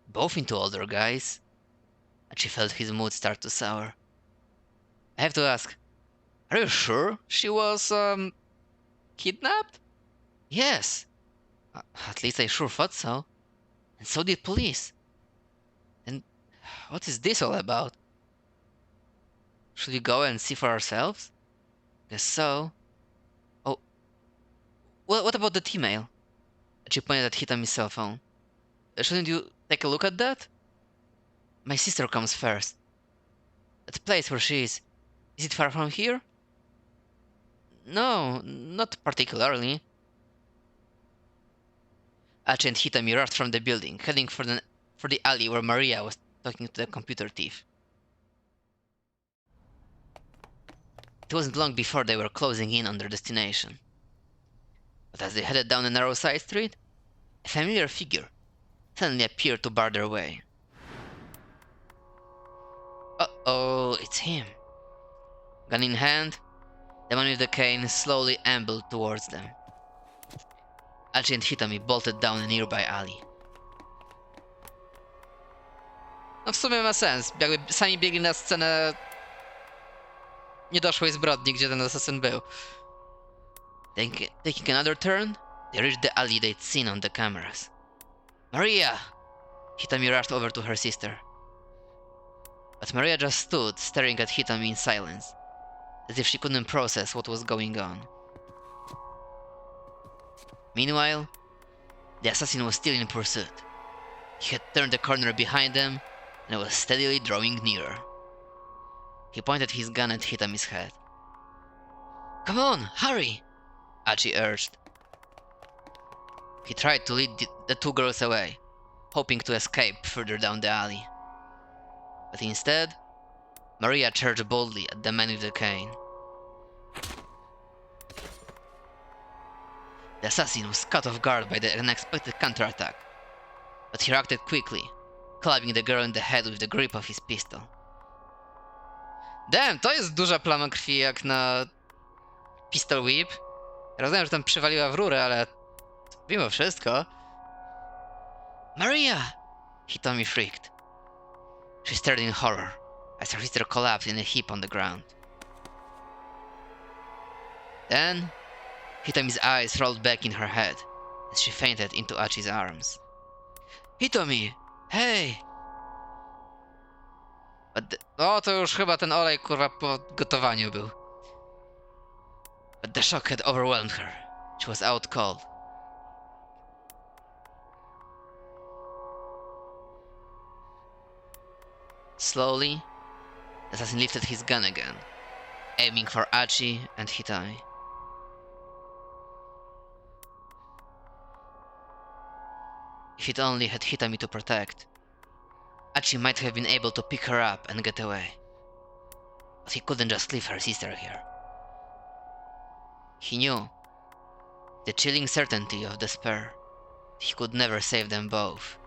both into older guys. And she felt his mood start to sour. I have to ask, are you sure she was, kidnapped? Yes. At least I sure thought so. And so did police. And what is this all about? Should we go and see for ourselves? Guess so. Oh. Well, what about the T-mail? She pointed at Hitami's cell phone. Shouldn't you take a look at that? My sister comes first. That place where she is it far from here? No, not particularly. Archie and Hitami rushed from the building, heading for the alley where Maria was talking to the computer thief. It wasn't long before they were closing in on their destination. But as they headed down a narrow side street, a familiar figure suddenly appeared to bar their way. Uh-oh, it's him. Gun in hand, the man with the cane slowly ambled towards them. Archie and Hitami bolted down a nearby alley. No w sumie ma sens, jakby sami biegli na scenę niedoszłej zbrodni, gdzie ten asasyn był. Taking another turn, they reached the alley they'd seen on the cameras. Maria! Hitami rushed over to her sister. But Maria just stood, staring at Hitami in silence, as if she couldn't process what was going on. Meanwhile, the assassin was still in pursuit. He had turned the corner behind them and was steadily drawing nearer. He pointed his gun at Hitami's head. Come on, hurry! Archie urged. He tried to lead the two girls away, hoping to escape further down the alley. But instead, Maria charged boldly at the man with the cane. The assassin was caught off guard by the unexpected counterattack, but he reacted quickly, clubbing the girl in the head with the grip of his pistol. Damn, to jest duża plama krwi jak na pistol whip. Rozumiem, że tam przywaliła w rurę, ale mimo wszystko... Maria! Hitomi shrieked. She stared in horror as her sister collapsed in a heap on the ground. Then, Hitomi's eyes rolled back in her head as she fainted into Achi's arms. Hitomi! Hey! O, to już chyba ten olej, kurwa, po gotowaniu był. But the shock had overwhelmed her. She was out cold. Slowly, the assassin lifted his gun again, aiming for Achi and Hitomi. If it only had Hitomi to protect, Achi might have been able to pick her up and get away. But he couldn't just leave her sister here. He knew, the chilling certainty of despair, he could never save them both.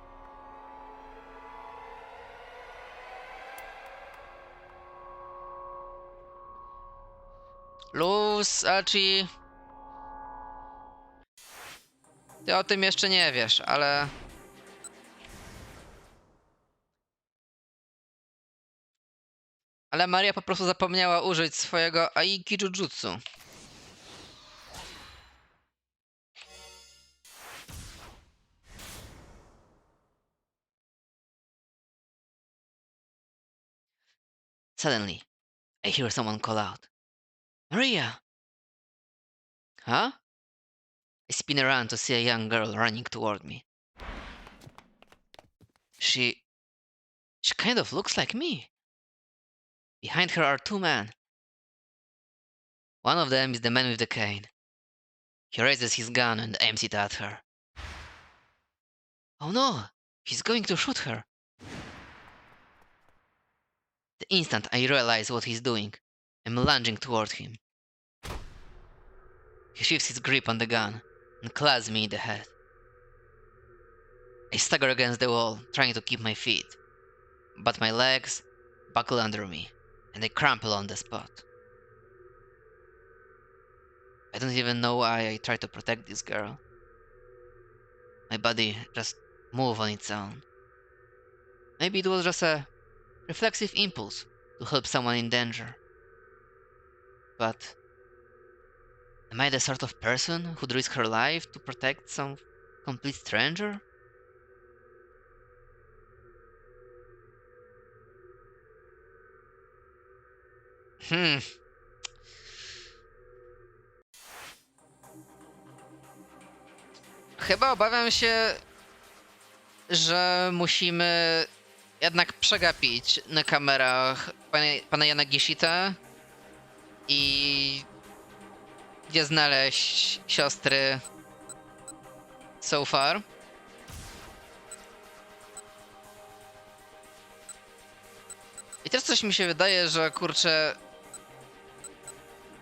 Luz, Achi... Ty o tym jeszcze nie wiesz, ale... Ale Maria po prostu zapomniała użyć swojego Aiki Jujutsu. Suddenly, I hear someone call out. Maria! Huh? I spin around to see a young girl running toward me. She kind of looks like me. Behind her are two men. One of them is the man with the cane. He raises his gun and aims it at her. Oh no! He's going to shoot her. The instant I realize what he's doing, I'm lunging toward him. He shifts his grip on the gun and claws me in the head. I stagger against the wall, trying to keep my feet, but my legs buckle under me, and I crumple on the spot. I don't even know why I try to protect this girl. My body just moves on its own. Maybe it was just a reflexive impulse to help someone in danger. But am I the sort of person who'd risk her life to protect some complete stranger? Chyba obawiam się, że musimy jednak przegapić na kamerach pana Yanagishita i gdzie znaleźć siostry so far. I też coś mi się wydaje, że kurczę...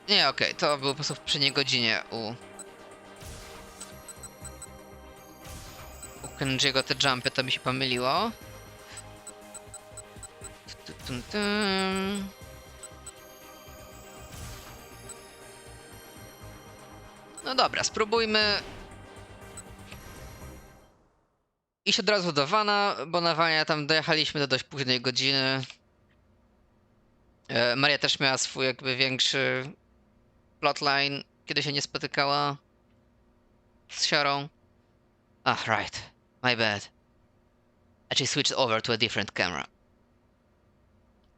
Nie, okej, to było po prostu przy niegodzinie u Kenji'ego te jumpy, to mi się pomyliło. No dobra, spróbujmy iść od razu do Vana, bo na Vanie tam dojechaliśmy do dość późnej godziny. Maria też miała swój jakby większy plotline, kiedy się nie spotykała z siorą. Ah, right. My bad. Actually switched over to a different camera.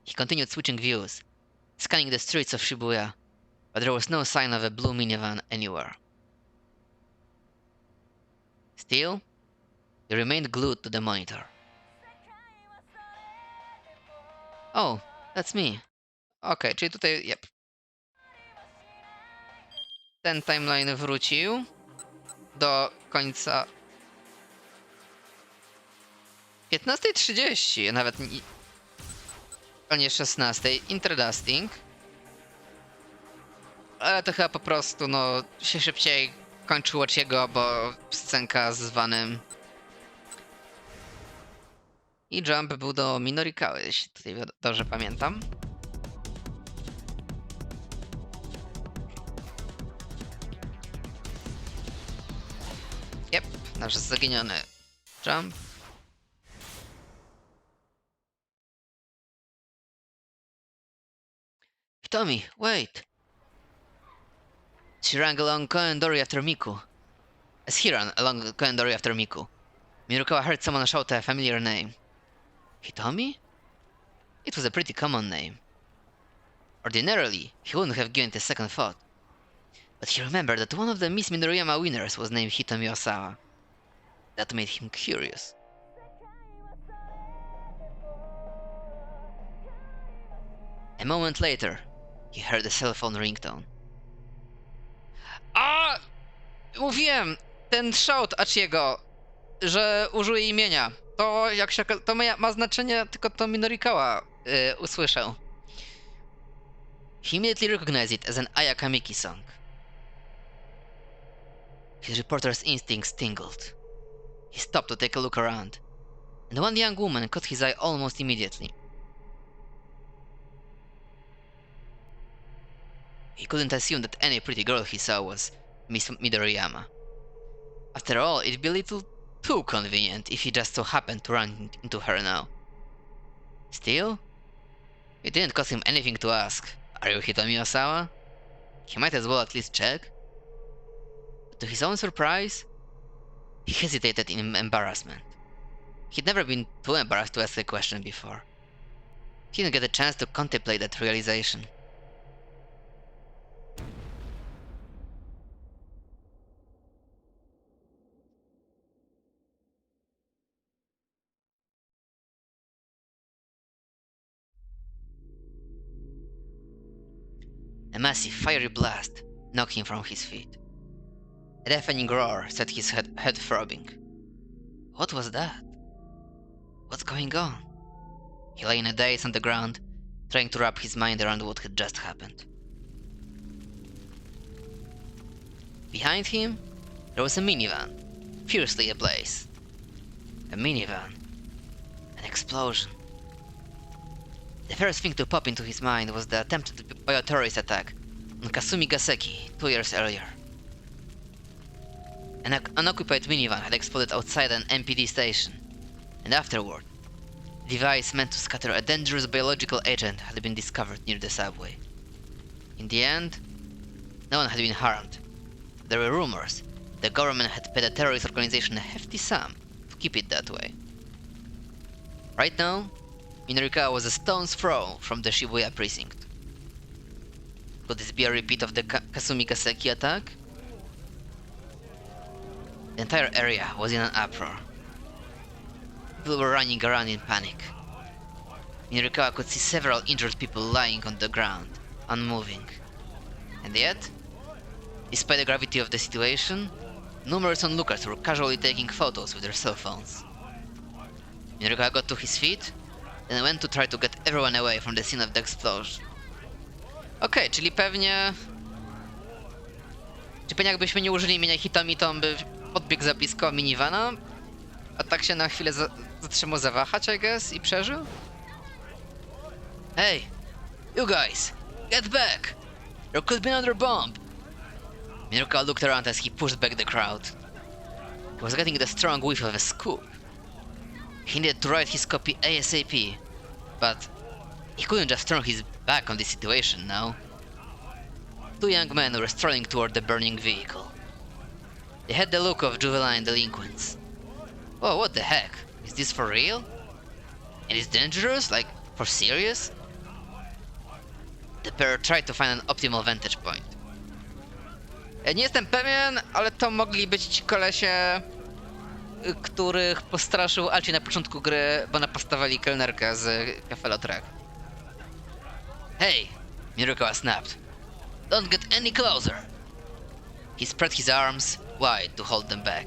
He continued switching views, scanning the streets of Shibuya, but there was no sign of a blue minivan anywhere. Still, he remained glued to the monitor. Oh, that's me. Okay, czyli tutaj, yep. Ten timeline wrócił. do końca 15:30, nawet nie 16. Interdusting. Ale to chyba po prostu, no, się szybciej kończyło jego, bo scenka z Vanem. I jump był do Minorikały, jeśli tutaj dobrze pamiętam. Yep, nasz zaginiony jump. Tommy, wait! She ran along Koendori after Miku. As he ran along Koendori after Miku, Mirukawa heard someone shout a familiar name. Hitomi? It was a pretty common name. Ordinarily, he wouldn't have given it a second thought. But he remembered that one of the Miss Midoriyama winners was named Hitomi Osawa. That made him curious. A moment later, he heard a cell phone ringtone. A! Mówiłem! Ten shout Achiego, że użyje imienia. To jak się... To ma znaczenie, tylko to Minorikawa usłyszał. He immediately recognized it as an Ayaka Miki song. His reporter's instincts tingled. He stopped to take a look around, and one young woman caught his eye almost immediately. He couldn't assume that any pretty girl he saw was Miss Midoriyama. After all, it'd be a little too convenient if he just so happened to run into her now. Still, it didn't cost him anything to ask, "Are you Hitomi Osawa?" He might as well at least check. But to his own surprise, he hesitated in embarrassment. He'd never been too embarrassed to ask a question before. He didn't get a chance to contemplate that realization. A massive fiery blast knocked him from his feet. A deafening roar set his head throbbing. What was that? What's going on? He lay in a daze on the ground, trying to wrap his mind around what had just happened. Behind him, there was a minivan, fiercely ablaze. A minivan. An explosion. The first thing to pop into his mind was the attempted bioterrorist attack on Kasumi Gaseki 2 years earlier. An unoccupied minivan had exploded outside an MPD station, and afterward, a device meant to scatter a dangerous biological agent had been discovered near the subway. In the end, no one had been harmed. There were rumors the government had paid a terrorist organization a hefty sum to keep it that way. Right now, Minorikawa was a stone's throw from the Shibuya precinct. Could this be a repeat of the Kasumi Gaseki attack? The entire area was in an uproar. People were running around in panic. Minorikawa could see several injured people lying on the ground, unmoving. And yet, despite the gravity of the situation, numerous onlookers were casually taking photos with their cell phones. Minorikawa got to his feet, then went to try to get everyone away from the scene of the explosion. Okej, czyli pewnie... Czy pewnie jakbyśmy nie użyli imienia Hitomi, to on by podbiegł za blisko minivana, a tak się na chwilę zatrzymał zawahać, I guess, i przeżył? Hey, you guys, get back! There could be another bomb! Minorikawa looked around as he pushed back the crowd. He was getting the strong whiff of a scoop. He needed to write his copy ASAP, but he couldn't just turn his back on the situation now. Two young men were strolling toward the burning vehicle. They had the look of juvenile delinquents. Oh, what the heck? Is this for real? And it's dangerous? Like, for serious? The pair tried to find an optimal vantage point. Nie jestem pewien, ale to mogli być ci kolesie, których postraszył Alci na początku gry, bo napastowali kelnerkę z Cafe Lautrec. Hey! Minorikawa snapped. Don't get any closer! He spread his arms, wide to hold them back.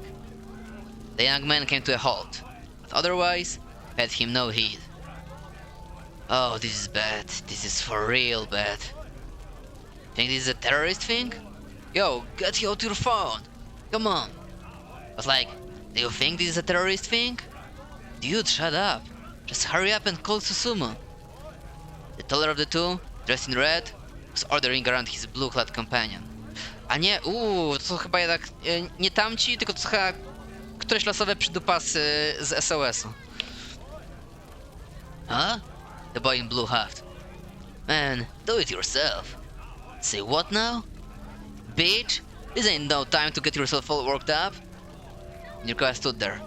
The young man came to a halt, but otherwise paid him no heed. Oh, this is bad. This is for real bad. Think this is a terrorist thing? Yo, get out your phone! Come on! But like, do you think this is a terrorist thing? Dude, shut up! Just hurry up and call Susumu. The taller of the two, dressed in red, was ordering around his blue-clad companion. A nie, to chyba jednak nie tamci, tylko to chyba któreś losowe przydupasy z SOS-u. Huh? The boy in blue huffed. Man, do it yourself. Say what now? Bitch, this ain't no time to get yourself all worked up. Nirkoa stood there,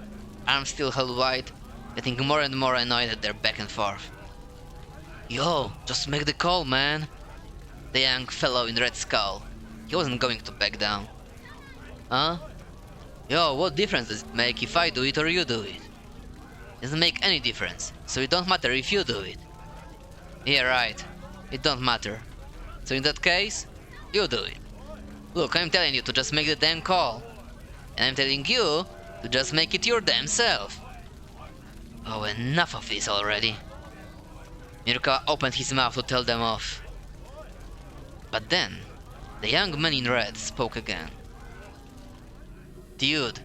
arms still held wide, getting more and more annoyed at their back and forth. Yo, just make the call, man. The young fellow in red scowled. He wasn't going to back down. Huh? Yo, what difference does it make if I do it or you do it? Doesn't make any difference, so it don't matter if you do it. Yeah, right. It don't matter. So in that case, you do it. Look, I'm telling you to just make the damn call. And I'm telling you to just make it your damn self. Oh, enough of this already. Mirka opened his mouth to tell them off. But then, the young man in red spoke again. Dude,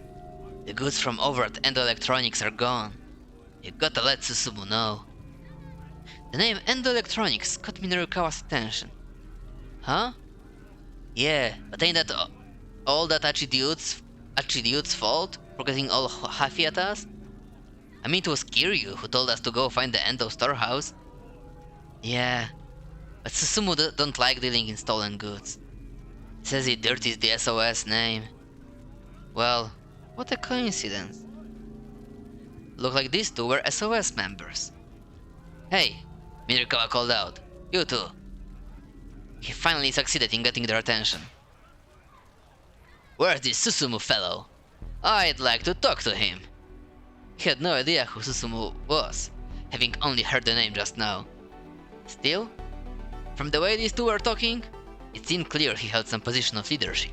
the goods from over at Endo Electronics are gone. You gotta let Susumu know. The name Endo Electronics caught Minorikawa's attention. Huh? Yeah, but ain't that all that Achi dude's fault for getting all huffy at us? I mean, it was Kiryu who told us to go find the Endo storehouse. Yeah, but Susumu don't like dealing in stolen goods. He says he dirties the SOS name. Well, what a coincidence. Looked like these two were SOS members. Hey, Minorikawa called out. You two. He finally succeeded in getting their attention. Where's this Susumu fellow? I'd like to talk to him. He had no idea who Susumu was, having only heard the name just now. Still, from the way these two were talking, it seemed clear he held some position of leadership.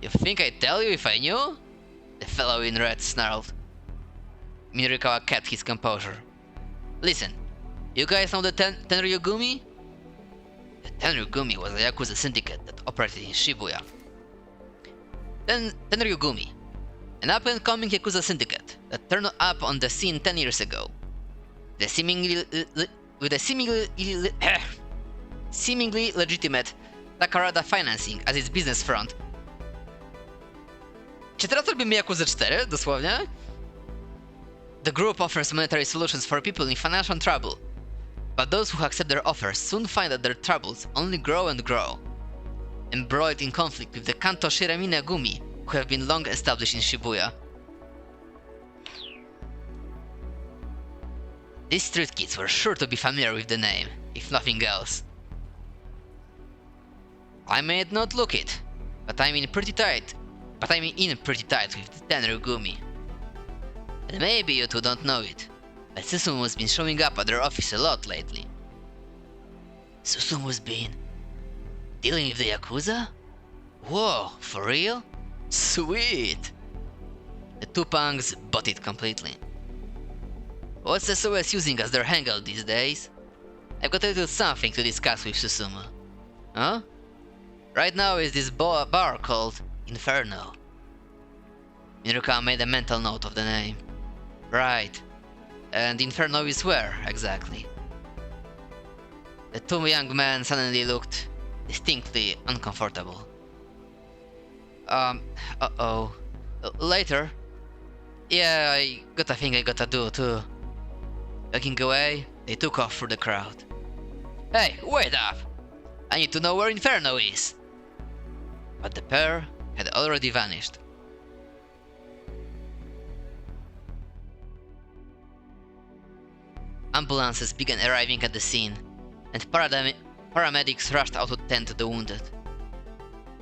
You think I'd tell you if I knew? The fellow in red snarled. Minorikawa kept his composure. Listen, you guys know the Tenryugumi? The Tenryugumi was a Yakuza syndicate that operated in Shibuya. Tenryugumi, an up-and-coming Yakuza syndicate that turned up on the scene 10 years ago. With a seemingly legitimate Takarada financing as its business front. Czy teraz robimy Yakuza 4, dosłownie? The group offers monetary solutions for people in financial trouble, but those who accept their offers soon find that their troubles only grow and grow. Embroiled in conflict with the Kanto Shiramine Gumi, who have been long established in Shibuya. These street kids were sure to be familiar with the name, if nothing else. I may not look it, but I'm in pretty tight with the Tenryugumi. And maybe you two don't know it, but Susumu's been showing up at their office a lot lately. Susumu's been dealing with the Yakuza? Whoa, for real? Sweet! The two punks bought it completely. What's SOS using as their hangout these days? I've got a little something to discuss with Susumu. Huh? Right now is this bar called Inferno. Minorikawa made a mental note of the name. Right. And Inferno is where, exactly? The two young men suddenly looked distinctly uncomfortable. Uh-oh. Later. Yeah, I got a thing I gotta do too. Backing away, they took off through the crowd. Hey, wait up! I need to know where Inferno is! But the pair had already vanished. Ambulances began arriving at the scene, and paramedics rushed out to tend to the wounded.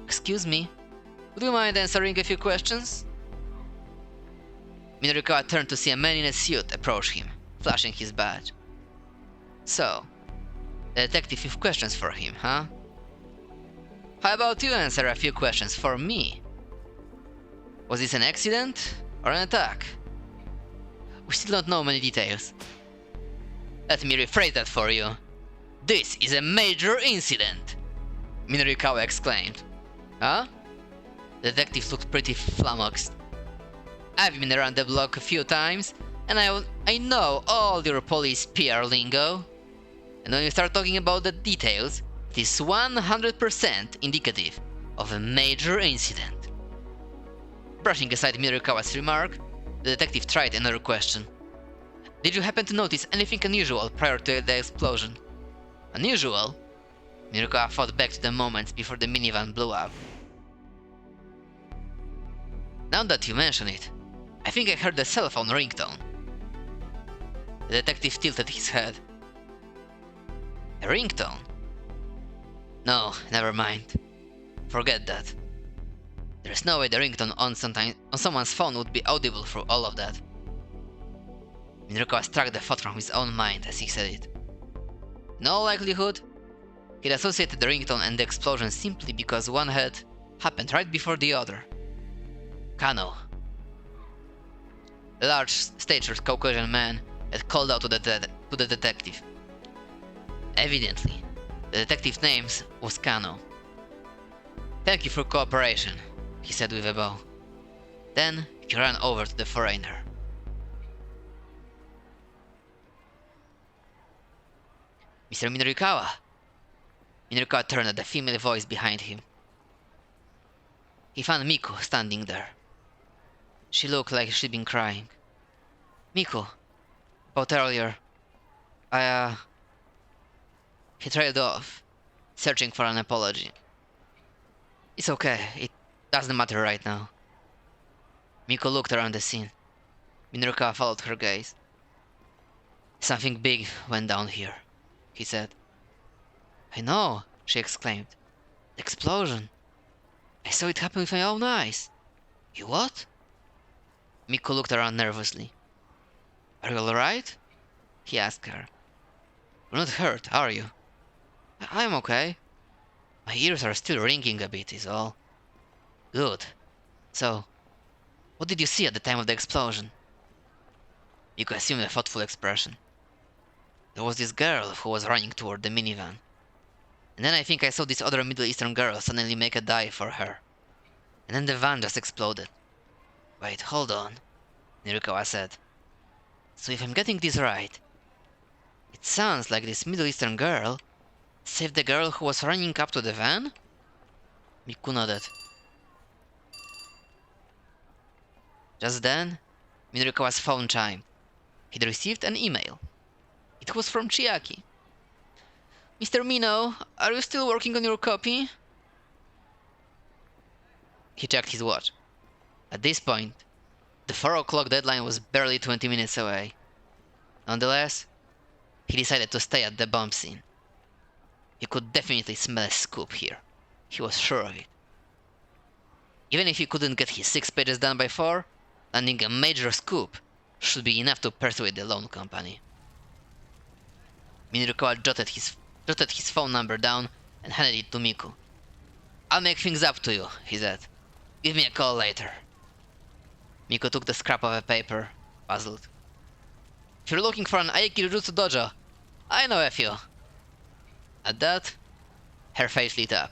Excuse me, would you mind answering a few questions? Minorikawa turned to see a man in a suit approach him, flashing his badge. So, the detective with questions for him, huh? How about you answer a few questions for me? Was this an accident or an attack? We still don't know many details. Let me rephrase that for you. This is a major incident, Minorikawa exclaimed. Huh? The detective looked pretty flummoxed. I've been around the block a few times, and I know all your police PR lingo. And when you start talking about the details, it is 100% indicative of a major incident. Brushing aside Minorikawa's remark, the detective tried another question. Did you happen to notice anything unusual prior to the explosion? Unusual? Minorikawa thought back to the moments before the minivan blew up. Now that you mention it, I think I heard the cell phone ringtone. The detective tilted his head. A ringtone? No, never mind. Forget that. There's no way the ringtone on someone's phone would be audible through all of that. Minorikawa struck the thought from his own mind as he said it. In all likelihood, he'd associated the ringtone and the explosion simply because one had happened right before the other. Kano. A large-statured Caucasian man had called out to the detective. Evidently, the detective's name was Kano. Thank you for cooperation, he said with a bow. Then he ran over to the foreigner. Mr. Minorikawa. Minorikawa turned at the female voice behind him. He found Miku standing there. She looked like she'd been crying. Miku, about earlier, He trailed off, searching for an apology. It's okay, it doesn't matter right now. Miku looked around the scene. Minorikawa followed her gaze. Something big went down here, he said. I know, she exclaimed. The explosion. I saw it happen with my own eyes. You what? Miku looked around nervously. Are you alright? He asked her. You're not hurt, are you? I'm okay. My ears are still ringing a bit, is all. Good. So, what did you see at the time of the explosion? Miku assumed a thoughtful expression. There was this girl who was running toward the minivan. And then I think I saw this other Middle Eastern girl suddenly make a dive for her. And then the van just exploded. Wait, hold on, Minorikawa said. So if I'm getting this right, it sounds like this Middle Eastern girl saved the girl who was running up to the van? Miku nodded. Just then, Minorikawa's phone chimed. He'd received an email. It was from Chiaki. Mr. Mino, are you still working on your copy? He checked his watch. At this point, the 4 o'clock deadline was barely 20 minutes away. Nonetheless, he decided to stay at the bomb scene. He could definitely smell a scoop here. He was sure of it. Even if he couldn't get his 6 pages done by 4, landing a major scoop should be enough to persuade the loan company. Minorikawa jotted his phone number down and handed it to Miku. I'll make things up to you, he said. Give me a call later. Miku took the scrap of a paper, puzzled. If you're looking for an Aikijutsu dojo, I know a few. At that, her face lit up.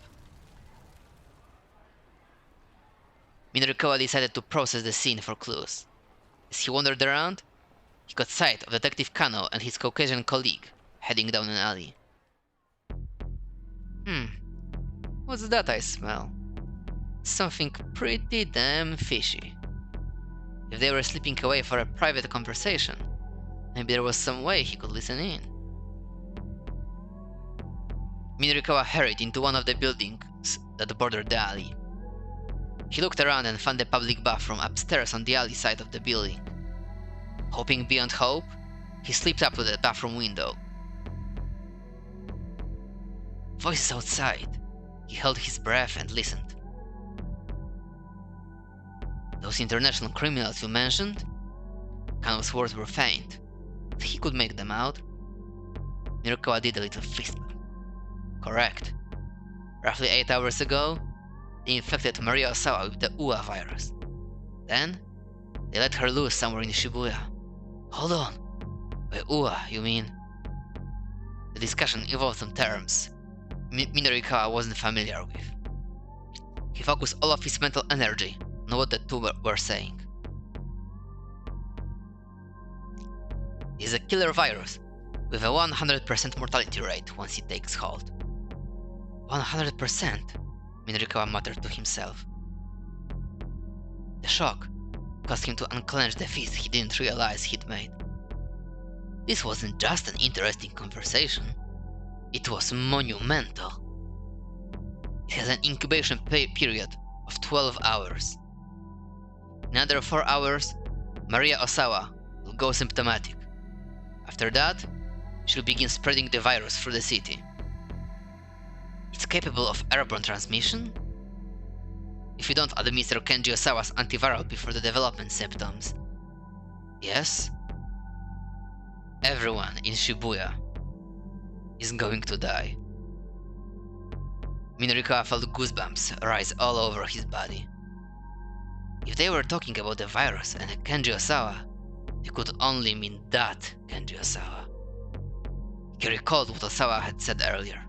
Minorikawa decided to process the scene for clues. As he wandered around, he caught sight of Detective Kano and his Caucasian colleague heading down an alley. What's that I smell? Something pretty damn fishy. If they were slipping away for a private conversation, maybe there was some way he could listen in. Minorikawa hurried into one of the buildings that bordered the alley. He looked around and found a public bathroom upstairs on the alley side of the building. Hoping beyond hope, he slipped up to the bathroom window. Voices outside. He held his breath and listened. Those international criminals you mentioned? Kano's words were faint, but he could make them out. Minorikawa did a little fist bump. Correct. Roughly 8 hours ago, they infected Maria Osawa with the UA virus. Then, they let her loose somewhere in Shibuya. Hold on. By Ua, you mean? The discussion involved some terms Minorikawa wasn't familiar with. He focused all of his mental energy on what the two were saying. It's a killer virus with a 100% mortality rate once it takes hold. 100%? Minorikawa muttered to himself. The shock caused him to unclench the fist he didn't realize he'd made. This wasn't just an interesting conversation, it was monumental. It has an incubation period of 12 hours. In another 4 hours, Maria Osawa will go symptomatic. After that, she'll begin spreading the virus through the city. It's capable of airborne transmission? If you don't administer Kenji Osawa's antiviral before the development symptoms. Yes? Everyone in Shibuya is going to die. Minorikawa felt goosebumps rise all over his body. If they were talking about the virus and Kenji Osawa, it could only mean that Kenji Osawa. He recalled what Osawa had said earlier,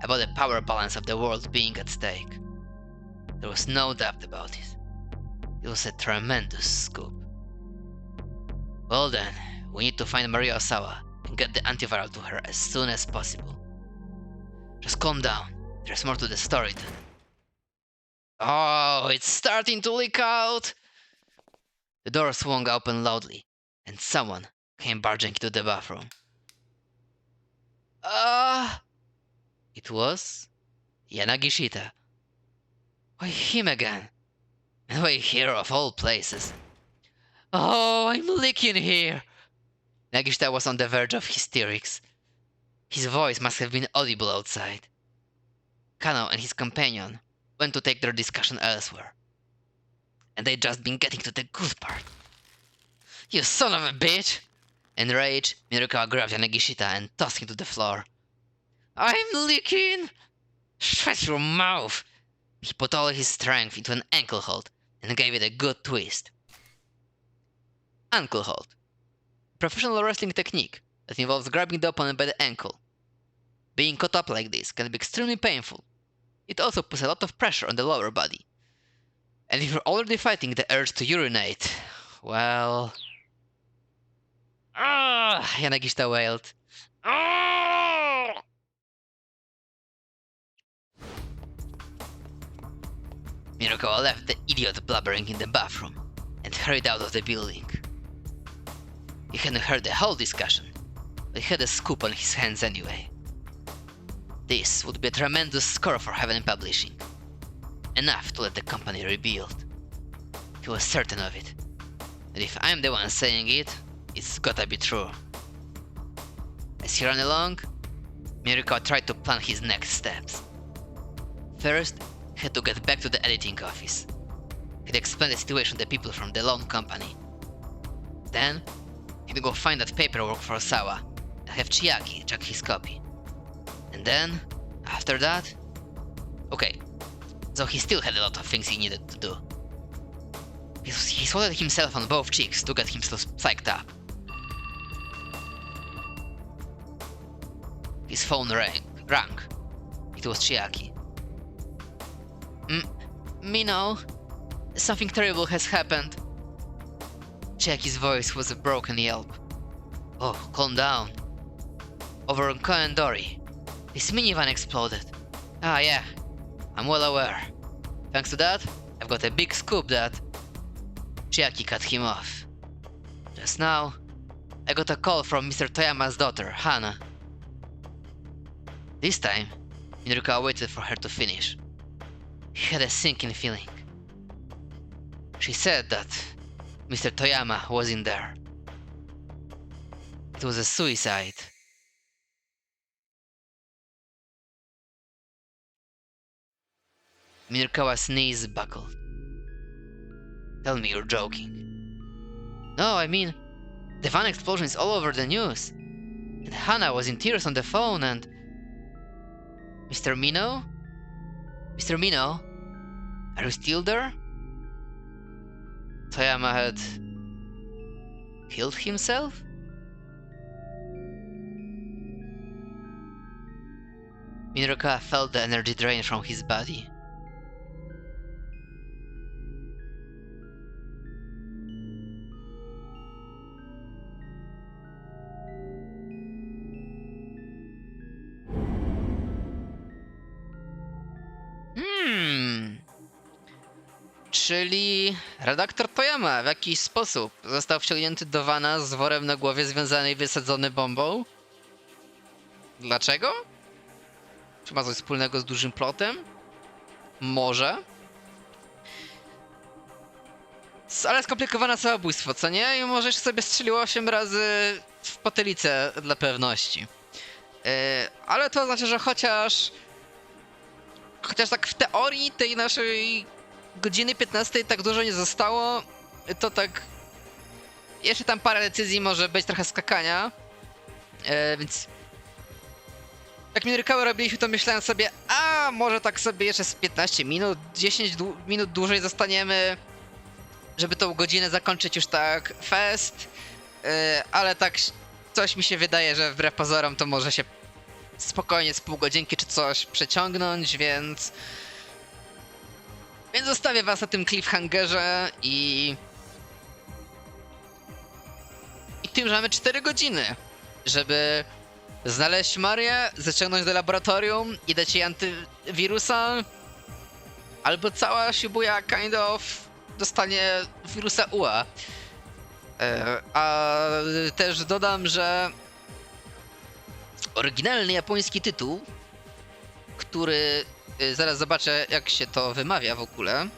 about the power balance of the world being at stake. There was no doubt about it. It was a tremendous scoop. Well then, we need to find Maria Osawa and get the antiviral to her as soon as possible. Just calm down. There's more to the story than... Oh, it's starting to leak out! The door swung open loudly, and someone came barging into the bathroom. It was Yanagishita. Why him again? And why here of all places? Oh, I'm leaking here! Nagishita was on the verge of hysterics. His voice must have been audible outside. Kano and his companion went to take their discussion elsewhere. And they'd just been getting to the good part. You son of a bitch! Enraged, Mirukawa grabbed Yanagishita and tossed him to the floor. I'm leaking! Shut your mouth! He put all his strength into an ankle hold and gave it a good twist. Ankle hold. Professional wrestling technique that involves grabbing the opponent by the ankle. Being caught up like this can be extremely painful. It also puts a lot of pressure on the lower body. And if you're already fighting the urge to urinate, well... Yanagishita wailed. Mirukawa left the idiot blubbering in the bathroom and hurried out of the building. He hadn't heard the whole discussion, but he had a scoop on his hands anyway. This would be a tremendous score for Heaven Publishing. Enough to let the company rebuild. He was certain of it. And if I'm the one saying it, it's gotta be true. As he ran along, Mirukawa tried to plan his next steps. First, he had to get back to the editing office. He'd explain the situation to the people from the loan company. Then, he'd go find that paperwork for Osawa and have Chiaki check his copy. And then, after that... Okay, so he still had a lot of things he needed to do. He swatted himself on both cheeks to get himself psyched up. His phone rang. It was Chiaki. Mino, something terrible has happened. Chiaki's voice was a broken yelp. Oh, calm down. Over on Koendori, this minivan exploded. Ah yeah, I'm well aware. Thanks to that, I've got a big scoop that... Chiaki cut him off. Just now, I got a call from Mr. Toyama's daughter, Hana. This time, Mirukawa waited for her to finish. He had a sinking feeling. She said that Mr. Toyama was in there. It was a suicide. Mirukawa's knees buckled. Tell me you're joking. No, I mean, the van explosion is all over the news. And Hana was in tears on the phone and... Mr. Mino? Mr. Mino? Are you still there? Toyama had killed himself? Minroka felt the energy drain from his body. Czyli redaktor Toyama w jakiś sposób został wciągnięty do wana z worem na głowie związany i wysadzony bombą? Dlaczego? Czy ma coś wspólnego z dużym plotem? Może. Ale skomplikowane samobójstwo, co nie? I może jeszcze sobie strzeliło 8 razy w potylicę dla pewności. Ale to znaczy, że chociaż tak w teorii tej naszej godziny 15 tak dużo nie zostało, to tak jeszcze tam parę decyzji może być, trochę skakania, więc jak Minrykały robiliśmy, to myślałem sobie, a może tak sobie jeszcze z 15 minut, 10 minut dłużej zostaniemy, żeby tą godzinę zakończyć już tak fest, ale tak coś mi się wydaje, że wbrew pozorom to może się spokojnie z pół godzinki czy coś przeciągnąć, więc zostawię was na tym cliffhangerze i tym, że mamy 4 godziny, żeby znaleźć Marię, zaciągnąć do laboratorium i dać jej antywirusa, albo cała Shibuya kind of dostanie wirusa UA. A też dodam, że oryginalny japoński tytuł, który zaraz zobaczę, jak się to wymawia w ogóle.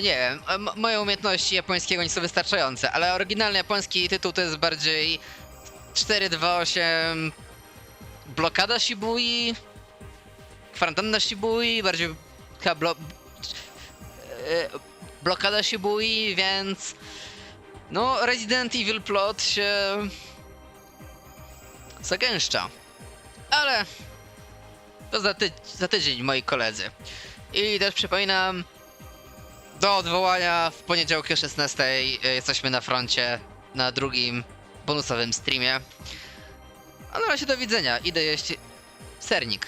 Nie wiem, moje umiejętności japońskiego nie są wystarczające, ale oryginalny japoński tytuł to jest bardziej 428 blokada Shibui, kwarantanna Shibui, bardziej chyba blokada Shibui, więc no Resident Evil plot się zagęszcza, ale to za tydzień, moi koledzy. I też przypominam, do odwołania w poniedziałek o 16 jesteśmy na froncie na drugim bonusowym streamie. A na razie do widzenia, idę jeść sernik.